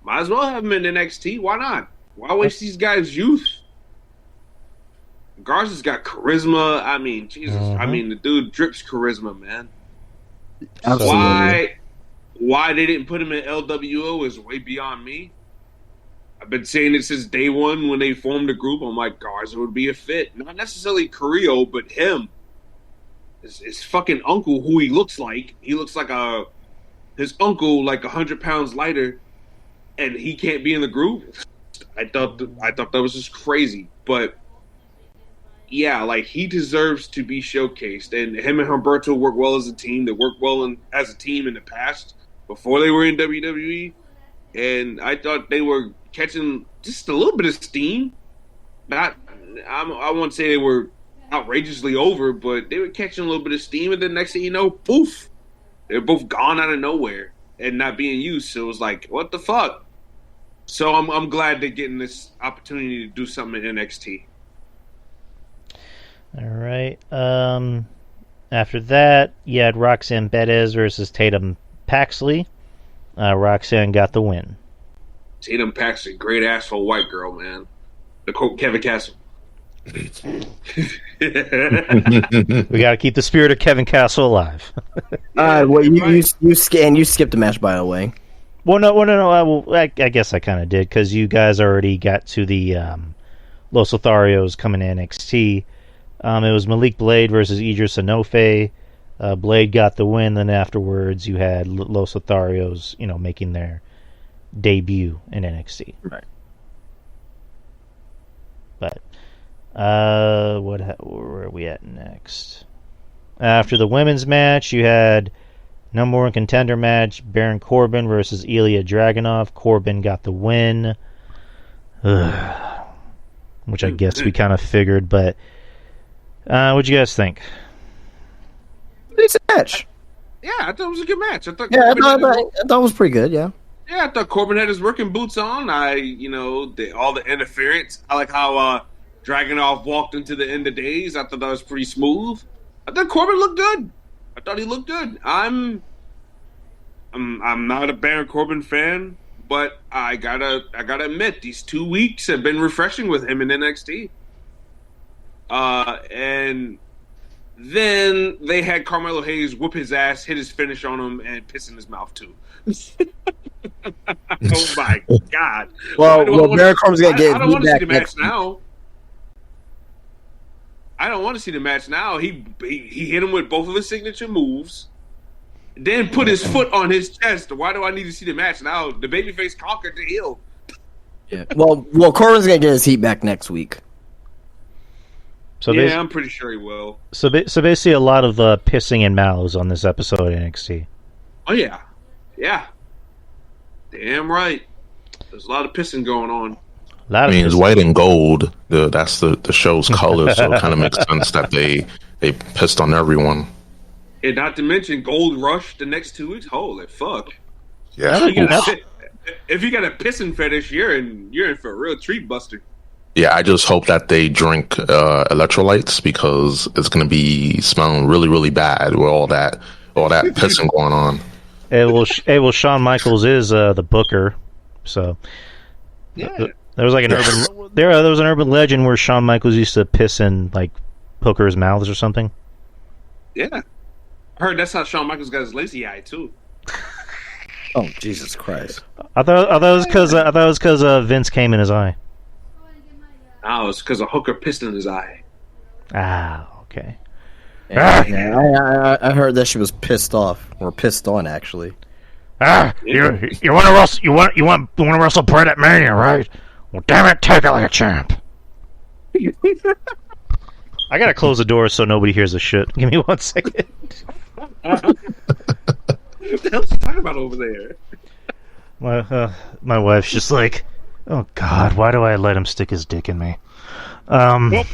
might as well have them in NXT. Why not? Why waste these guys' youth? Garza's got charisma. I mean, Jesus. I mean, the dude drips charisma, man. Absolutely. Why they didn't put him in LWO is way beyond me. I've been saying it since day one when they formed the group. I'm like, Garza would be a fit. Not necessarily Carrillo, but him. His fucking uncle, who he looks like. He looks like his uncle, like 100 pounds lighter, and he can't be in the group. I thought that was just crazy. But yeah, like, he deserves to be showcased. And him and Humberto work well as a team. They worked well as a team in the past before they were in WWE. And I thought they were catching just a little bit of steam. I won't say they were outrageously over, but they were catching a little bit of steam. And then next thing you know, poof, they're both gone out of nowhere and not being used. So it was like, what the fuck? So I'm glad they're getting this opportunity to do something in NXT. All right. After that, you had Roxanne Perez versus Tatum Paxley. Roxanne got the win. Tatum Paxley, great ass for a white girl, man. The quote Kevin Castle. We got to keep the spirit of Kevin Castle alive. Well, you skipped the match, by the way. Well, no. I guess I kind of did, because you guys already got to the Los Lotharios coming in NXT. It was Malik Blade versus Idris Enofe. Blade got the win. Then afterwards, you had Los Lotharios, making their debut in NXT. Right. But where are we at next? After the women's match, you had number one contender match: Baron Corbin versus Ilya Dragunov. Corbin got the win, which I guess we kind of figured. But what'd you guys think? It's a match. Yeah, I thought it was a good match. I thought I thought it was pretty good. Yeah. Yeah, I thought Corbin had his working boots on. All the interference. I like how Dragunov walked into the end of days. I thought that was pretty smooth. I thought Corbin looked good. I thought he looked good. I'm not a Baron Corbin fan, but I gotta admit, these 2 weeks have been refreshing with him in NXT. And then they had Carmelo Hayes whoop his ass, hit his finish on him, and piss in his mouth too. Oh my god! Well, Baron Corbin's gonna get. I don't want to see the match now. I don't want to see the match now. He hit him with both of his signature moves, then put his foot on his chest. Why do I need to see the match now? The babyface conquered the heel. Yeah. Well, Corbin's gonna get his heat back next week. So yeah, I'm pretty sure he will. So basically, a lot of pissing and mouths on this episode of NXT. Oh yeah, damn right. There's a lot of pissing going on. It's white and gold. That's the show's color, so it kind of makes sense that they pissed on everyone. And not to mention Gold Rush the next 2 weeks. Holy fuck! Yeah. If you got a pissing fetish, you're in for a real treat buster. Yeah, I just hope that they drink electrolytes, because it's going to be smelling really, really bad with all that pissing going on. Shawn Michaels is the booker, so yeah. There was like there was an urban legend where Shawn Michaels used to piss in like hookers' mouths or something. Yeah, I heard that's how Shawn Michaels got his lazy eye too. Oh Jesus Christ! I thought it was because Vince came in his eye. Oh, it's because a hooker pissed in his eye. Ah, okay. Yeah, I heard that she was pissed off or pissed on, actually. You want to wrestle? You want to wrestle Brett at Mania, right? Well, damn it, take it like a champ. I gotta close the door so nobody hears the shit. Give me 1 second. What the hell's he talking about over there? My wife's just like, oh God, why do I let him stick his dick in me? I've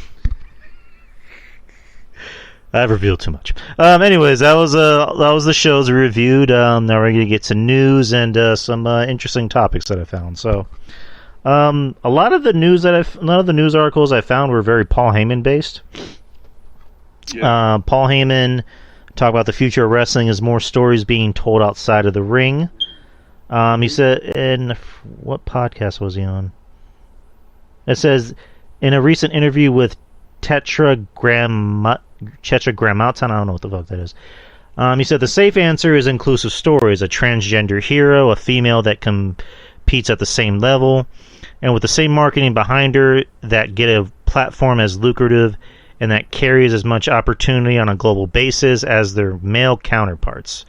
revealed too much. Anyways, that was the shows we reviewed. Now we're gonna get to news and some interesting topics that I found. So, a lot of the news articles I found were very Paul Heyman based. Yeah. Paul Heyman talked about the future of wrestling as more stories being told outside of the ring. He said, in what podcast was he on? It says, in a recent interview with Tetragrammaton, I don't know what the fuck that is. He said the safe answer is inclusive stories, a transgender hero, a female that competes at the same level, and with the same marketing behind her that get a platform as lucrative and that carries as much opportunity on a global basis as their male counterparts.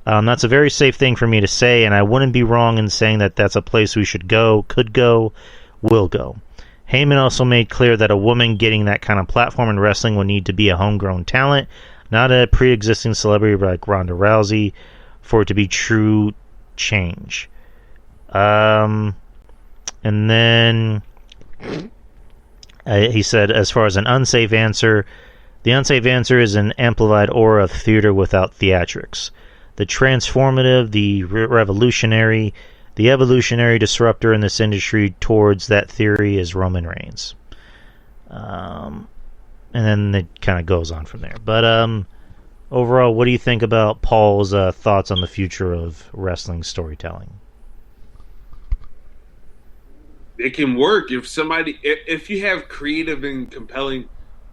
That's a very safe thing for me to say, and I wouldn't be wrong in saying that that's a place we should go, could go, will go. Heyman also made clear that a woman getting that kind of platform in wrestling would need to be a homegrown talent, not a pre-existing celebrity like Ronda Rousey, for it to be true change. And then he said, as far as an unsafe answer, the unsafe answer is an amplified aura of theater without theatrics. The transformative, the revolutionary, the evolutionary disruptor in this industry towards that theory is Roman Reigns. And then it kind of goes on from there. But overall, what do you think about Paul's thoughts on the future of wrestling storytelling? It can work if you have creative and compelling,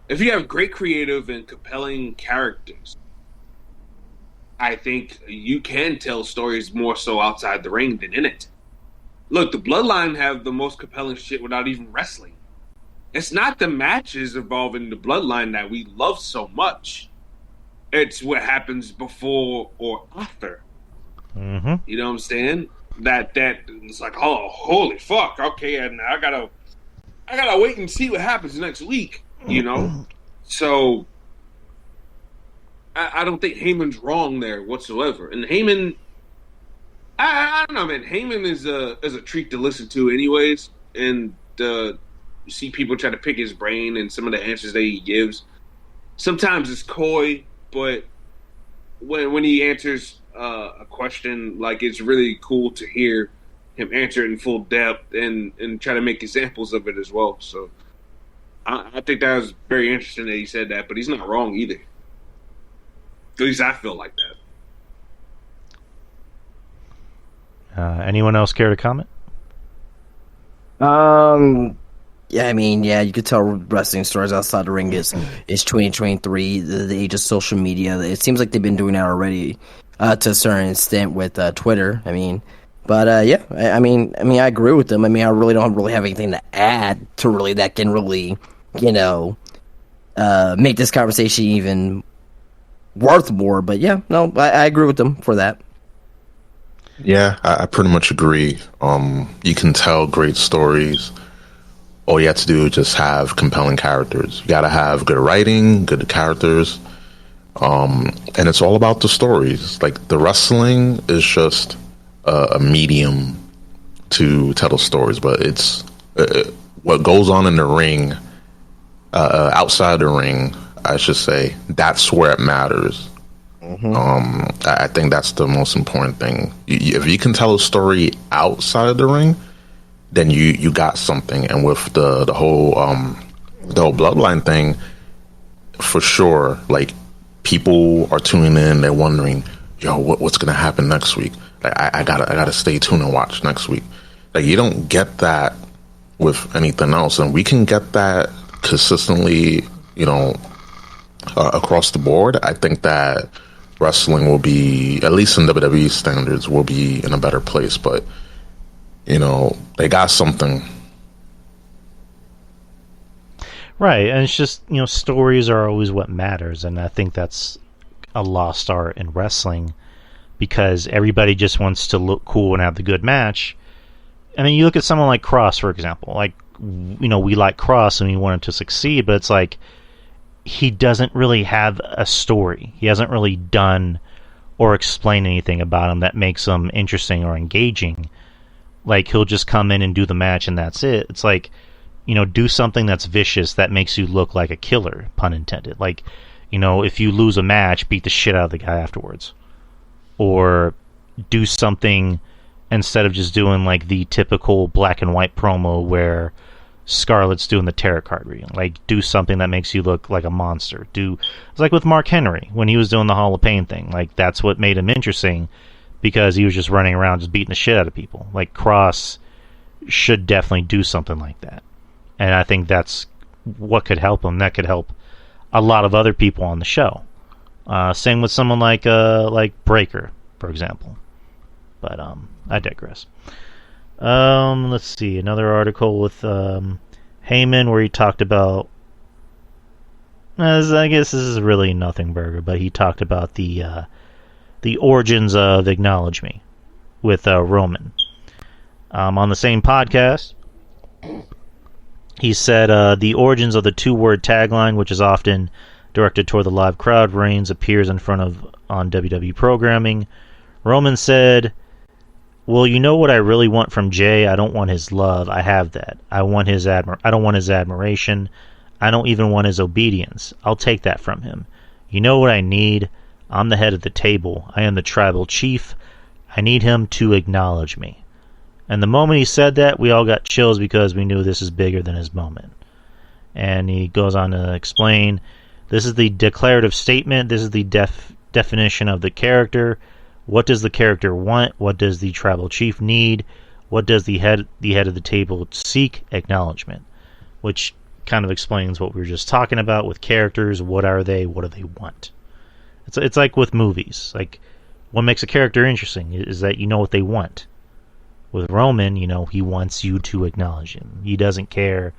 if you have great creative and compelling characters. I think you can tell stories more so outside the ring than in it. Look, the Bloodline have the most compelling shit without even wrestling. It's not the matches involving the Bloodline that we love so much. It's what happens before or after. Mm-hmm. You know what I'm saying? That it's like, oh, holy fuck, okay, and I gotta wait and see what happens next week. You know, so I don't think Heyman's wrong there whatsoever. And Heyman, I don't know, man. Heyman is a treat to listen to, anyways. And you see people try to pick his brain and some of the answers that he gives. Sometimes it's coy, but when he answers a question, like, it's really cool to hear him answer it in full depth and try to make examples of it as well. So I think that was very interesting that he said that, but he's not wrong either. At least I feel like that. Anyone else care to comment? Yeah, I mean, yeah, you could tell wrestling stars outside the ring is 2023, the age of social media. It seems like they've been doing that already to a certain extent with Twitter. I mean, but yeah, I mean, I agree with them. I mean, I really don't really have anything to add to really that can really, you know, make this conversation even worth more. But yeah, no, I agree with them for that. Yeah, I pretty much agree. You can tell great stories. All you have to do is just have compelling characters. You got to have good writing, good characters, and it's all about the stories. Like, the wrestling is just a medium to tell the stories, but it's what goes on in the ring, outside the ring, I should say. That's where it matters. Mm-hmm. I think that's the most important thing. If you can tell a story outside of the ring, then you got something. And with the whole Bloodline thing, for sure, like, people are tuning in, they're wondering, yo, what's gonna happen next week? Like, I gotta stay tuned and watch next week. Like, you don't get that with anything else, and we can get that consistently, you know, across the board. I think that wrestling will be, at least in WWE standards, will be in a better place. But, you know, they got something. Right, and it's just, you know, stories are always what matters, and I think that's a lost art in wrestling, because everybody just wants to look cool and have the good match. I mean, you look at someone like Cross, for example. Like, you know, we like Cross and we want him to succeed, but it's like, he doesn't really have a story. He hasn't really done or explained anything about him that makes him interesting or engaging. Like, he'll just come in and do the match and that's it. It's like, you know, do something that's vicious that makes you look like a killer, pun intended. Like, you know, if you lose a match, beat the shit out of the guy afterwards. Or do something instead of just doing, like, the typical black and white promo where Scarlett's doing the tarot card reading. Like, do something that makes you look like a monster. It's like with Mark Henry when he was doing the Hall of Pain thing. Like, that's what made him interesting, because he was just running around just beating the shit out of people. Like, Cross should definitely do something like that. And I think that's what could help him. That could help a lot of other people on the show. Same with someone like Breaker, for example. But I digress. Let's see, another article with Heyman where he talked about. I guess this is really nothing burger, but he talked about the origins of Acknowledge Me with Roman. On the same podcast, he said the origins of the two-word tagline, which is often directed toward the live crowd, Reigns appears in front of on WWE programming. Roman said, "Well, you know what I really want from Jay? I don't want his love. I have that. I don't want his admiration. I don't even want his obedience. I'll take that from him. You know what I need? I'm the head of the table. I am the tribal chief. I need him to acknowledge me." And the moment he said that, we all got chills because we knew this is bigger than his moment. And he goes on to explain, this is the declarative statement. This is the definition of the character. What does the character want? What does the tribal chief need? What does the head of the table seek? Acknowledgement. Which kind of explains what we were just talking about with characters. What are they? What do they want? It's like with movies. Like, what makes a character interesting is that you know what they want. With Roman, he wants you to acknowledge him. He doesn't care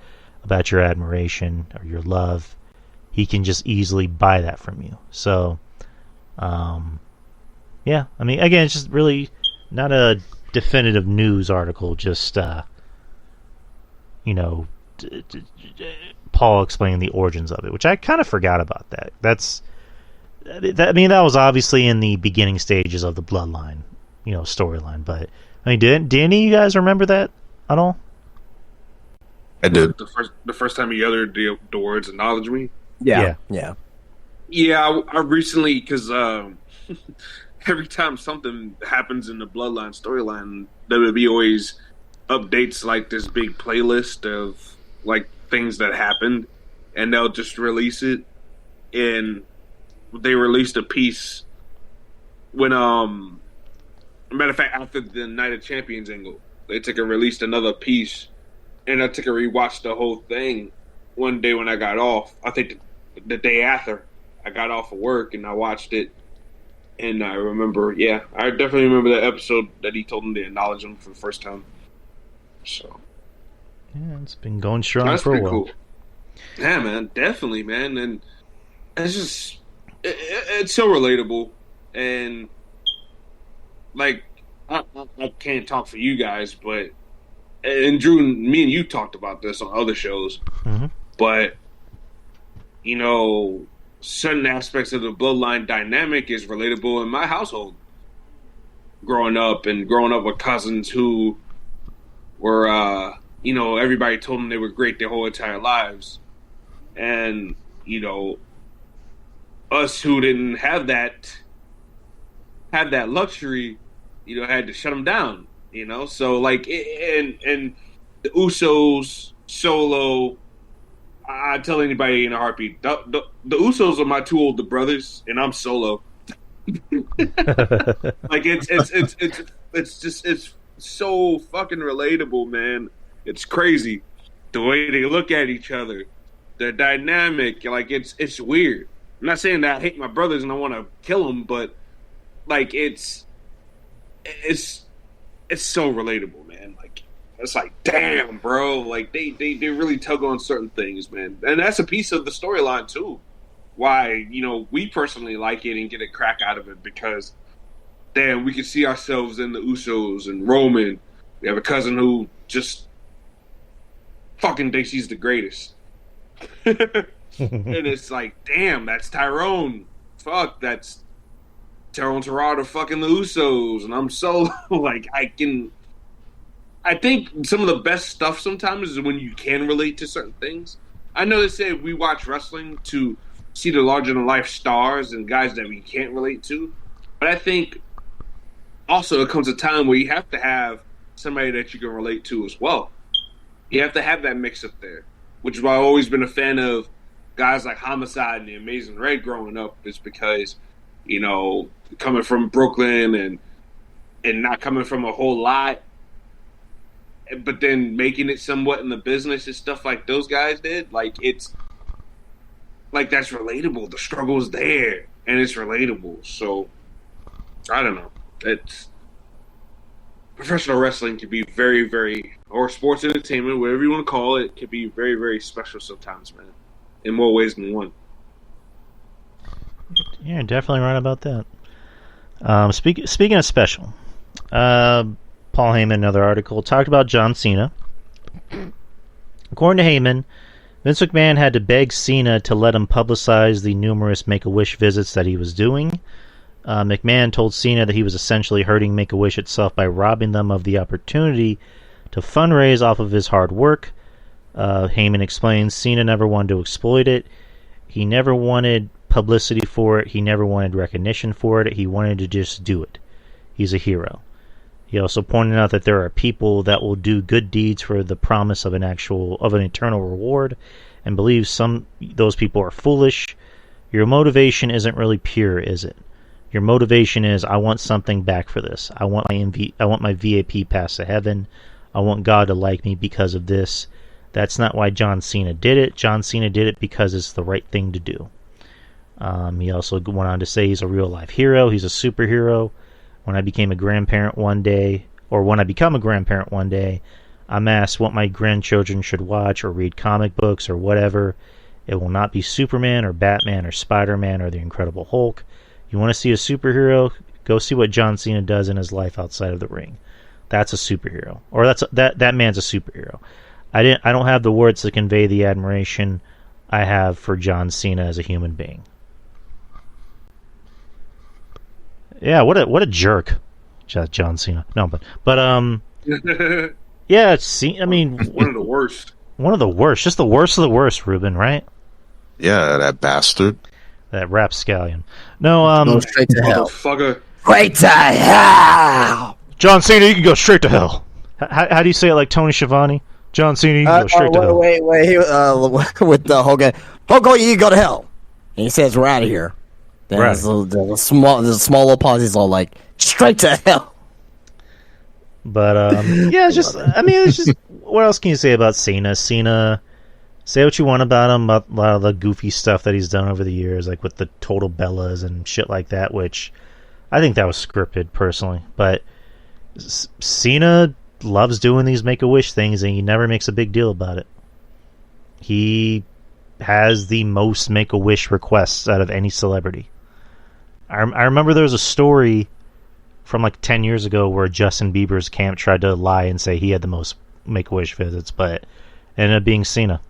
about your admiration or your love. He can just easily buy that from you. So, yeah. I mean, again, it's just really not a definitive news article. Just, Paul explaining the origins of it, which I kind of forgot about that. That was obviously in the beginning stages of the Bloodline, storyline, but. I mean, did any of you guys remember that at all? I did. The first time you uttered the words "acknowledge me." Yeah. I recently, because every time something happens in the Bloodline storyline, WWE always updates like this big playlist of like things that happened, and they'll just release it. And they released a piece when matter of fact, after the Night of Champions angle, they released another piece, and I took a rewatch the whole thing one day when I got off. I think the day after I got off of work, and I watched it, and I remember, I definitely remember that episode that he told him to acknowledge him for the first time. So, yeah, it's been going strong for a while. Cool. Yeah, man, definitely, man, and it's just it's so relatable, and. Like, I can't talk for you guys, and Drew, me and you talked about this on other shows, but, certain aspects of the Bloodline dynamic is relatable in my household. Growing up with cousins who were, everybody told them they were great their whole entire lives. And, us who didn't have that luxury, had to shut them down, So, like, and the Usos, Solo, I tell anybody in a heartbeat, the Usos are my two older brothers, and I'm Solo. Like, it's so fucking relatable, man. It's crazy. The way they look at each other, the dynamic, like, it's weird. I'm not saying that I hate my brothers and I want to kill them, but like it's so relatable, man. Like, it's like, damn, bro. Like, they really tug on certain things, man. And that's a piece of the storyline too. Why, we personally like it and get a crack out of it because, damn, we can see ourselves in the Usos and Roman. We have a cousin who just fucking thinks he's the greatest. And it's like, damn, that's Tyrone. Fuck, that's Tyrone Terrell fucking the Usos. And I'm so, like, I think some of the best stuff sometimes is when you can relate to certain things. I know they say we watch wrestling to see the larger-than-life stars and guys that we can't relate to. But I think also it comes a time where you have to have somebody that you can relate to as well. You have to have that mix up there, which is why I've always been a fan of guys like Homicide and the Amazing Red growing up, is because, coming from Brooklyn and not coming from a whole lot, but then making it somewhat in the business and stuff like those guys did, like, it's like, that's relatable. The struggle's there. and it's relatable. So I don't know. It's professional wrestling can be very, very, or sports entertainment, whatever you want to call it, can be very, very special sometimes, man. In more ways than one. You're definitely right about that. Speaking of special, Paul Heyman, another article, talked about John Cena. According to Heyman, Vince McMahon had to beg Cena to let him publicize the numerous Make-A-Wish visits that he was doing. McMahon told Cena that he was essentially hurting Make-A-Wish itself by robbing them of the opportunity to fundraise off of his hard work. Heyman explains Cena never wanted to exploit it. He never wanted publicity for it. He never wanted recognition for it. He wanted to just do it. He's a hero. He also pointed out that there are people that will do good deeds for the promise of an eternal reward, and believes those people are foolish. Your motivation isn't really pure, is it? Your motivation is, I want something back for this. I want my VIP pass to heaven. I want God to like me because of this. That's not why John Cena did it. John Cena did it because it's the right thing to do. He also went on to say he's a real-life hero. He's a superhero. When I become a grandparent one day, I'm asked what my grandchildren should watch or read comic books or whatever. It will not be Superman or Batman or Spider-Man or the Incredible Hulk. You want to see a superhero? Go see what John Cena does in his life outside of the ring. That's a superhero, or that man's a superhero. I don't have the words to convey the admiration I have for John Cena as a human being. Yeah, what a jerk, John Cena. No, but yeah, I mean, one of the worst. One of the worst, just the worst of the worst, Ruben, right? Yeah, that bastard. That rapscallion. No, Go straight to hell. Motherfucker. Straight to hell. John Cena, you can go straight to hell. How do you say it like Tony Schiavone? John Cena, you can go straight to hell. Wait, with the Hogan, you go to hell. And he says, we're out of here. Then Right. there's a small little pause. He's all like, straight to hell. But yeah, it's just, I mean, it's just, what else can you say about Cena? Cena, say what you want about him, about a lot of the goofy stuff that he's done over the years, like with the Total Bellas and shit like that, which I think that was scripted, personally. But Cena loves doing these Make-A-Wish things, and he never makes a big deal about it. He has the most Make-A-Wish requests out of any celebrity. I remember there was a story from like 10 years ago where Justin Bieber's camp tried to lie and say he had the most Make-A-Wish visits, but it ended up being Cena.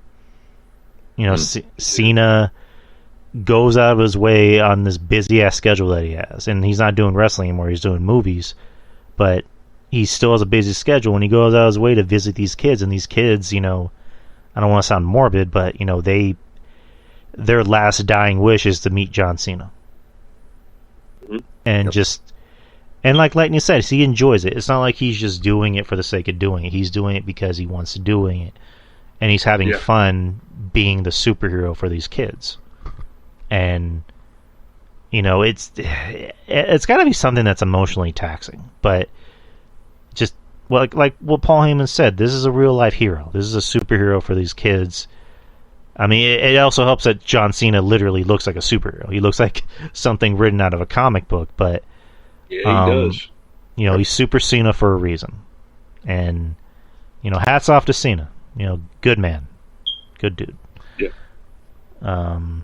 You know, Cena goes out of his way on this busy-ass schedule that he has, and he's not doing wrestling anymore, he's doing movies, but he still has a busy schedule, and he goes out of his way to visit these kids, and these kids, you know, I don't want to sound morbid, but, you know, their last dying wish is to meet John Cena. And and like Lightning said, he enjoys it. It's not like he's just doing it for the sake of doing it. He's doing it because he wants to doing it. And he's having fun being the superhero for these kids. And, you know, it's got to be something that's emotionally taxing. But just, like what Paul Heyman said, this is a real-life hero. This is a superhero for these kids. I mean, it also helps that John Cena literally looks like a superhero. He looks like something written out of a comic book, but yeah, he does. You know, he's Super Cena for a reason. And, you know, hats off to Cena. You know, good man. Good dude. Yeah. And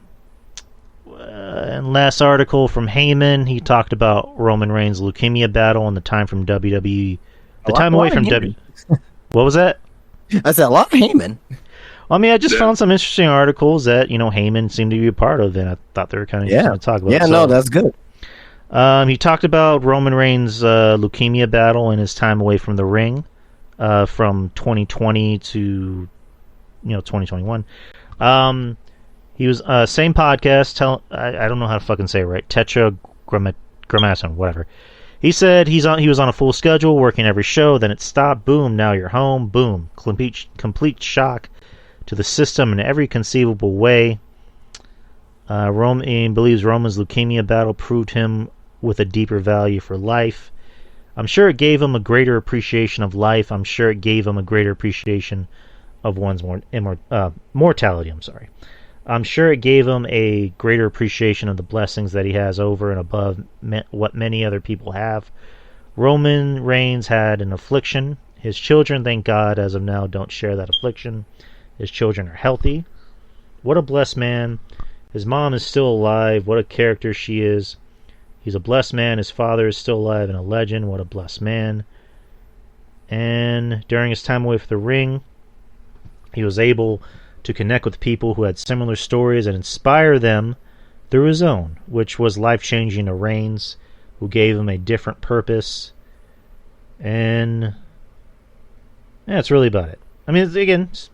last article from Heyman, he talked about Roman Reigns' leukemia battle and the time from WWE. The time away from WWE. What was that? I said a lot of Heyman. I mean, I just found some interesting articles that, you know, Heyman seemed to be a part of, and I thought they were kind of interesting to talk about. Yeah, no, that's good. He talked about Roman Reigns' leukemia battle and his time away from the ring from 2020 to, 2021. He was same podcast. I don't know how to fucking say it right. Tetragrammaton, whatever. He said he was on a full schedule, working every show. Then it stopped. Boom. Now you're home. Boom. Complete shock to the system in every conceivable way. Roman believes Roman's leukemia battle proved him with a deeper value for life. I'm sure it gave him a greater appreciation of life. I'm sure it gave him a greater appreciation of one's mortality. I'm sorry. I'm sure it gave him a greater appreciation of the blessings that he has over and above what many other people have. Roman Reigns had an affliction. His children, thank God, as of now, don't share that affliction. His children are healthy. What a blessed man. His mom is still alive. What a character she is. He's a blessed man. His father is still alive and a legend. What a blessed man. And during his time away from the ring, he was able to connect with people who had similar stories and inspire them through his own, which was life-changing to Reigns, who gave him a different purpose. And yeah, that's really about it. I mean, again, it's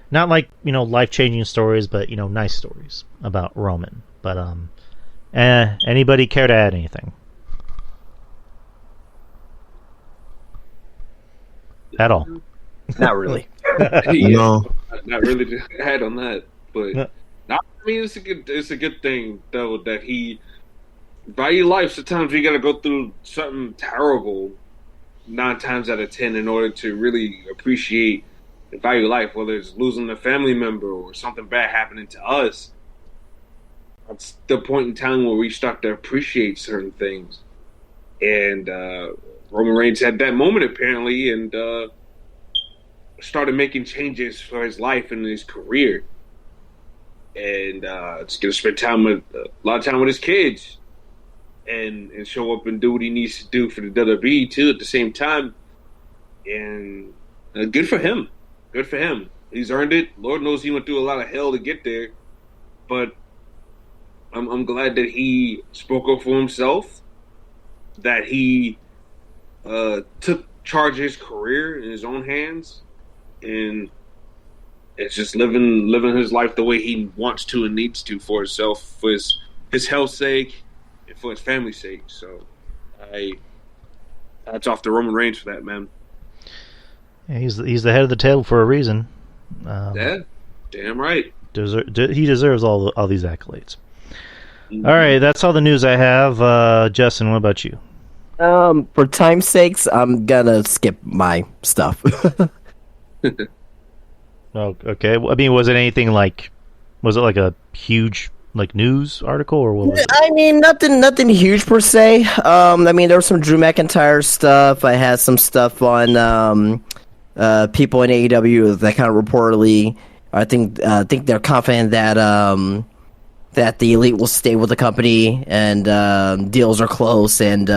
not like, life-changing stories, but, nice stories about Roman. But, anybody care to add anything? At all? Not really. No. Not really to add on that, but no. I mean, it's a good thing though that he value life. Sometimes you got to go through something terrible 9 times out of 10 in order to really appreciate and value life. Whether it's losing a family member or something bad happening to us, that's the point in time where we start to appreciate certain things. And Roman Reigns had that moment apparently, and started making changes for his life and his career, and it's gonna spend a lot of time with his kids, and show up and do what he needs to do for the WWE too at the same time. And good for him. Good for him. He's earned it. Lord knows he went through a lot of hell to get there, but I'm glad that he spoke up for himself, that he took charge of his career in his own hands, and it's just living his life the way he wants to and needs to for himself, for his health's sake, and for his family's sake. So, that's off to Roman Reigns for that, man. Yeah, he's the head of the table for a reason. Yeah, damn right. He deserves all these accolades. Mm-hmm. All right, that's all the news I have. Justin, what about you? For time's sakes, I'm gonna skip my stuff. Oh, okay. I mean, was it anything like? Was it like a huge news article, or what was it? I mean, nothing huge per se. I mean, there was some Drew McIntyre stuff. I had some stuff on people in AEW that kind of reportedly. I think they're confident that that the Elite will stay with the company, and deals are close, and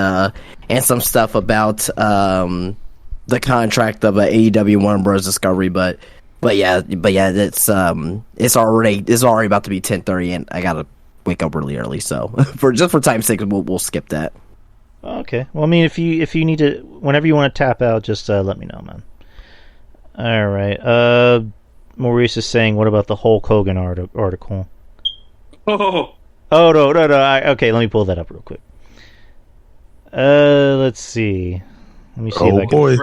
some stuff about the contract of AEW Warner Bros. Discovery, but yeah, it's already about to be 10:30, and I gotta wake up really early, so for time's sake, we'll skip that. Okay. Well, I mean, if you need to, whenever you want to tap out, just let me know, man. All right. Maurice is saying, what about the Hulk Hogan article? Oh no. Okay, let me pull that up real quick. Let's see. Let me see. Oh boy.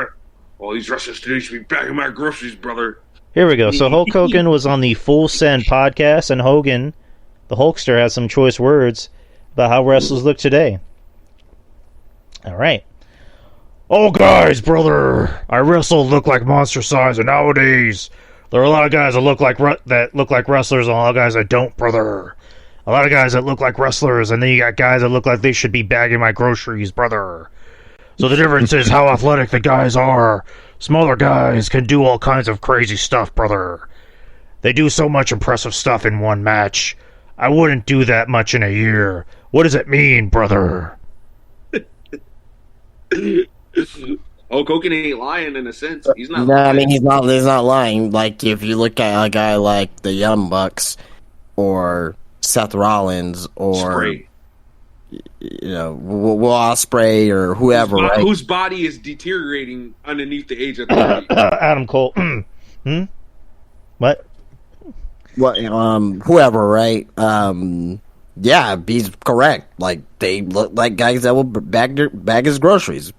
All these wrestlers today should be bagging my groceries, brother. Here we go. So Hulk Hogan was on the Full Send podcast, and Hogan, the Hulkster, has some choice words about how wrestlers look today. All right. Oh, guys, brother, I wrestle look like monster size, and nowadays there are a lot of guys that look like wrestlers, and a lot of guys that don't, brother. A lot of guys that look like wrestlers, and then you got guys that look like they should be bagging my groceries, brother. So the difference is how athletic the guys are. Smaller guys can do all kinds of crazy stuff, brother. They do so much impressive stuff in one match. I wouldn't do that much in a year. What does it mean, brother? Hulk Hogan ain't lying in a sense. He's not. No, lying. I mean he's not lying. Like if you look at a guy like the Young Bucks or Seth Rollins or Spray. Will Ospreay or whoever, right? Whose body is deteriorating underneath the age of 30. Adam Cole. What? Whoever, right? Yeah, he's correct. Like they look like guys that will bag his groceries.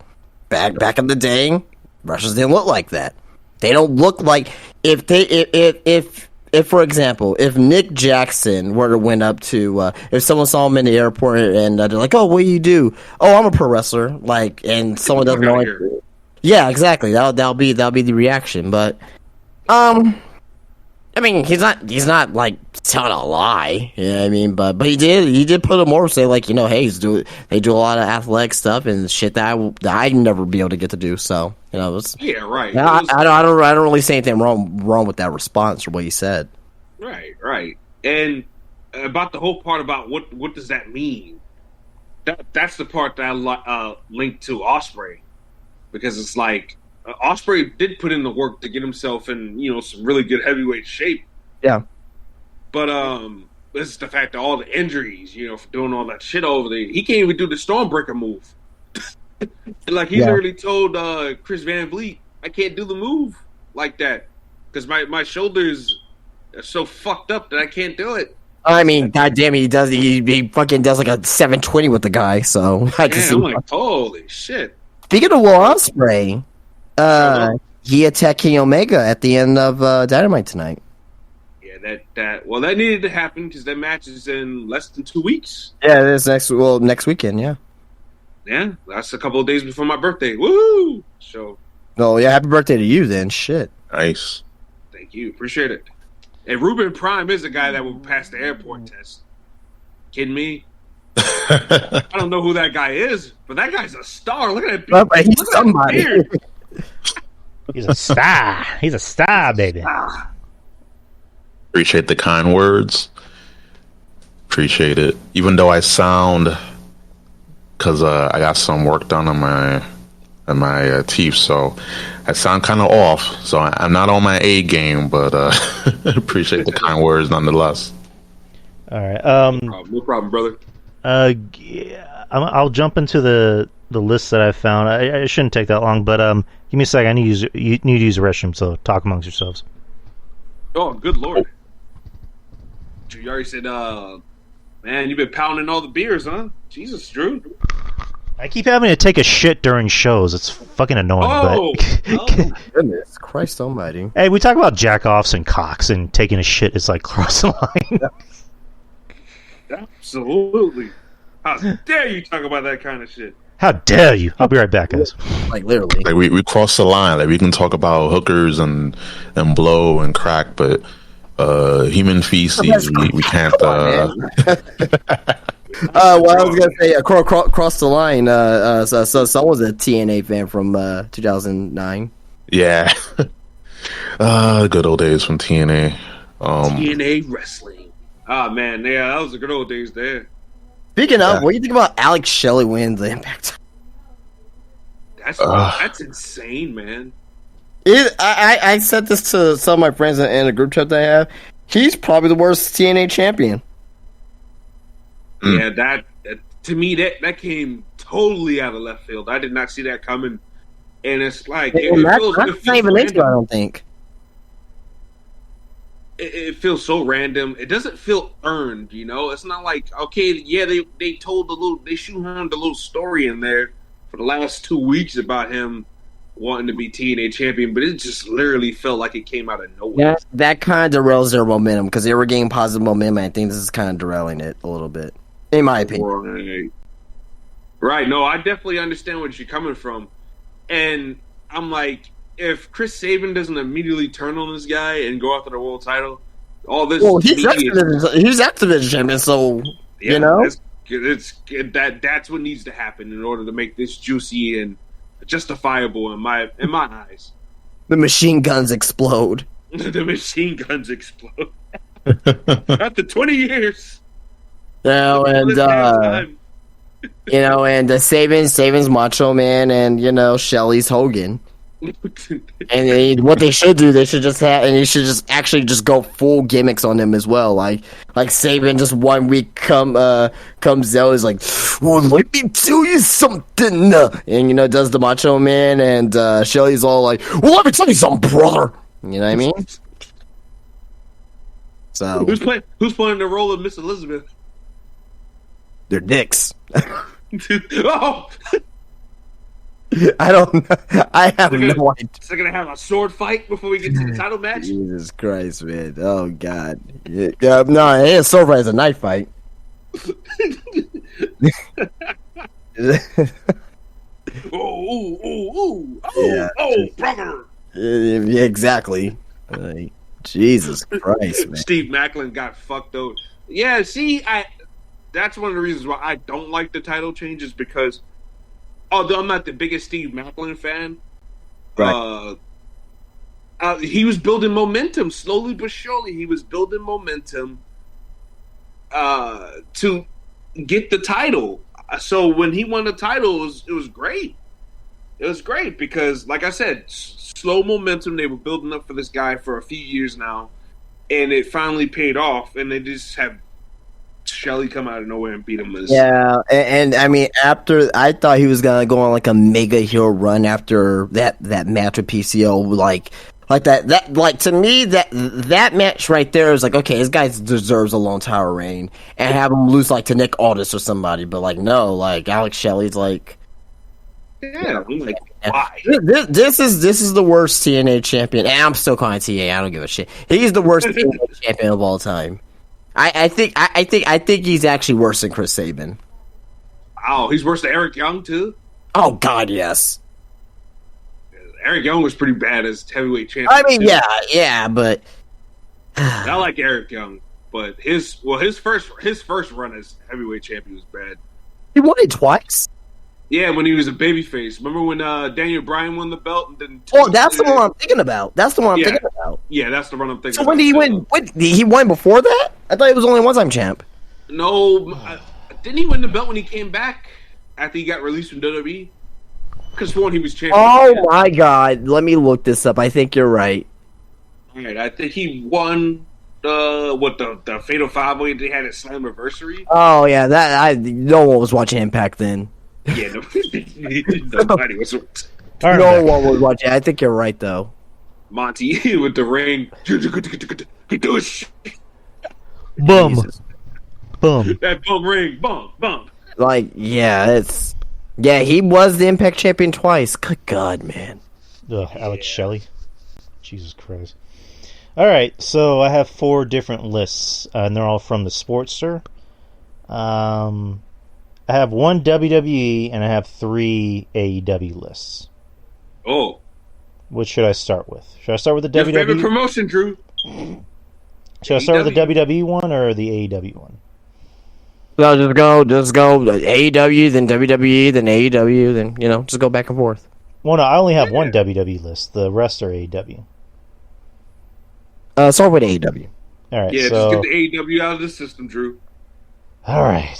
Back in the day, wrestlers didn't look like that. They don't look like if for example, if Nick Jackson were to went up to if someone saw him in the airport and they're like, "Oh, what do you do?" "Oh, I'm a pro wrestler." Like, and someone doesn't know. Yeah, exactly. That'll be the reaction. But I mean, he's not like telling a lie. You know what I mean? But he did put him over, say like, hey, they do a lot of athletic stuff and shit that I'd never be able to get to do. So it's, Yeah, right. I don't really say anything wrong with that response or what he said. Right. And about the whole part about what does that mean? That's the part that I linked to Ospreay, because it's like Ospreay did put in the work to get himself in some really good heavyweight shape. Yeah. But it's the fact that all the injuries, for doing all that shit over there, he can't even do the Stormbreaker move. Like he literally told Chris Van Vliet, I can't do the move like that because my shoulders are so fucked up that I can't do it. I mean, goddamn, he fucking does like a 720 with the guy. So I can see. I'm like, holy shit. Speaking of Will Ospreay, he attacked Kenny Omega at the end of Dynamite tonight. Yeah, that needed to happen because that match is in less than 2 weeks. Yeah, it is next weekend. Yeah. Yeah, that's a couple of days before my birthday. Woo! So. Oh yeah, happy birthday to you then. Shit. Nice. Thank you, appreciate it. And Ruben Prime is a guy that will pass the airport test. Kidding me? I don't know who that guy is, but that guy's a star. Look at that. But he's somebody. He's a star. He's a star, baby. Appreciate the kind words. Appreciate it. Even though I sound, because I got some work done on my teeth, so I sound kind of off. So I'm not on my A game, but appreciate the kind words nonetheless. All right. No problem, brother. I'll jump into the list that I found. I shouldn't take that long, but give me a second. You need to use the restroom, so talk amongst yourselves. Oh, good lord. You already said, man, you've been pounding all the beers, huh? Jesus, Drew. I keep having to take a shit during shows. It's fucking annoying. But Goodness Christ almighty. Hey, we talk about jack-offs and cocks, and taking a shit is like crossing the line. Absolutely. How dare you talk about that kind of shit? How dare you? I'll be right back, guys. Like literally. Like we cross the line. Like we can talk about hookers and blow and crack, but human feces we can't. Well, I was gonna say cross the line. So someone's a TNA fan from 2009. Yeah. Good old days from TNA. TNA wrestling. Ah, man, yeah, that was the good old days there. Speaking of, what do you think about Alex Shelley winning the Impact? That's insane, man. I said this to some of my friends in a group chat that I have. He's probably the worst TNA champion. Yeah, that to me that came totally out of left field. I did not see that coming, and it's like it feels not even into. I don't think it feels so random. It doesn't feel earned. It's not like okay, yeah, they shoehorned a little story in there for the last 2 weeks about him wanting to be TNA champion, but it just literally felt like it came out of nowhere. That kind of derails their momentum because they were getting positive momentum. I think this is kind of derailing it a little bit, in my opinion. Right. No, I definitely understand where you're coming from, and I'm like, if Chris Sabin doesn't immediately turn on this guy and go after the world title, all this. Well, he's Activision champion, so that's what needs to happen in order to make this juicy and justifiable in my eyes. The machine guns explode. The machine guns explode. After 20 years. And Sabin's Macho Man, and Shelley's Hogan. And what they should do, they should just actually go full gimmicks on him as well. Like Sabin just 1 week comes out, is like, well, let me tell you something, and does the Macho Man, and Shelley's all like, well, let me tell you something, brother. You know what I mean? So who's playing the role of Miss Elizabeth? They're dicks. Oh. I don't know. I have no idea. So they're gonna have a sword fight before we get to the title match? Jesus Christ, man. Oh, God. Yeah, no, it ain't a sword fight. It's a knife fight. Oh, brother. Yeah, exactly. Jesus Christ, man. Steve Macklin got fucked over. Yeah, see, that's one of the reasons why I don't like the title changes because although I'm not the biggest Steve Macklin fan, Right. he was building momentum slowly but surely. He was building momentum to get the title. So when he won the title, it was great. It was great because, like I said, slow momentum. They were building up for this guy for a few years now, and it finally paid off. And they just have Shelley come out of nowhere and beat him. Yeah, and I mean, after I thought he was gonna go on like a mega heel run after that match with PCO, like that like to me that match right there is like, okay, this guy deserves a long tower reign and have him lose like to Nick Aldis or somebody, but like no, like Alex Shelley's like. Yeah, I'm like, why? This is the worst TNA champion, and I'm still calling TA. I don't give a shit. He's the worst TNA champion of all time. I think he's actually worse than Chris Sabin. Oh, he's worse than Eric Young too. Oh God, yes. Eric Young was pretty bad as heavyweight champion. I mean, too. yeah, but I like Eric Young, but his first run as heavyweight champion was bad. he won it twice. Yeah, when he was a babyface. Remember when Daniel Bryan won the belt and then? Oh, that's the one I'm thinking about. That's the one I'm Yeah. thinking about. Yeah, that's the one I'm thinking. So about. when did he win? He won before that? I thought he was only one-time champ. No, didn't he win the belt when he came back after he got released from WWE? Because for one, he was champion. Oh my God! Let me look this up. I think you're right. All right, I think he won the Fatal 5-Way they had at Slammiversary. Oh yeah, no one was watching Impact then. Yeah, nobody was. All right, No one was watching. I think you're right though. Monty with the ring. Get those boom, Jesus. boom. that bum ring, bum bum. Like, yeah, he was the Impact champion twice. Good God, man. Ugh, Alex Shelley. Jesus Christ. All right, so I have 4 different lists, and they're all from the Sportster. I have 1 WWE, and I have 3 AEW lists. Oh, Which should I start with? Should I start with the your favorite WWE? promotion, Drew? Should I start with the WWE one or the AEW one? No, just go. AEW, then WWE, then AEW, then just go back and forth. Well, no, I only have one WWE list. The rest are AEW. Start with AEW. All right, Yeah, so just get the AEW out of the system, Drew. all right.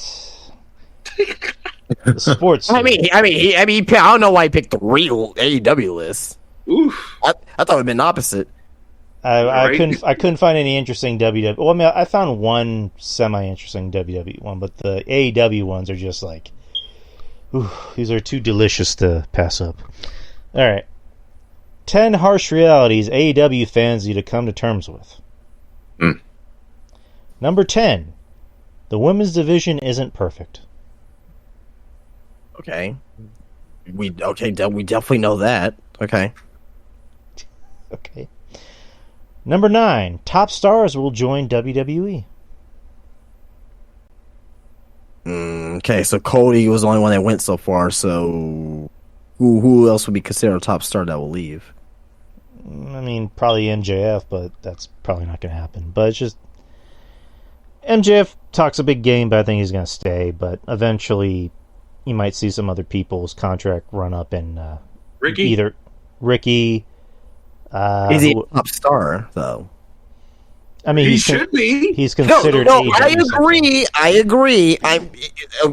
The sports. I mean, I don't know why he picked the real AEW list. Oof. I thought it would have been opposite. I Right. couldn't find any interesting WWE. Well, I mean, I found one semi-interesting WWE one, but the AEW ones are just like, ooh, these are too delicious to pass up. All right, 10 harsh realities AEW fans need to come to terms with. Number 10, the women's division isn't perfect. Okay. We definitely know that. Okay. Okay. Number 9, top stars will join WWE. Okay, so Cody was the only one that went so far. So who else would be considered a top star that will leave? I mean, probably MJF, but that's probably not going to happen. But it's just MJF talks a big game, but I think he's going to stay. But eventually, you might see some other people's contract run up, and Ricky? either Ricky. Is he a top star though? I mean, He should be. He's considered. No, AEW I so far. agree. I agree. I'm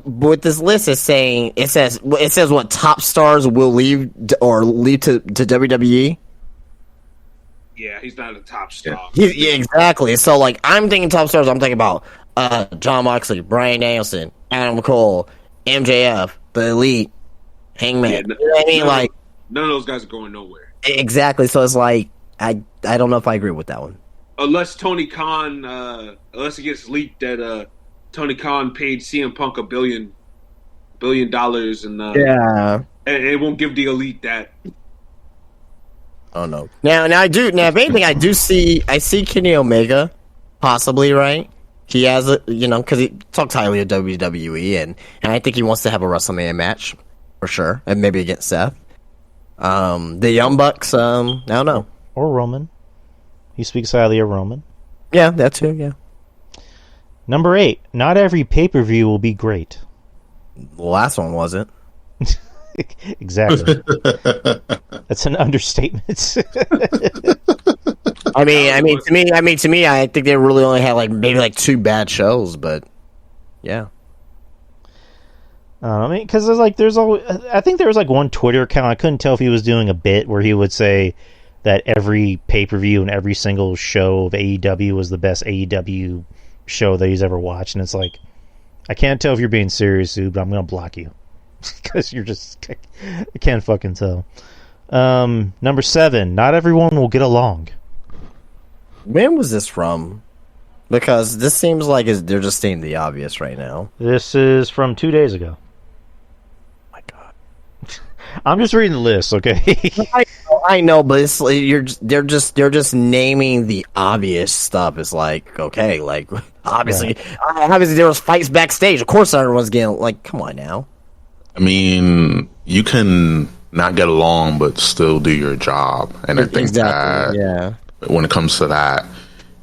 what this list is saying. It says what top stars will leave or leave to WWE. Yeah, he's not a top star. Yeah, exactly. So like, I'm thinking top stars. I'm thinking about John Moxley, Bryan Danielson, Adam Cole, MJF, the Elite, Hangman. Yeah, You know what I mean? Like, none of those guys are going nowhere. exactly. So it's like, I don't know if I agree with that one. Unless Tony Khan, unless it gets leaked that Tony Khan paid CM Punk $1 billion, and Yeah. and it won't give the Elite that. Oh no. Now I do. Now, if anything, I see Kenny Omega, possibly, right? He has a, because he talks highly of WWE, and I think he wants to have a WrestleMania match for sure, and maybe against Seth. The Young Bucks, I don't know. Or Roman. He speaks highly of Roman. Yeah, that too. Yeah. Number 8. Not every pay-per-view will be great. The last one wasn't. Exactly. That's an understatement. I mean, to me, I think they really only had like maybe like 2 bad shows, but yeah. I mean, because there's always, I think there was like one Twitter account. I couldn't tell if he was doing a bit where he would say that every pay-per-view and every single show of AEW was the best AEW show that he's ever watched, and it's like, I can't tell if you're being serious, dude, but I'm gonna block you because you're just, I can't fucking tell. Number 7. Not everyone will get along. When was this from? Because this seems like they're just stating the obvious right now. This is from 2 days ago. Oh my God. I'm just reading the list, okay? I know, but it's like they're just naming the obvious stuff. It's like, okay, like obviously there was fights backstage. Of course, everyone's getting like, come on now. I mean, you can not get along, but still do your job, and I think that when it comes to that,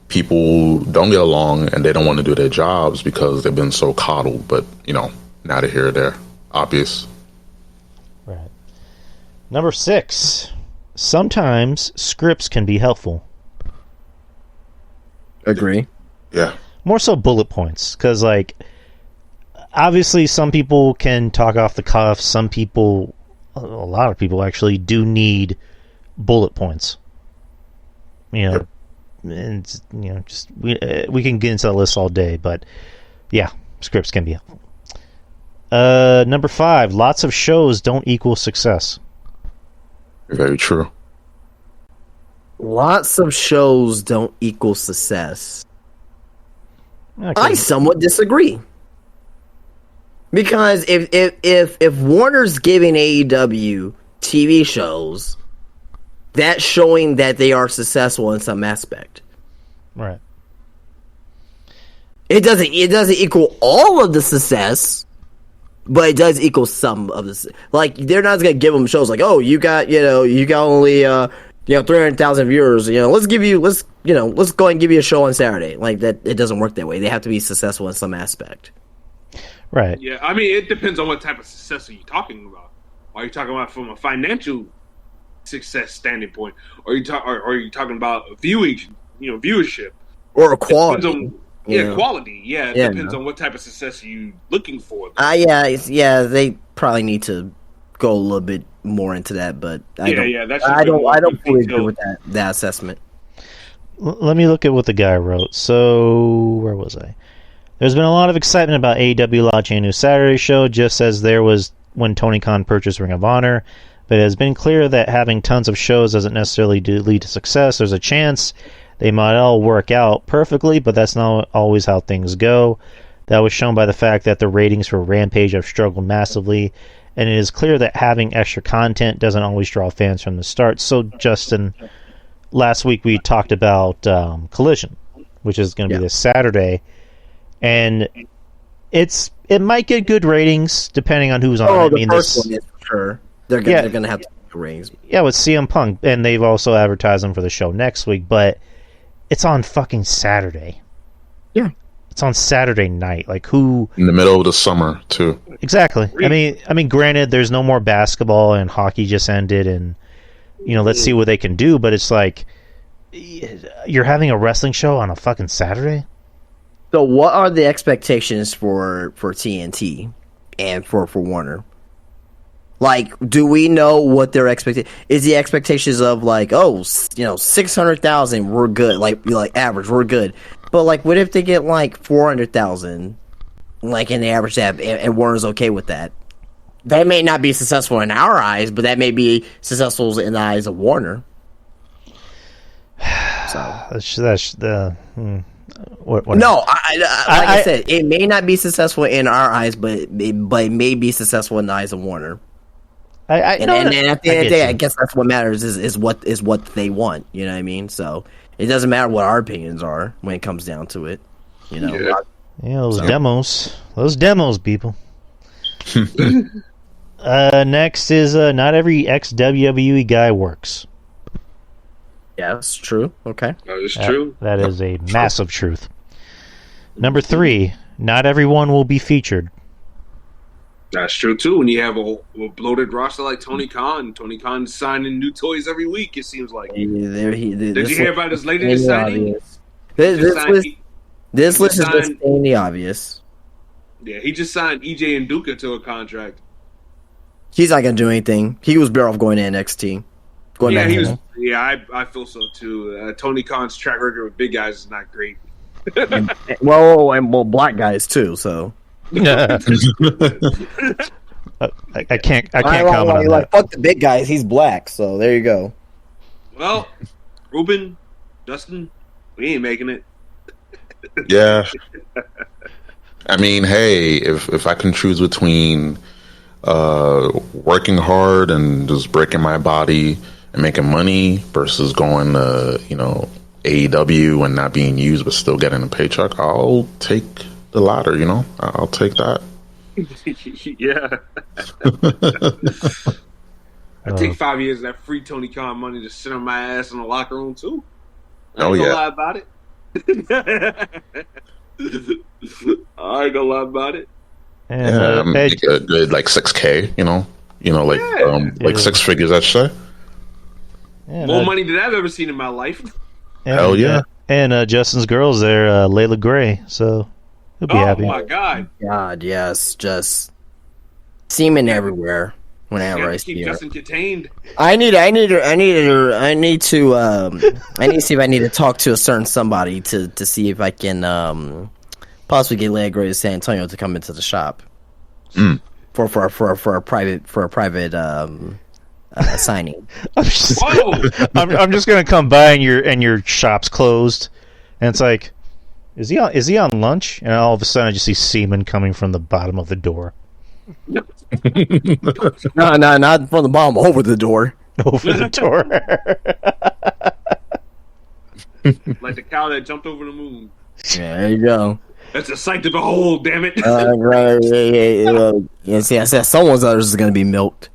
people don't get along and they don't want to do their jobs because they've been so coddled. But now they're here, they're obvious. Right. Number 6. Sometimes scripts can be helpful. Agree. Yeah. More so bullet points, because like obviously some people can talk off the cuff. Some people, a lot of people actually, do need bullet points. And just we can get into the list all day, but yeah, scripts can be helpful. Number 5. Lots of shows don't equal success. Very true. Lots of shows don't equal success. Okay. I somewhat disagree. Because if Warner's giving AEW TV shows, that's showing that they are successful in some aspect. Right. It doesn't equal all of the success, but it does equal some of the. Like, they're not going to give them shows like, oh, you got only 300,000 viewers. Let's go ahead and give you a show on Saturday. Like that, it doesn't work that way. They have to be successful in some aspect. Right. Yeah, I mean, it depends on what type of success are you talking about. Are you talking about from a financial success standing point, or are you talking about viewership or quality? Quality. Yeah, it depends on what type of success are you looking for. They probably need to go a little bit more into that, but I don't fully agree with that assessment. Let me look at what the guy wrote. So, where was I? There's been a lot of excitement about AEW launching a new Saturday show, just as there was when Tony Khan purchased Ring of Honor. But it has been clear that having tons of shows doesn't necessarily lead to success. There's a chance they might all work out perfectly, but that's not always how things go. That was shown by the fact that the ratings for Rampage have struggled massively, and it is clear that having extra content doesn't always draw fans from the start. So, Justin, last week we talked about Collision, which is going to be this Saturday, and it might get good ratings depending on who's on. The first one is for sure. They're going to have to get ratings. Yeah, with CM Punk, and they've also advertised them for the show next week, but it's on fucking Saturday. Yeah. It's on Saturday night. Like, who... In the middle of the summer, too. Exactly. I mean, granted, there's no more basketball, and hockey just ended, and, let's see what they can do, but it's like, you're having a wrestling show on a fucking Saturday? So what are the expectations for TNT and for Warner? Like, do we know what their expectation is? The expectations of like, 600,000, we're good. Like average, we're good. But like, what if they get like 400,000, like in the average tab, and Warner's okay with that? That may not be successful in our eyes, but that may be successful in the eyes of Warner. So that's the. What? No, I said, it may not be successful in our eyes, but it may be successful in the eyes of Warner. And at the end of the day, I guess that's what matters is what they want. You know what I mean? So it doesn't matter what our opinions are when it comes down to it. Yeah, those demos, people. Next is not every ex-WWE guy works. Yeah, that's true. Okay. That is true. That is a massive truth. Number 3, not everyone will be featured. That's true too. When you have a bloated roster like Tony Khan's signing new toys every week. It seems like. Did Did you hear about his latest signing? This list is just signed- stating the obvious. Yeah, he just signed EJ and Duka to a contract. He's not gonna do anything. He was better off going to NXT. Yeah, he to was. Yeah, I feel so too. Tony Khan's track record with big guys is not great. well, black guys too. So I can't comment on like, that. fuck the big guys. He's black, so there you go. Well, Ruben, Dustin, we ain't making it. Yeah. I mean, hey, if I can choose between working hard and just breaking my body and making money versus going to, AEW and not being used but still getting a paycheck, I'll take the latter, I'll take that. Yeah. I take 5 years of that free Tony Khan money to sit on my ass in the locker room too. I ain't gonna lie about it. I ain't gonna lie about it. And, make a good like $6K, like 6 figures, I should say. More money than I've ever seen in my life. Hell yeah. And Justin's girl's there, Layla Gray, so he'll be happy. Oh my god. God, yes, just semen everywhere whenever I see Keep her. Justin contained. I need to see if I need to talk to a certain somebody to see if I can possibly get Leia Gray to San Antonio to come into the shop for a private signing. I'm just gonna come by and your shop's closed, and it's like, is he on lunch? And all of a sudden I just see semen coming from the bottom of the door. No, not from the bottom, over the door. Over the door. Like the cow that jumped over the moon. Yeah, there you go. That's a sight to behold, damn it. Yeah, see, I said someone's others is going to be milked.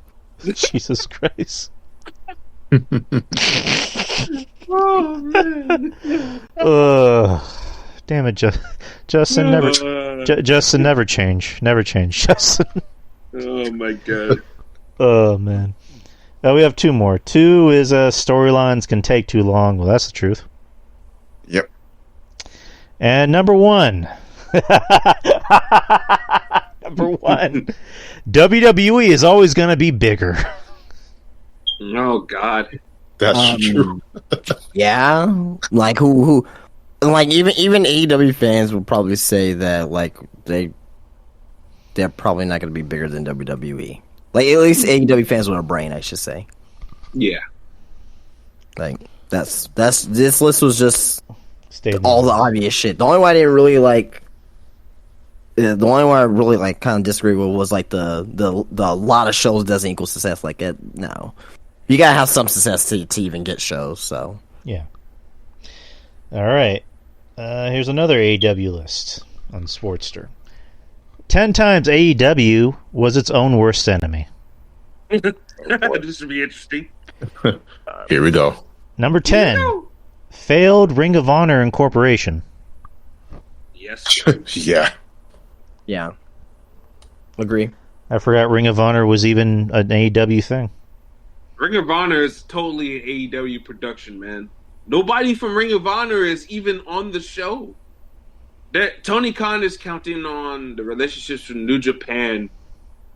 Jesus Christ. Oh, man. Damn it, Justin never. Justin never change. Never change, Justin. Oh, my God. Oh, man. We have 2 more. 2 is storylines can take too long. Well, that's the truth. Yep. And number 1. Number 1. WWE is always going to be bigger. Oh, God. That's true. Yeah, like who like even AEW fans would probably say that like they're probably not going to be bigger than WWE. Like at least AEW fans with a brain, I should say. Yeah. Like that's this list was just Stayed all the obvious shit. The only one I didn't really like. The only one I really like kind of disagree with was like the lot of shows doesn't equal success. Like it, no, you gotta have some success to even get shows. So Yeah. All right. Here's another AEW list on Sportster. 10 times AEW was its own worst enemy. This would be interesting. Here we go. Number 10. Failed Ring of Honor Incorporation. Yes. Yeah. yeah, agree. I forgot Ring of Honor was even an AEW thing. Ring of Honor is totally an AEW production, man. Nobody from Ring of Honor is even on the show. Tony Khan is counting on the relationships from New Japan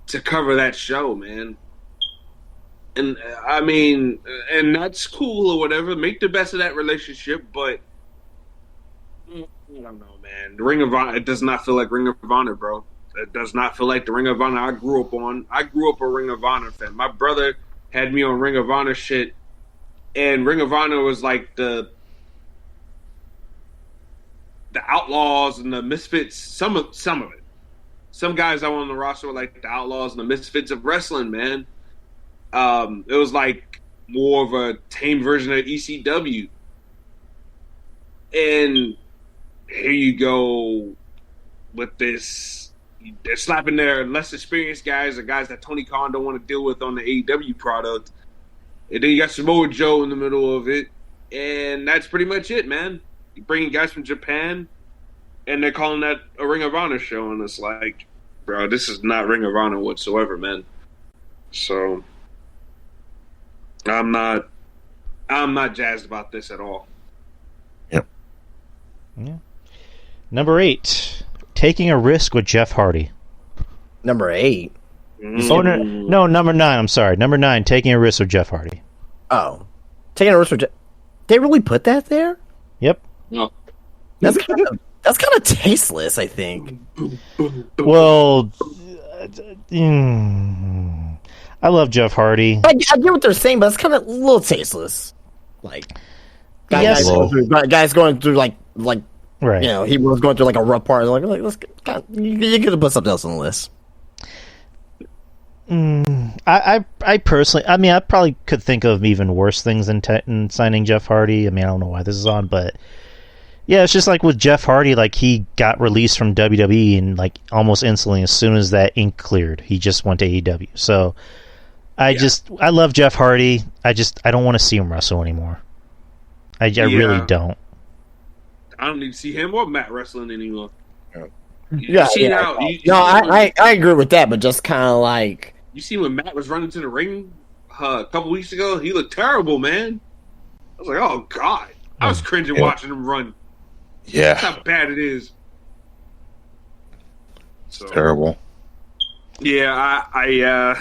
to cover that show, man. And I mean, and that's cool or whatever. Make the best of that relationship, but I don't know, man. The Ring of Honor, it does not feel like Ring of Honor, bro. It does not feel like the Ring of Honor I grew up on. I grew up a Ring of Honor fan. My brother had me on Ring of Honor shit, and Ring of Honor was like the Outlaws and the Misfits. Some of it. Some guys I on the roster were like the Outlaws and the Misfits of wrestling, man. It was like more of a tame version of ECW. And here you go with this. They're slapping their less experienced guys or guys that Tony Khan don't want to deal with on the AEW product. And then you got Samoa Joe in the middle of it. and that's pretty much it, man. You're bringing guys from Japan, and they're calling that a Ring of Honor show, and it's like, bro, this is not Ring of Honor whatsoever, man. So I'm not jazzed about this at all. Yep. Yeah. Number 8, taking a risk with Jeff Hardy. Number 8. Oh, no, number 9. I'm sorry, number 9, taking a risk with Jeff Hardy. Oh, taking a risk with Jeff. They really put that there? Yep. No. That's kind of tasteless, I think. Well, I love Jeff Hardy. I get what they're saying, but it's kind of a little tasteless. Like, Yes. guys going through like Right. you know, he was going through like a rough part. Like let's you could have put something else on the list. I personally, I mean, I probably could think of even worse things than signing Jeff Hardy. I mean, I don't know why this is on, but yeah, it's just like with Jeff Hardy, like he got released from WWE and like almost instantly, as soon as that ink cleared, he just went to AEW. So I love Jeff Hardy. I don't want to see him wrestle anymore. I really don't. I don't need to see him or Matt wrestling anymore. I agree with that, but just kind of like you see when Matt was running to the ring a couple weeks ago, he looked terrible, man. I was like, oh god, I was cringing watching him run. Yeah, That's how bad it is. So, terrible. Yeah, I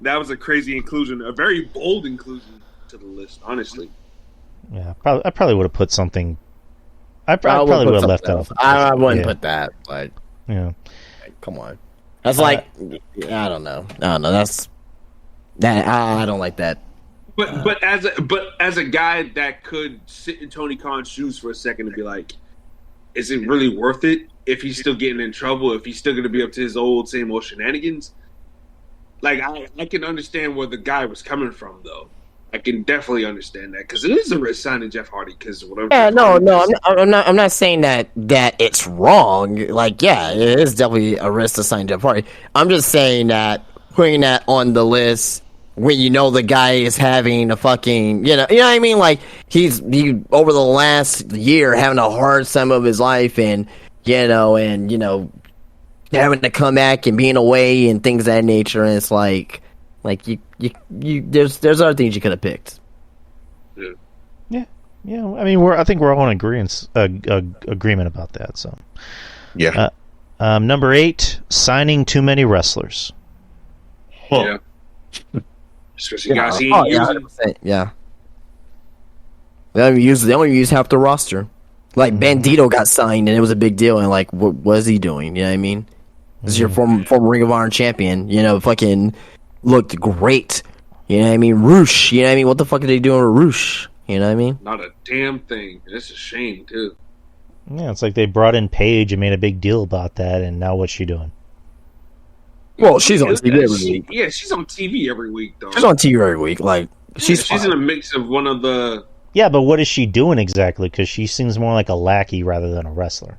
that was a crazy inclusion, a very bold inclusion to the list, honestly. Yeah, I probably would have put something. I probably would have left off. I wouldn't put that, but yeah, come on. That's like I don't know. That's that. I don't like that. But as a guy that could sit in Tony Khan's shoes for a second and be like, is it really worth it if he's still getting in trouble? If he's still going to be up to his same old shenanigans? Like I can understand where the guy was coming from, though. I can definitely understand that because it is a risk signing Jeff Hardy because whatever. Yeah, I'm not saying that it's wrong. Like, yeah, it is definitely a risk to sign Jeff Hardy. I'm just saying that putting that on the list when you know the guy is having a fucking, you know what I mean? Like he over the last year having a hard time of his life, and having to come back and being away and things of that nature, and it's like you there's other things you could have picked. Yeah. I mean, I think we're all in agreement about that. So Yeah. Number 8, signing too many wrestlers. Yeah. Especially guys he Oh, ain't yeah, using. 100%, yeah. They only use half the roster. Like Bandito got signed and it was a big deal, and like what is he doing? You know what I mean? This is your former Ring of Honor champion. Fucking looked great. You know what I mean? Roosh. You know what I mean? What the fuck are they doing with Roosh? You know what I mean? Not a damn thing. It's a shame too. Yeah, it's like they brought in Paige and made a big deal about that, and now what's she doing? Well, she's on TV every week. Yeah, she's on TV every week though. She's on TV every week. Like she's in a mix of one of the. Yeah, but what is she doing exactly? Because she seems more like a lackey rather than a wrestler.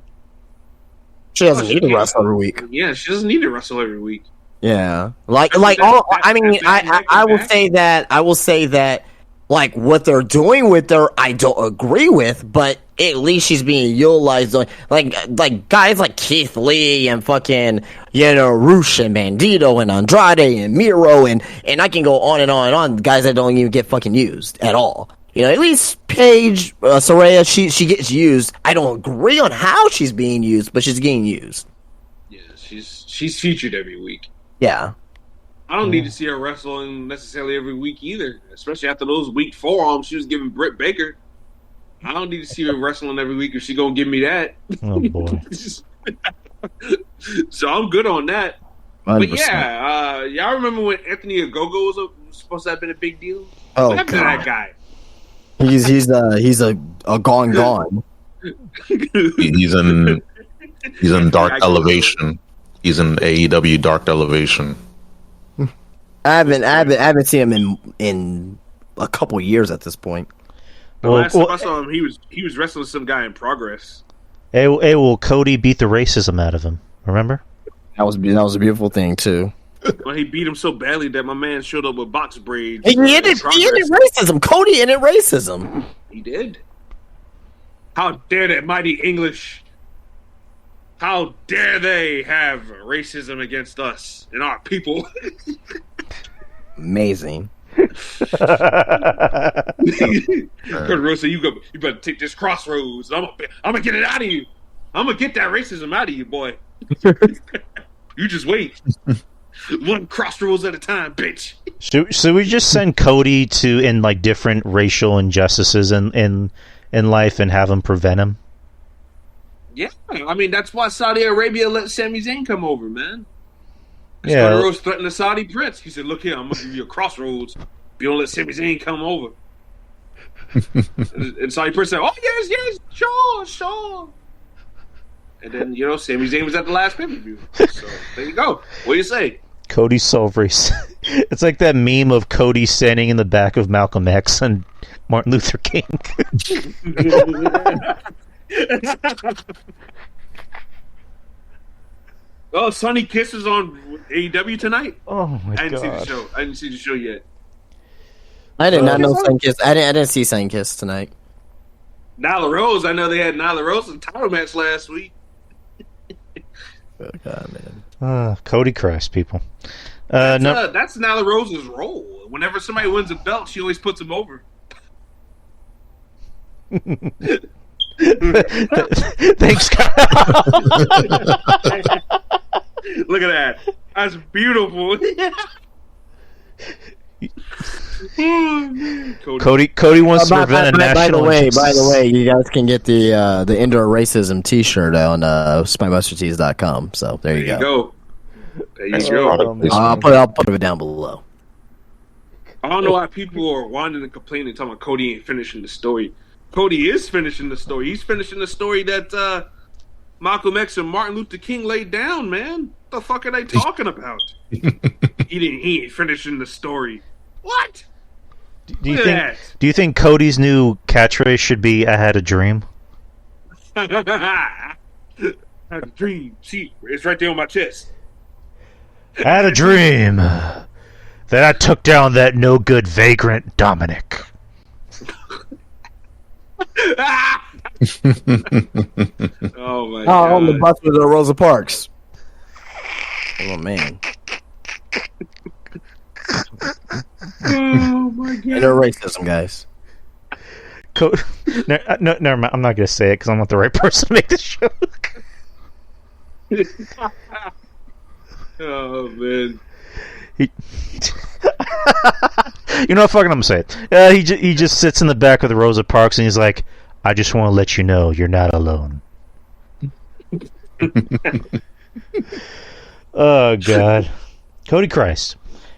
She doesn't need to wrestle every week. Yeah, she doesn't need to wrestle every week. Yeah, I will say that like what they're doing with her, I don't agree with, but at least she's being utilized. Like guys like Keith Lee and fucking Roosh and Bandito and Andrade and Miro and I can go on and on and on. Guys that don't even get fucking used at all. At least Paige Saraya, she gets used. I don't agree on how she's being used, but she's getting used. Yeah, she's featured every week. Yeah. I don't need to see her wrestling necessarily every week either, especially after those weak forearms she was giving Britt Baker. I don't need to see her wrestling every week if she gonna give me that. Oh boy! So I'm good on that. 100%. But yeah, y'all remember when Anthony Ogogo was supposed to have been a big deal? Oh, what happened to that guy? He's a gone. He's in Dark Elevation. He's in AEW Dark Elevation. I haven't seen him in a couple years at this point. The last time I saw him, he was wrestling some guy in Progress. Well, Cody beat the racism out of him. Remember? That was a beautiful thing too. Well, he beat him so badly that my man showed up with box braids. He ended racism. Cody ended racism. He did. How dare that mighty English? How dare they have racism against us and our people? Amazing. Kurt Russell, you better take this crossroads. I'm gonna get it out of you. I'm gonna get that racism out of you, boy. You just wait. One crossroads at a time, bitch. Should we just send Cody to in like different racial injustices in life and have him prevent him? Yeah, I mean that's why Saudi Arabia let Sami Zayn come over, man. Yeah. Cody Rhodes threatened the Saudi prince. He said, "Look here, I'm gonna give you a crossroads. If you don't let Sami Zayn come over." And Saudi prince said, "Oh yes, sure." And then Sami Zayn was at the last pay-per-view. So there you go. What do you say? Cody's so racist. It's like that meme of Cody standing in the back of Malcolm X and Martin Luther King. Oh, Sonny Kiss is on AEW tonight. Oh my I didn't see god! the show. I didn't see the show yet. I did not know Sunkiss. I didn't see Sunkiss tonight. Nyla Rose. I know they had Nyla Rose in a title match last week. Oh god, man. Cody Christ, people. That's Nyla Rose's role. Whenever somebody wins a belt, she always puts him over. Thanks, Kyle. Look at that. That's beautiful. Cody wants to prevent a national injustice. By the way, you guys can get the Indoor Racism T-shirt on SpyBusterTees.com. So there you go. There you go. I'll put it down below. I don't know why people are whining and complaining, talking about Cody ain't finishing the story. Cody is finishing the story. He's finishing the story that Malcolm X and Martin Luther King laid down, man. What the fuck are they talking about? He ain't finishing the story. What? Do you think Cody's new catchphrase should be "I had a dream"? I had a dream. See, it's right there on my chest. I had a dream that I took down that no good vagrant Dominic. Oh my god! On the bus with the Rosa Parks. Oh man! Oh my god! Inner racism, guys. No, never mind. I'm not going to say it because I'm not the right person to make this joke. Oh man! You know what? Fucking, I'm gonna say it. He just sits in the back of the Rosa Parks and he's like, "I just want to let you know you're not alone." Oh god, Cody Christ.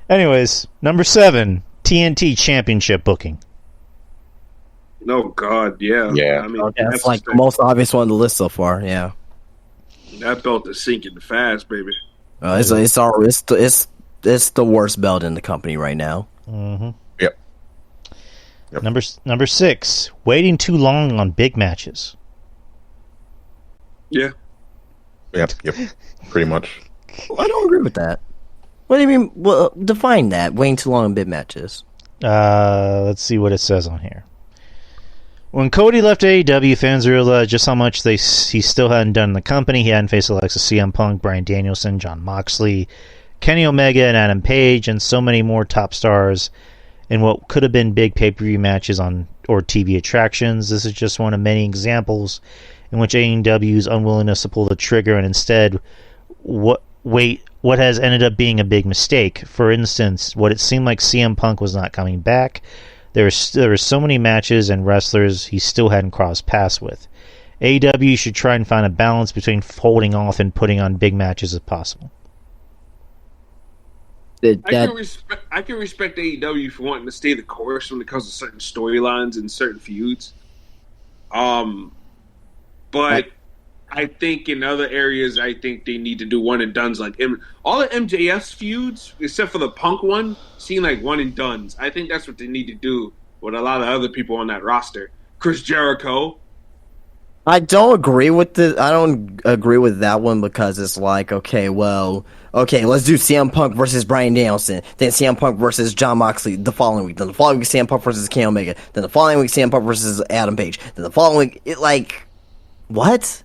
Anyways, number 7, TNT Championship booking. Oh god, yeah. I mean, that's like the most obvious one on the list so far. Yeah, that belt is sinking fast, baby. It's the worst belt in the company right now. Mm-hmm. Yep. Number 6, waiting too long on big matches. Yeah. Yep. Pretty much. Well, I don't agree with that. What do you mean? Well, define that. Waiting too long in big matches. Let's see what it says on here. When Cody left AEW, fans realized just how much he still hadn't done in the company. He hadn't faced Alexa, CM Punk, Bryan Danielson, Jon Moxley, Kenny Omega, and Adam Page, and so many more top stars in what could have been big pay-per-view matches or TV attractions. This is just one of many examples in which AEW's unwillingness to pull the trigger and instead what has ended up being a big mistake. For instance, what it seemed like CM Punk was not coming back. There were so many matches and wrestlers he still hadn't crossed paths with. AEW should try and find a balance between holding off and putting on big matches if possible. I can respect AEW for wanting to stay the course when it comes to certain storylines and certain feuds. But I think in other areas, I think they need to do one and dones. Like all the MJF's feuds, except for the Punk one, seem like one and dones. I think that's what they need to do with a lot of other people on that roster. Chris Jericho, I don't agree with that one because it's like, okay, let's do CM Punk versus Bryan Danielson, then CM Punk versus Jon Moxley the following week, then the following week CM Punk versus Kenny Omega, then the following week CM Punk versus Adam Page, then the following week, what?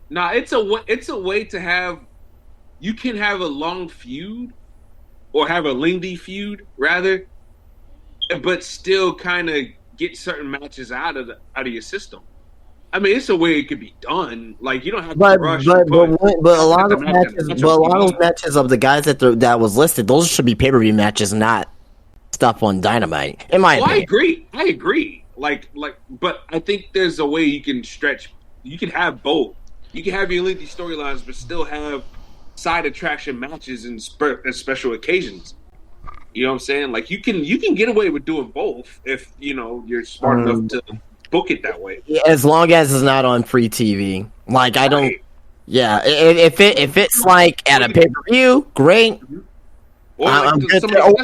Nah, it's a way to have. You can have a long feud, or have a lengthy feud rather, but still kind of get certain matches out of your system. I mean, it's a way it could be done. Like you don't have to rush. But a lot of those matches of the guys that was listed, those should be pay-per-view matches, not stuff on Dynamite. In my opinion. I agree. Like, but I think there's a way you can stretch. You can have both. You can have your lengthy storylines, but still have side attraction matches and special occasions. You know what I'm saying? Like you can get away with doing both if you're smart enough to book it that way. As long as it's not on free TV. Like I don't. Yeah, if it's like at a pay per view, great. I'm good. Or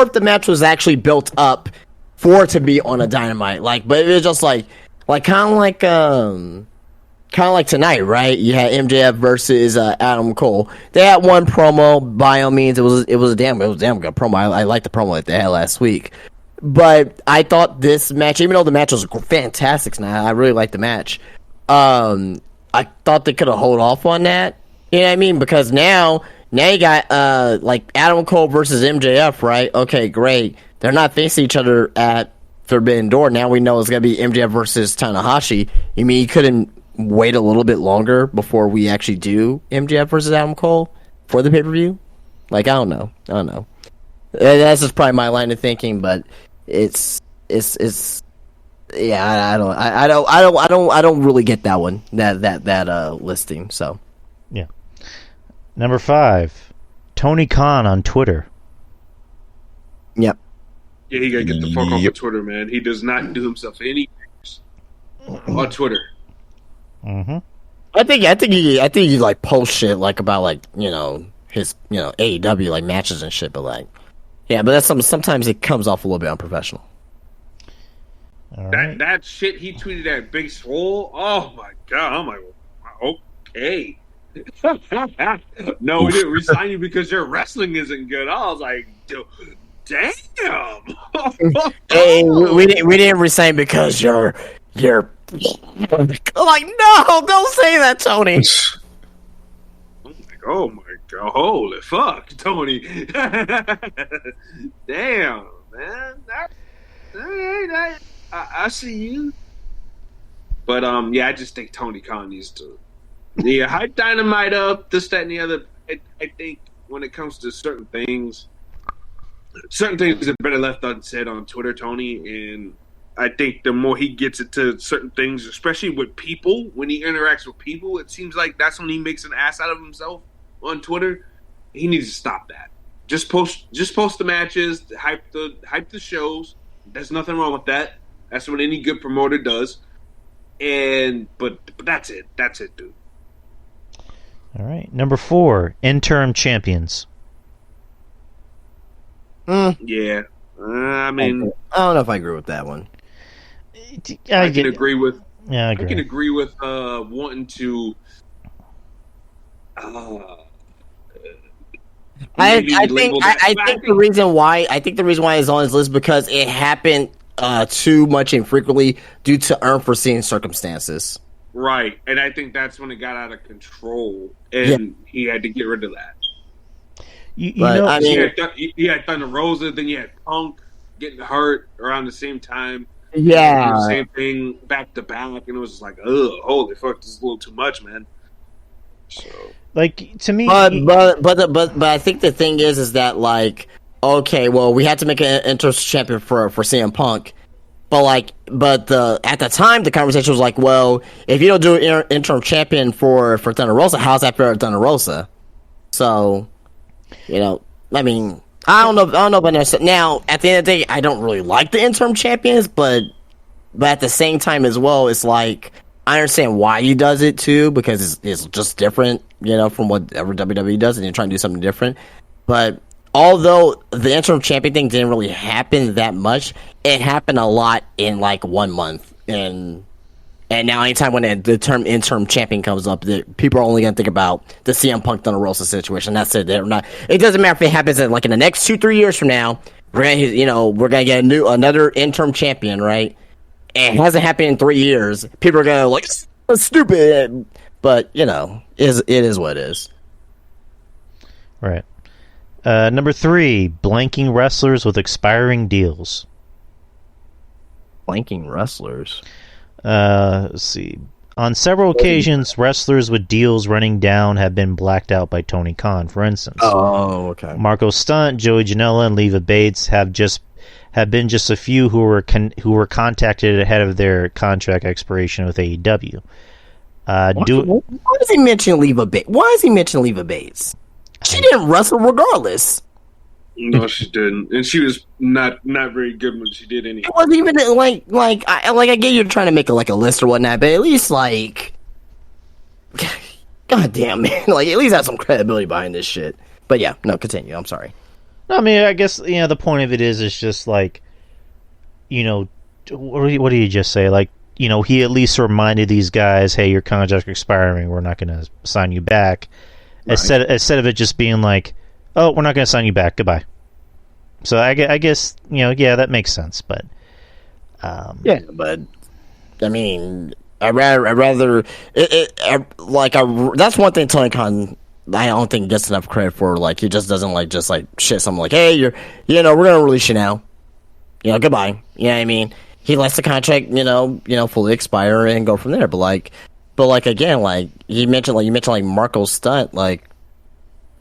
if the match was actually built up for it to be on a Dynamite, but it was just like kind of like tonight, right? You had MJF versus Adam Cole. They had one promo. By all means, it was a damn good promo. I liked the promo that they had last week. But I thought this match, even though the match was fantastic tonight, I really liked the match. I thought they could have held off on that. You know what I mean? Because now you got Adam Cole versus MJF, right? Okay, great. They're not facing each other at Forbidden Door. Now we know it's gonna be MJF versus Tanahashi. You mean you couldn't wait a little bit longer before we actually do MJF versus Adam Cole for the pay-per-view? I don't know. That's just probably my line of thinking, but it's yeah, I don't really get that one, that listing. So yeah. Number 5, Tony Khan on Twitter. Yep. Yeah, he gotta get the fuck off of Twitter, man. He does not do himself any on Twitter. Mm-hmm. I think he post shit about his AEW matches and shit, but yeah, but that's sometimes it comes off a little bit unprofessional. Right. That shit he tweeted at Big Swole. Oh my god! I'm like, okay. No, we didn't resign you because your wrestling isn't good. I was like, damn. Hey, we didn't resign because you're. No, don't say that, Tony. Oh my god! Holy fuck, Tony! Damn, man. I see you. But yeah, I just think Tony Khan needs to hype Dynamite up, this, that, and the other. I think when it comes to certain things are better left unsaid on Twitter, Tony. And I think the more he gets into certain things, especially with people, when he interacts with people, it seems like that's when he makes an ass out of himself on Twitter. He needs to stop that. Just post the matches, hype the shows. There's nothing wrong with that. That's what any good promoter does. But that's it. That's it, dude. All right. Number 4, interim champions. Yeah. I mean, I don't know if I agree with that one. I can agree with. Yeah, I agree. I can agree with wanting to. I think the reason why it's on his list because it happened too much infrequently due to unforeseen circumstances. Right, and I think that's when it got out of control, and he had to get rid of that. You had Thunder Rosa, then you had Punk getting hurt around the same time. Yeah, same thing back to back, and it was just like, ugh, holy fuck, this is a little too much, man. So, to me, but I think the thing is that okay, well, we had to make an interim champion for CM Punk, but at the time the conversation was like, well, if you don't do an interim champion for Thunder Rosa, how's that for Thunder Rosa? So, I mean, I don't know about that. Now, at the end of the day, I don't really like the interim champions, but at the same time as well, it's like I understand why he does it too, because it's just different, from whatever WWE does, and you're trying to do something different. But although the interim champion thing didn't really happen that much, it happened a lot in 1 month, and And now, anytime when the term interim champion comes up, people are only going to think about the CM Punk Thunder Rosa situation. That's it. They're not. It doesn't matter if it happens in in the next 2-3 years from now. We're gonna get another interim champion, right? And it hasn't happened in 3 years. People are gonna that's stupid. But it is what it is. Right. Number 3, blanking wrestlers with expiring deals. Blanking wrestlers. Let's see. On several occasions, wrestlers with deals running down have been blacked out by Tony Khan, for instance. Oh, okay. Marco Stunt, Joey Janela, and Leva Bates have been just a few who were contacted ahead of their contract expiration with AEW. Why does he mention Leva Bates? Why does he mention Leva Bates? She didn't wrestle regardless. No, she didn't, and she was not very good when she did anything. It wasn't even I get you're trying to make a list or whatnot, but at least God damn man, at least have some credibility behind this shit. But yeah, no, continue. I'm sorry. No, I mean, I guess the point of it is just what do you just say? He at least reminded these guys, hey, your contract's expiring, we're not going to sign you back. Right. Instead of it just being oh, we're not going to sign you back, goodbye. So I guess, that makes sense, but... yeah, but, I mean, I'd rather... that's one thing Tony Khan, I don't think gets enough credit for, he just doesn't, shit something hey, we're going to release you now. Goodbye. You know what I mean? He lets the contract, fully expire and go from there. But again, you mentioned Marco Stunt, from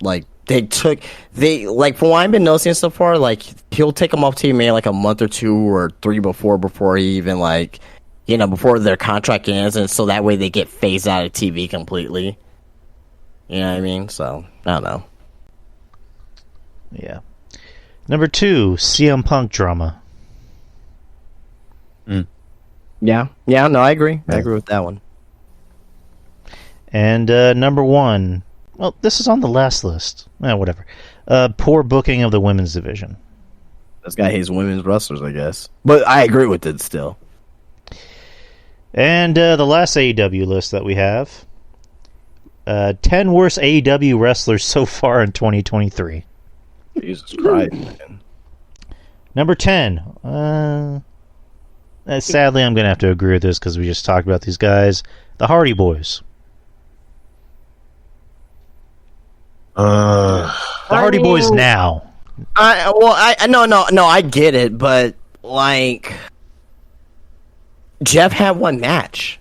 what I've been noticing so far, he'll take them off TV maybe a month or 2 or 3 before he even before their contract ends, and so that way they get phased out of TV completely. You know what I mean? So I don't know. Yeah. Number 2, CM Punk drama. Yeah, no, I agree. I agree with that one. And number 1, well, this is on the last list. Whatever. Poor booking of the women's division. This guy hates women's wrestlers, I guess. But I agree with it still. And the last AEW list that we have. 10 worst AEW wrestlers so far in 2023. Jesus Christ, man. Number 10. Sadly, I'm going to have to agree with this because we just talked about these guys. The Hardy Boys. The Hardy Boys now. I get it, but Jeff had one match.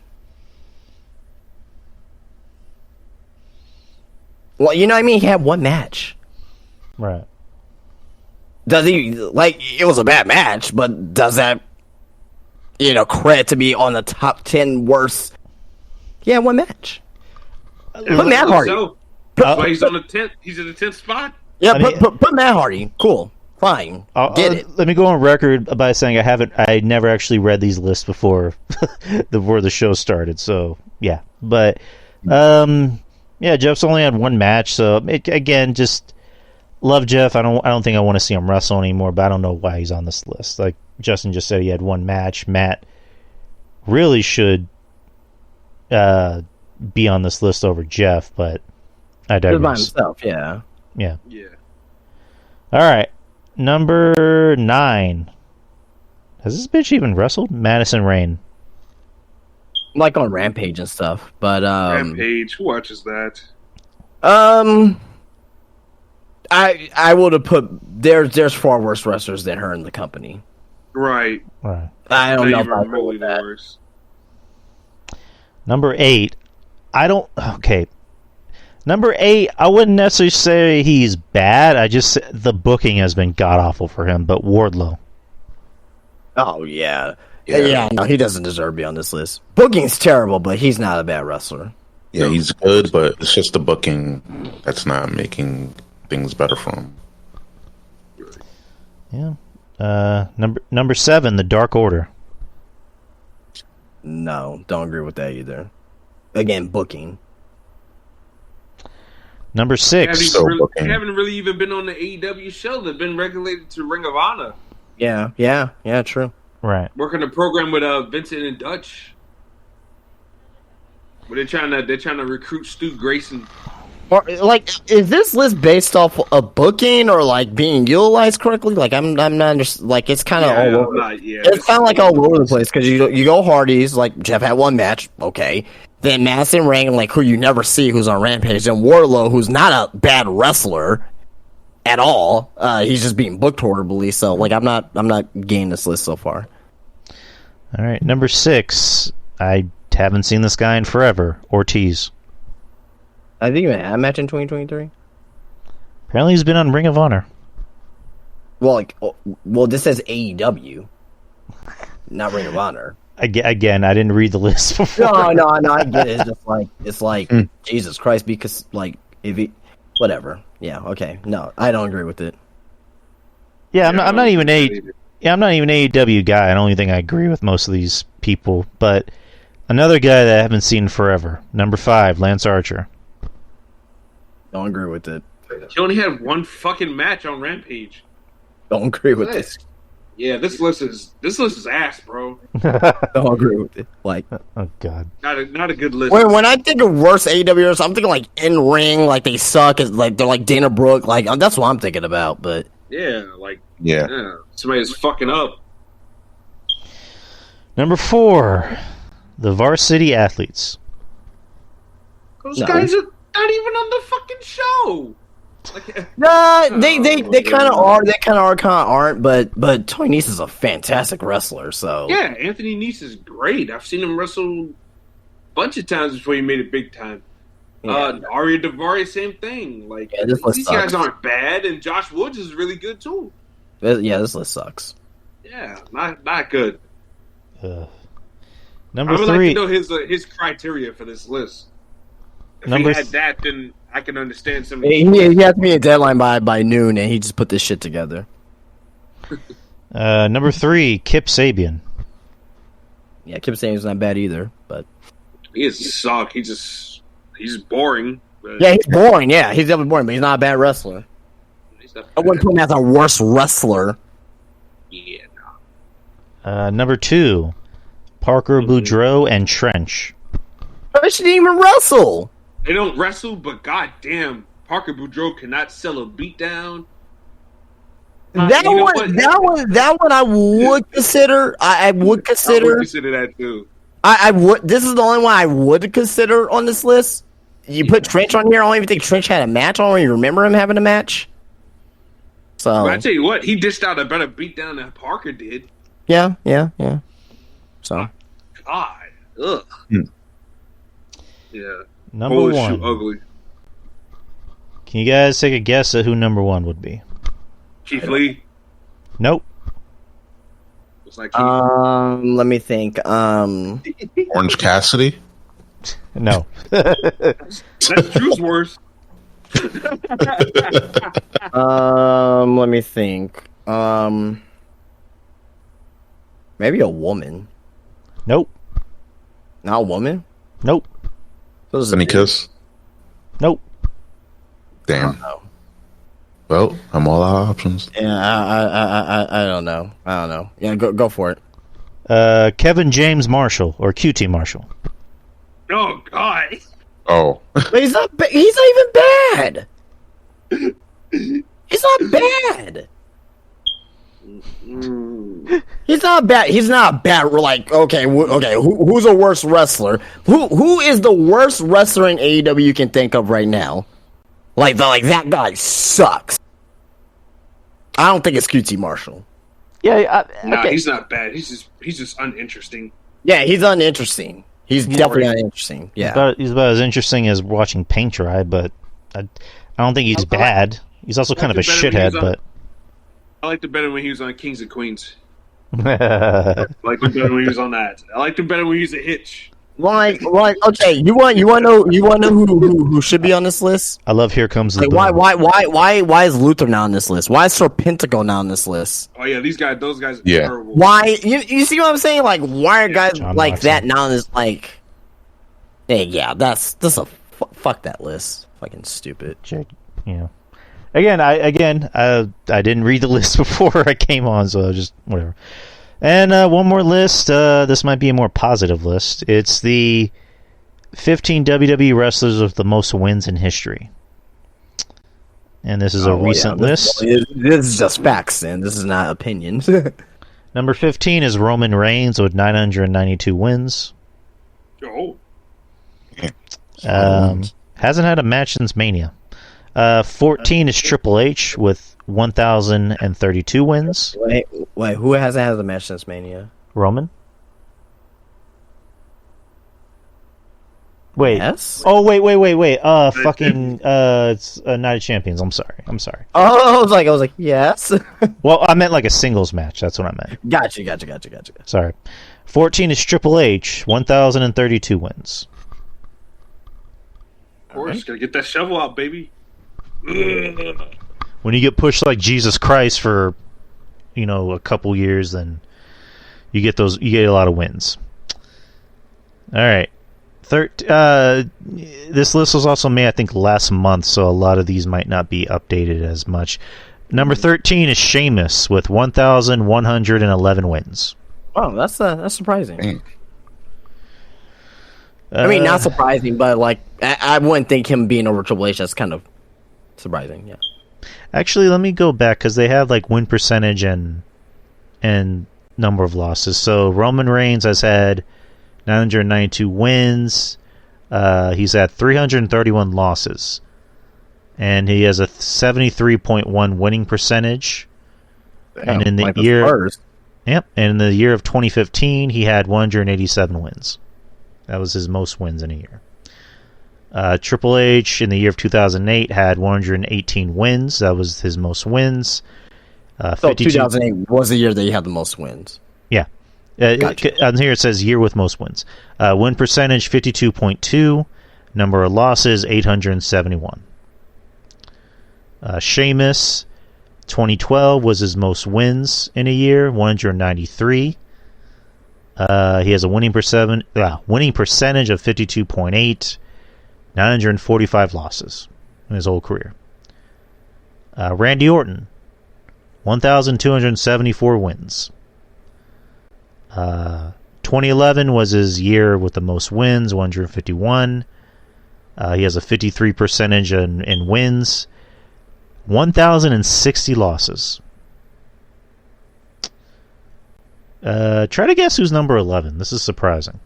Well, you know what I mean? He had one match. Right. Does he it was a bad match, but does that credit to be on the top 10 worst? Yeah, one match. Put Matt Hardy. So. That's why he's on the 10th. He's in the 10th spot. Yeah, put Matt Hardy. Cool. Fine. Get it. Let me go on record by saying I never actually read these lists before the show started. So yeah, but Jeff's only had one match. So again, just love Jeff. I don't think I want to see him wrestle anymore. But I don't know why he's on this list. Like Justin just said, he had one match. Matt really should be on this list over Jeff, but I digress. By himself, yeah. Yeah. All right. Number 9. Has this bitch even wrestled? Madison Rayne. Like on Rampage and stuff, but Rampage, who watches that? I would have put there's far worse wrestlers than her in the company. Right. I don't know if I agree with that. Worse. Number 8. Number 8, I wouldn't necessarily say he's bad. I just the booking has been god awful for him. But Wardlow. Oh yeah. No, he doesn't deserve to be on this list. Booking's terrible, but he's not a bad wrestler. Yeah, he's good, but it's just the booking that's not making things better for him. Yeah. Number 7, the Dark Order. No, don't agree with that either. Again, booking. Number 6. They haven't really even been on the AEW show. They've been regulated to Ring of Honor. Yeah, true. Right. Working a program with Vincent and Dutch. But they're trying to recruit Stu Grayson. Or like, is this list based off a booking or like being utilized correctly? Like, I'm not like it's kind of all over. It's kind of like all over the place because you go Hardys, like Jeff had one match, okay. Then Madison Rain, like who you never see, who's on Rampage, and Wardlow, who's not a bad wrestler at all. He's just being booked horribly. So like, I'm not getting this list so far. All right, number 6. I haven't seen this guy in forever. Ortiz. I think you had a match in 2023. Apparently, he's been on Ring of Honor. Well, this says AEW, not Ring of Honor. Again, I didn't read the list before. No, I get it. It's like Jesus Christ, because like if he, whatever. Yeah, okay. No, I don't agree with it. Yeah, I'm not even an AEW guy. I don't even think I agree with most of these people. But another guy that I haven't seen forever, number 5, Lance Archer. Don't agree with it. He only had one fucking match on Rampage. Don't agree with this. Yeah, this list is ass, bro. Don't agree with it. Like, oh god, not a good list. When I think of worst AEWers, I'm thinking like in ring, like they suck. Is like they're like Dana Brooke. Like that's what I'm thinking about. But yeah, somebody's fucking up. Number 4, the Varsity Athletes. Those guys are not even on the fucking show. Like, nah, they kind of are. They kind of aren't. But Tony Nese is a fantastic wrestler. So yeah, Anthony Nese is great. I've seen him wrestle a bunch of times before he made it big time. Yeah. Arya Daivari, same thing. Like these guys aren't bad, and Josh Woods is really good too. Yeah, this list sucks. Yeah, not good. Number I would 3. like to know his criteria for this list. If he had that, then I can understand some. He had to be a deadline by noon, and he just put this shit together. Number 3, Kip Sabian. Yeah, Kip Sabian's not bad either, but he is suck. He's boring. Yeah, he's boring. Yeah, he's definitely boring, but he's not a bad wrestler. I wouldn't put him as a worse wrestler. Yeah, no. Number 2, Parker Boudreaux and Trench. Trench didn't even wrestle. They don't wrestle, but goddamn, Parker Boudreaux cannot sell a beatdown. That one I would consider. I would consider. I would consider that too. I would. This is the only one I would consider on this list. You put Trench on here. I don't even think Trench had a match. I don't even remember him having a match. So but I tell you what, he dished out a better beatdown than Parker did. Yeah. So God, ugh. Yeah. Number Holy 1. shoot, ugly. Can you guys take a guess at who number 1 would be? Keith Lee. Nope. It's like let me think. Orange Cassidy. No. that's Drew's worse. Let me think. Maybe a woman. Nope. Not a woman. Nope. Sunny Kiss. Nope. Damn. Well, I'm all out of options. Yeah, I don't know. Yeah, go for it. Kevin James Marshall or QT Marshall. Oh God. Oh. But he's not even bad. He's not bad. He's not bad. He's not bad. We're like, okay. Who's a worse wrestler? Who is the worst wrestler in AEW you can think of right now? Like that guy sucks. I don't think it's QT Marshall. Yeah. Nah, he's not bad. He's just uninteresting. Yeah, he's uninteresting. He's definitely uninteresting. Yeah, he's about as interesting as watching paint dry, but I don't think he's bad. He's also kind of a shithead, but I liked it better when he was on Kings and Queens. I liked it better when he was on that. I liked it better when he was a Hitch. Like, okay, you want to know who should be on this list? I love Here Comes the Boom. Why is Luther not on this list? Why is Serpentico not on this list? Oh yeah, those guys are terrible. Why you see what I'm saying? Like, why are guys John like Moxley. that not on this? Like, hey, yeah, that's a fuck that list. Fucking stupid. Yeah. Again, I didn't read the list before I came on, so just whatever. And one more list. This might be a more positive list. It's the 15 WWE wrestlers with the most wins in history. And this is a recent list. This is just facts, and this is not opinions. Number 15 is Roman Reigns with 992 wins. Oh. Hasn't had a match since Mania. 14 is Triple H with 1,032 wins. Wait, who hasn't had a match since Mania? Roman? Wait. Yes? Oh, wait. It's Night of Champions. I'm sorry. Oh, I was like, yes. Well, I meant like a singles match. That's what I meant. Gotcha. Sorry. 14 is Triple H, 1,032 wins. Of course, gotta get that shovel out, baby. When you get pushed like Jesus Christ for, a couple years, then you get a lot of wins. All right. This list was also made, I think, last month, so a lot of these might not be updated as much. Number 13 is Sheamus with 1,111 wins. Oh, that's surprising. I mean, not surprising, but like I wouldn't think him being over Triple H. That's kind of surprising. Yeah. Actually, let me go back because they have like win percentage and number of losses. So Roman Reigns has had 992 wins. He's had 331 losses, and he has a 73.1 winning percentage. Damn, and in the like year, Spurs. and in the year of 2015, he had 187 wins. That was his most wins in a year. Triple H in the year of 2008 had 118 wins. That was his most wins. So 2008 was the year that he had the most wins. Yeah. Gotcha. On here it says year with most wins. Win percentage 52.2. Number of losses 871. Sheamus 2012 was his most wins in a year, 193. He has a winning percentage of 52.8. 945 losses in his whole career. Randy Orton 1,274 wins. 2011 was his year with the most wins, 151. He has a 53 percentage in wins. 1,060 losses. Try to guess who's number 11. This is surprising.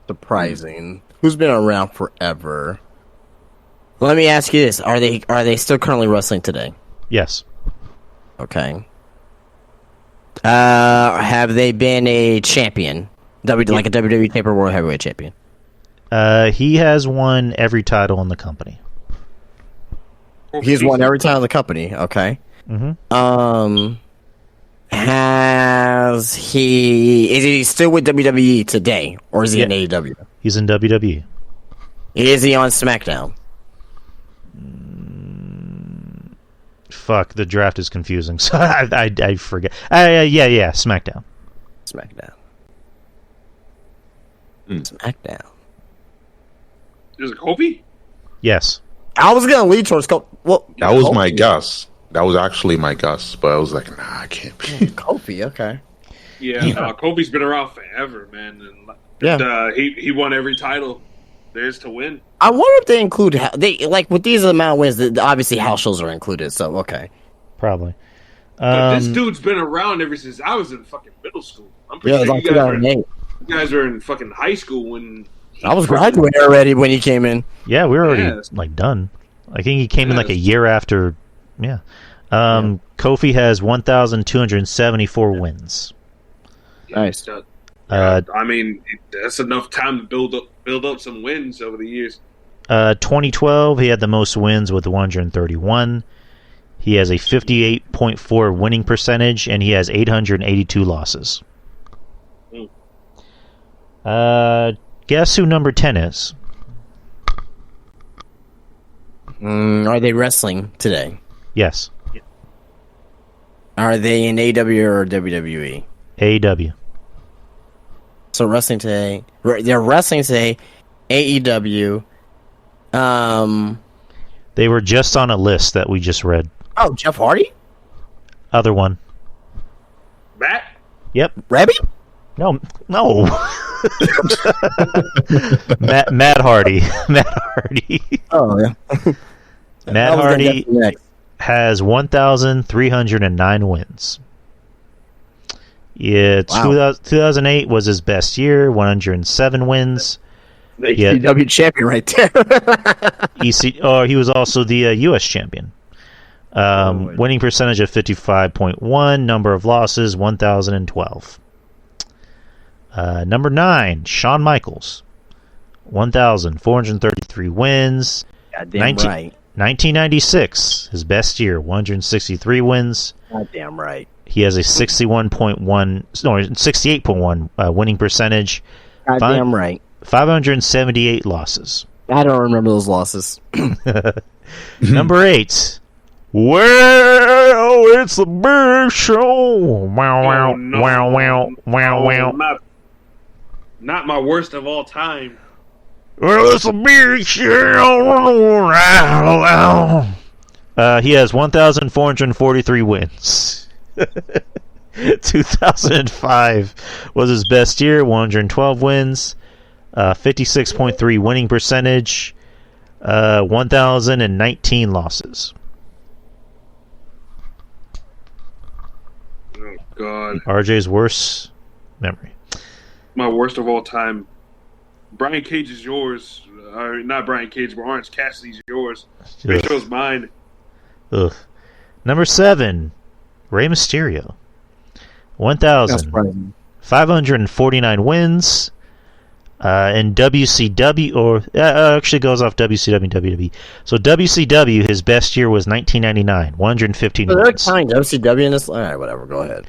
Surprising. Who's been around forever? Let me ask you this: Are they still currently wrestling today? Yes. Okay. Have they been a champion? Like a WWE Paper World Heavyweight Champion? He has won every title in the company. He's won every title in the company. Okay. Mm-hmm. Is he still with WWE today, or is he in AEW? He's in WWE. Is he on SmackDown? Fuck, the draft is confusing, so I forget. Yeah, SmackDown. SmackDown. Mm. SmackDown. Is it Kofi? Yes. I was gonna lead towards Well, That was Kofi. my guess. That was actually my guess, but I was like, nah, I can't be. Kofi. Okay. Yeah, Kofi's been around forever, man. And Yeah. he won every title there is to win. I wonder if they include with these amount of wins. Obviously, house shows are included. So okay. Probably. But this dude's been around ever since I was in fucking middle school. I'm pretty Yeah, sure like you guys, 2008. were in fucking high school when I was graduating already when he came in. Yeah, we were already Yes. done. I think he came in like a Yes. year after. Yeah. Kofi has 1,274 wins. Nice. Uh, I mean, that's enough time to build up some wins over the years. 2012, he had the most wins with 131. He has a 58.4 winning percentage, and he has 882 losses. Guess who number 10 is? Are they wrestling today? Yes. Are they in AEW or WWE? AEW. So wrestling today. They're wrestling today. AEW. They were just on a list that we just read. Oh, Jeff Hardy? Other one. Matt? Yep. Rebby? No. Matt Hardy. Matt Hardy. Oh yeah. Matt I was gonna Hardy guess next. has 1,309 wins. Yeah, Wow. 2008 was his best year, 107 wins. The Yeah. ECW champion right there. He was also the U.S. champion. Winning percentage of 55.1, number of losses 1,012. Number 9, Shawn Michaels, 1,433 wins. Goddamn 19 right. 1996, his best year, 163 wins. Goddamn right. He has a 68.1 winning percentage. Goddamn right. 578 losses. I don't remember those losses. Number 8. Well, it's the big show. Wow, wow, Oh, no. wow, wow, wow, wow. Not my worst of all time. Well, it's a big show. He has 1,443 wins. 2005 was his best year, 112 wins, 56.3 winning percentage, 1,019 losses. Oh God, RJ's worst memory. my worst of all time. Brian Cage is yours. Not Brian Cage, but Orange Cassidy's yours. Big Ugh. Show's mine. Ugh. Number 7, Rey Mysterio. That's surprising. 1,549 wins. In WCW, or actually goes off WCW and WWE. So WCW, his best year was 1999, 115 So they're wins. counting WCW in this. All right, whatever. Go ahead.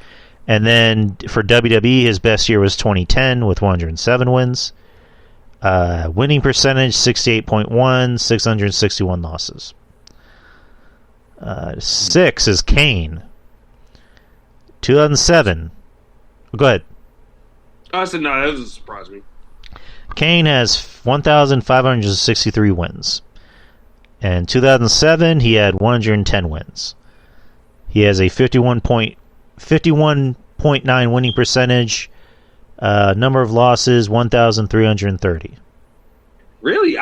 And then for WWE, his best year was 2010 with 107 wins. Winning percentage 68.1, 661 losses. 6 is Kane. 2007. Go ahead. I said no. That doesn't surprise me. Kane has 1,563 wins. In 2007, he had 110 wins. He has a 51.9 winning percentage. Number of losses 1,330. Really?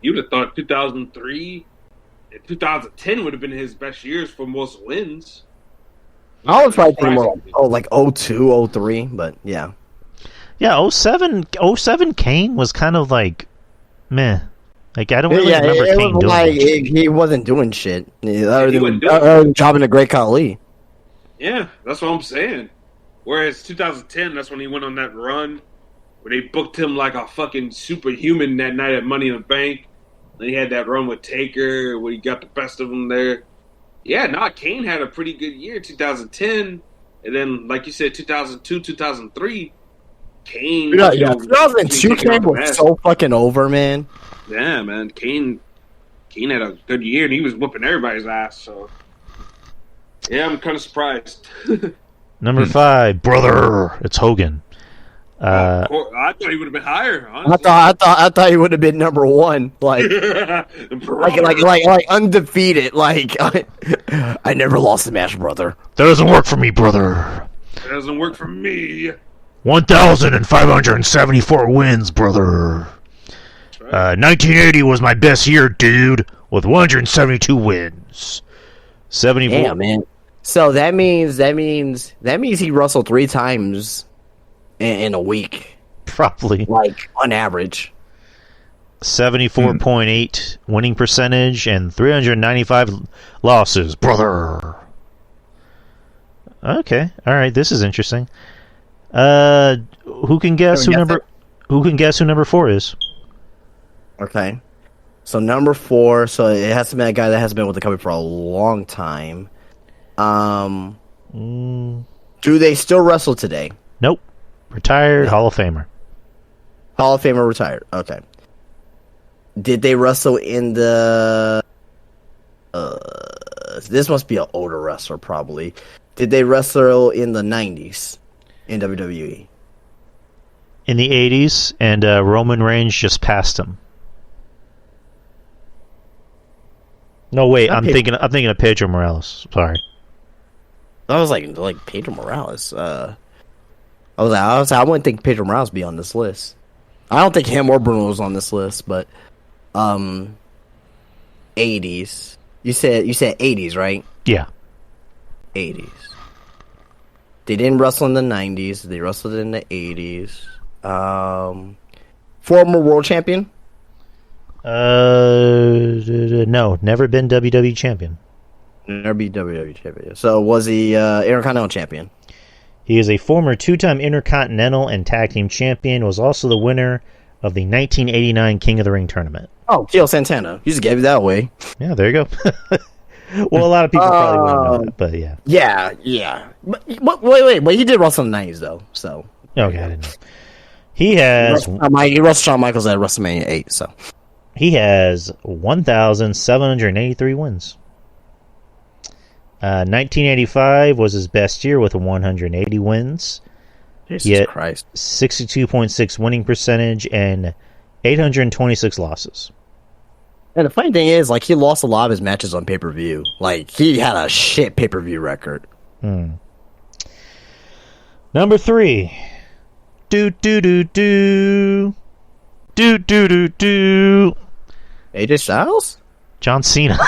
You'd have thought 2003 and 2010 would have been his best years for most wins. I was probably thinking more like 02, 03, but yeah. Yeah, 07 Kane was kind of like meh. Like I don't really remember it Kane was doing like much. he wasn't doing shit other wasn't than doing dropping a great Khali. Yeah, that's what I'm saying. Whereas 2010, that's when he went on that run where they booked him like a fucking superhuman that night at Money in the Bank. Then he had that run with Taker where he got the best of them there. Yeah, Kane had a pretty good year 2010. And then, like you said, 2002, 2003, Kane. 2002 Kane was so fucking over, man. Yeah, man. Kane had a good year and he was whooping everybody's ass. So, yeah, I'm kind of surprised. Number 5, brother. It's Hogan. I thought he would have been higher. I Honestly. thought he would have been number one, like undefeated. Like I never lost a match, brother. That doesn't work for me, brother. It doesn't work for me. 1,574 wins, brother. 1980 was my best year, dude, with 172 wins. 74. Damn, man. So that means he wrestled 3 times in a week, Probably. like on average. 74.8 winning percentage and 395 losses, brother. Okay, all right. This is interesting. Who can guess who number 4 is? Okay. So number 4, so it has to be a guy that has been with the company for a long time. Do they still wrestle today? Nope. Retired Hall of Famer. Hall of Famer retired. Okay. Did they wrestle in the? This must be an older wrestler, probably. Did they wrestle in the 90s in WWE? In the 80s, and Roman Reigns just passed him. No, wait. I'm thinking of Pedro Morales. Sorry. I was like Pedro Morales. I wouldn't think Pedro Morales be on this list. I don't think him or Bruno was on this list, but 80s. You said 80s, right? Yeah. 80s. They didn't wrestle in the 90s. They wrestled in the 80s. Former world champion? No, never been WWE champion. Never be WWE champion. So was he Intercontinental champion? He is a former two-time Intercontinental and Tag Team champion. Was also the winner of the 1989 King of the Ring tournament. Oh, Tio Santana. You just gave it that away. Yeah, there you go. Well, a lot of people probably wouldn't know that, but yeah. Yeah. But wait. But he did wrestle in the 90s, though. So Okay, I didn't know. He wrestled Shawn Michaels at WrestleMania 8, so. He has 1,783 wins. 1985 was his best year with 180 wins. Jesus Christ. 62.6 winning percentage and 826 losses. And the funny thing is, like, he lost a lot of his matches on pay-per-view. Like, he had a shit pay-per-view record. Number 3. AJ Styles? John Cena.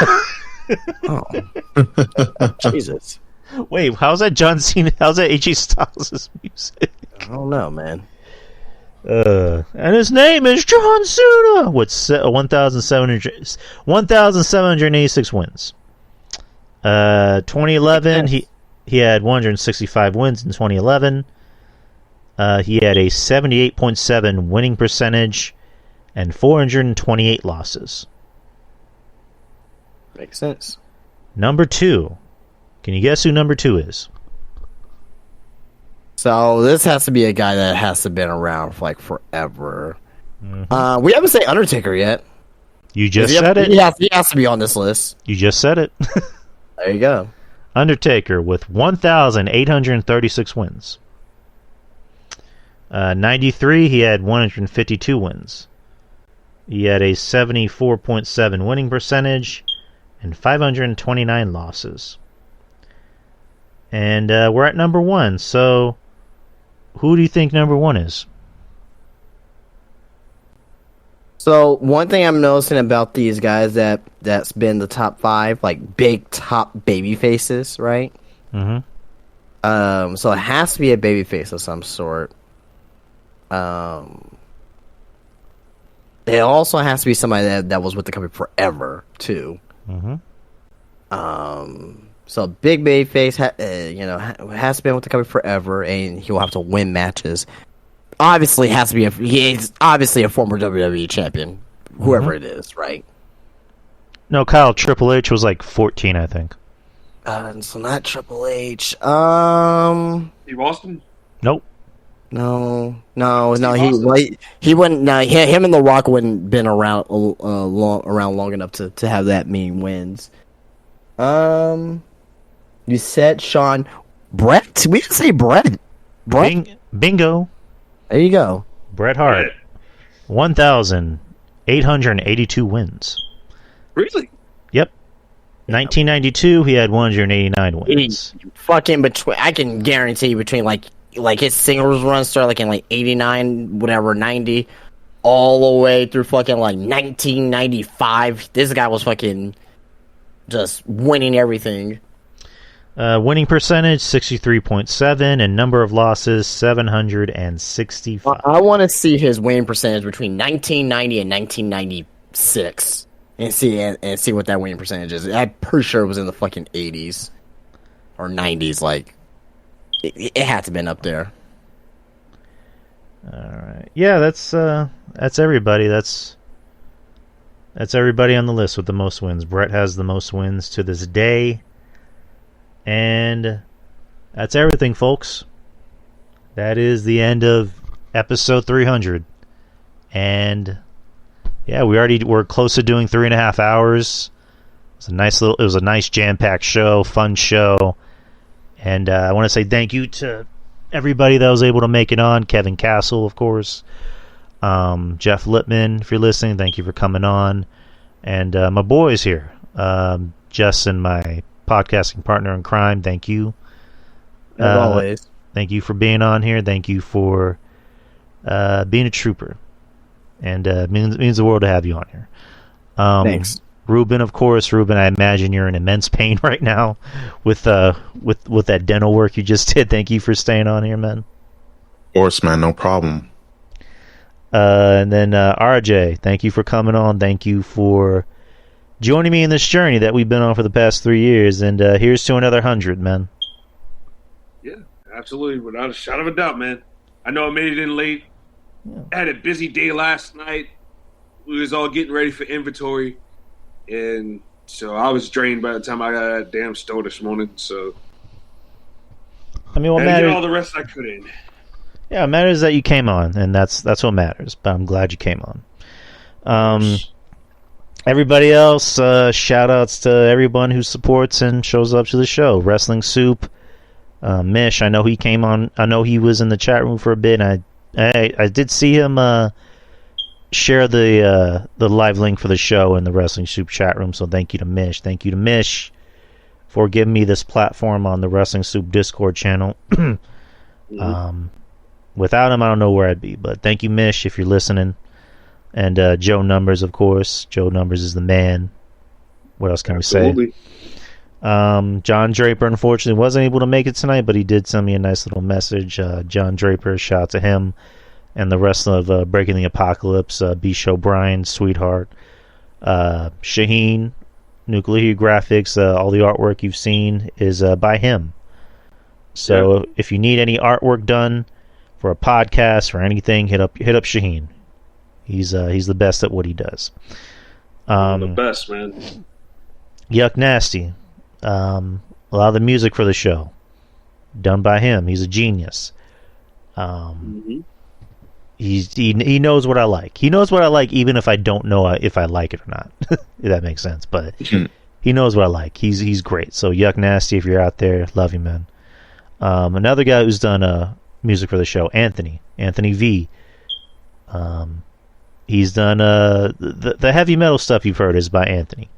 Oh. Jesus. Wait, how's that John Cena? How's that AJ Styles' music? I don't know, man. And his name is John Cena with 1,786 wins. 2011, he had 165 wins in 2011. He had a 78.7 winning percentage and 428 losses. Makes sense. Number 2. Can you guess who number 2 is? So this has to be a guy that has to have been around for like forever. Mm-hmm. We haven't said Undertaker yet. You just said it. He has to be on this list. You just said it. There you go. Undertaker with 1,836 wins. 93, he had 152 wins. He had a 74.7 winning percentage and 529 losses. And we're at number 1. So, who do you think number 1 is? So, one thing I'm noticing about these guys that's been the top 5, like big top baby faces, right? Mm-hmm. So it has to be a baby face of some sort. It also has to be somebody that was with the company forever too. Mm-hmm. So big baby face, has been with the company forever, and he'll have to win matches. Obviously, he's obviously a former WWE champion, whoever it is, right? No, Kyle, Triple H was like 14, I think. So not Triple H. Steve Austin? Nope. No. He wouldn't. No, him and The Rock wouldn't been around long enough to have that many wins. You said Sean Brett. We didn't say Brett. Bingo. There you go. Bret Hart, 1,882 wins. Really? Yep. 1992, he had 189 wins. Fucking between, I can guarantee between like his singles run started like in like 89, whatever, 90, all the way through fucking like 1995. This guy was fucking just winning everything. Winning percentage 63.7 and number of losses 765. I want to see his winning percentage between 1990 and 1996 and see what that winning percentage is. I'm pretty sure it was in the fucking 80s or 90s. Like it had to have been up there. All right. Yeah, that's everybody. That's everybody on the list with the most wins. Bret has the most wins to this day. And that's everything, folks. That is the end of episode 300. And yeah, we're close to doing 3.5 hours. It was a nice jam-packed show, fun show. And I want to say thank you to everybody that was able to make it on. Kevin Castle, of course. Jeff Lippman, if you're listening, thank you for coming on. And my boys here, Justin, my podcasting partner in crime, thank you. As always. Thank you for being on here. Thank you for being a trooper. And means the world to have you on here. Thanks. Ruben, of course. Ruben, I imagine you're in immense pain right now with that dental work you just did. Thank you for staying on here, man. Of course, man, no problem. And then RJ, thank you for coming on. Thank you for joining me in this journey that we've been on for the past 3 years. And here's to another 100, man. Yeah, absolutely, without a shadow of a doubt, man. I know I made it in late. Yeah. I had a busy day last night. We was all getting ready for inventory, and so I was drained by the time I got out of that damn store this morning. So I mean, what I had to get matters? all the rest I could in. Yeah, it matters that you came on, and that's what matters. But I'm glad you came on. Everybody else, shout outs to everyone who supports and shows up to the show. Wrestling Soup, Mish, I know he came on. I know he was in the chat room for a bit. And I did see him share the live link for the show in the Wrestling Soup chat room. So thank you to Mish. Thank you to Mish for giving me this platform on the Wrestling Soup Discord channel. Without him, I don't know where I'd be. But thank you, Mish, if you're listening. And Joe Numbers, of course. Joe Numbers is the man. What else can Absolutely. we say? John Draper, unfortunately, wasn't able to make it tonight, but he did send me a nice little message. John Draper, shout out to him. And the rest of Breaking the Apocalypse, B. Show Brian, Sweetheart, Shaheen, Nuclear Graphics, all the artwork you've seen is by him. So if you need any artwork done for a podcast or anything, hit up Shaheen. He's the best at what he does. The best, man. Yuck Nasty. A lot of the music for the show done by him. He's a genius. He knows what I like. He knows what I like, even if I don't know if I like it or not. If that makes sense, but he knows what I like. He's great. So Yuck Nasty, if you're out there, love you, man. Another guy who's done music for the show, Anthony V. He's done the heavy metal stuff you've heard is by Anthony.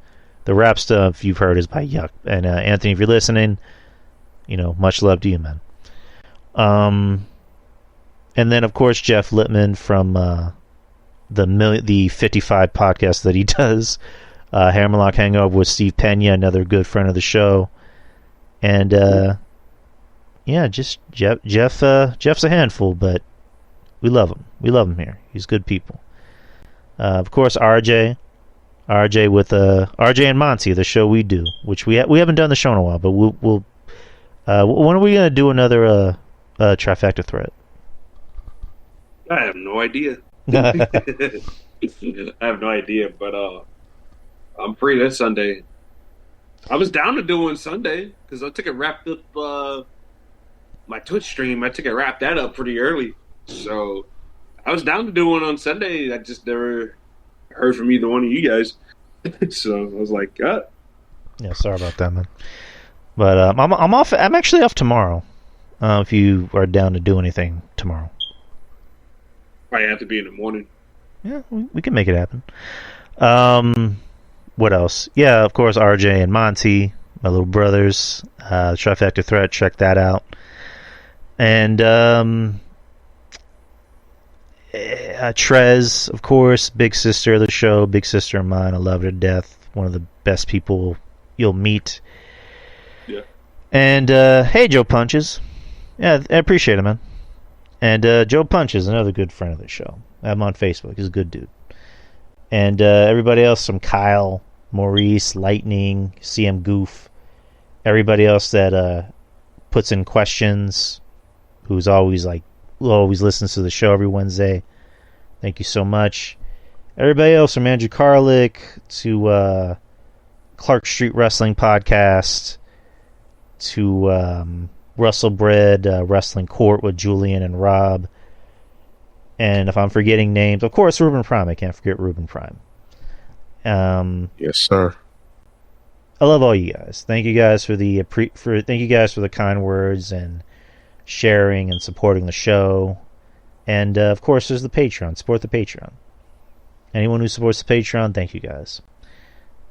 The rap stuff you've heard is by Yuck. And Anthony, if you're listening, much love to you, man. And then of course Jeff Littman from the 55 podcast that he does, Hammerlock Hangover with Steve Pena, another good friend of the show. And just Jeff's a handful, but we love him. We love him here. He's good people. Of course, RJ with RJ and Monty, the show we do, which we haven't done the show in a while, but we'll when are we gonna do another trifecta threat? I have no idea. I have no idea, but I'm free this Sunday. I was down to do one Sunday because I took it wrapped up my Twitch stream. I took it wrapped that up pretty early, so I was down to do one on Sunday. I just never heard from either one of you guys, so I was like, yeah, sorry about that, man. But I'm off. I'm actually off tomorrow. If you are down to do anything tomorrow. Probably have to be in the morning. Yeah, we can make it happen. What else? Yeah, of course, RJ and Monty, my little brothers. Trifecta Threat, check that out. And Trez, of course, big sister of the show, big sister of mine. I love her to death. One of the best people you'll meet. Yeah. And hey, Joe Punches. Yeah, I appreciate it, man. And Joe Punches, another good friend of the show. I'm on Facebook. He's a good dude. And everybody else from Kyle, Maurice, Lightning, CM Goof, everybody else that puts in questions, who's always listens to the show every Wednesday. Thank you so much. Everybody else from Andrew Carlick to Clark Street Wrestling Podcast to Russellbred Wrestling Court with Julian and Rob. And if I'm forgetting names, of course, Ruben Prime. I can't forget Ruben Prime. Yes, sir. I love all you guys. Thank you guys for the kind words and sharing and supporting the show. And of course, there's the Patreon. Support the Patreon. Anyone who supports the Patreon, thank you guys.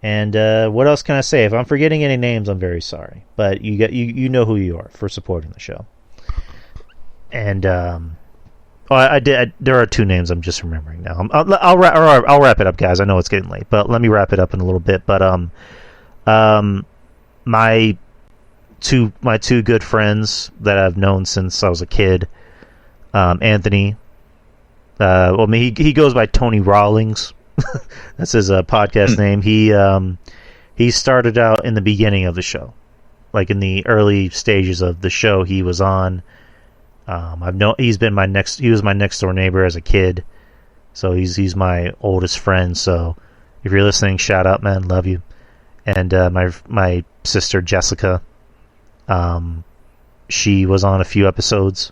And what else can I say? If I'm forgetting any names, I'm very sorry. But you know who you are for supporting the show. and I did. There are two names I'm just remembering now. I'll wrap it up, guys. I know it's getting late, but let me wrap it up in a little bit. But my two good friends that I've known since I was a kid, Anthony. He goes by Tony Rawlings. That's his podcast name. He started out in the beginning of the show, like in the early stages of the show. He was on. He was my next door neighbor as a kid, so he's my oldest friend. So if you're listening, shout out, man, love you. And my sister Jessica, she was on a few episodes,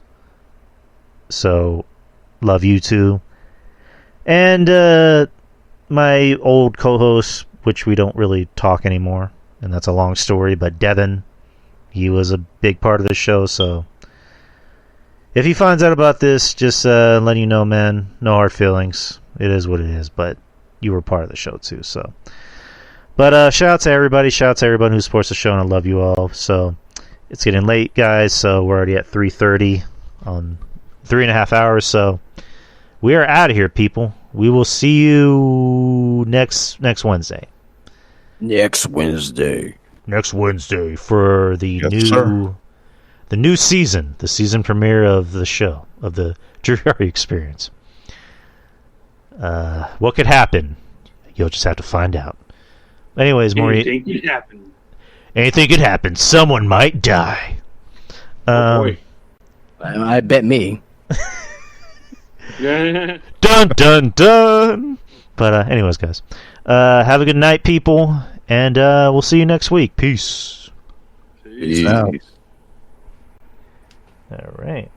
so love you too. And my old co-host, which we don't really talk anymore, and that's a long story, but Devin, he was a big part of the show, so if he finds out about this, just letting you know, man, no hard feelings. It is what it is, but you were part of the show too, so. But shout out to everybody who supports the show, and I love you all. So it's getting late, guys, so we're already at 3:30 on 3.5 hours, so we are out of here, people. We will see you next Wednesday. Next Wednesday for the new season, the season premiere of the show, of the Drew Carey Experience. What could happen? You'll just have to find out. Anyways, Maureen, anything could happen. Someone might die. Oh boy. I bet me. Dun dun dun. But anyways, guys, have a good night, people, and we'll see you next week. Peace. Peace. Out. All right.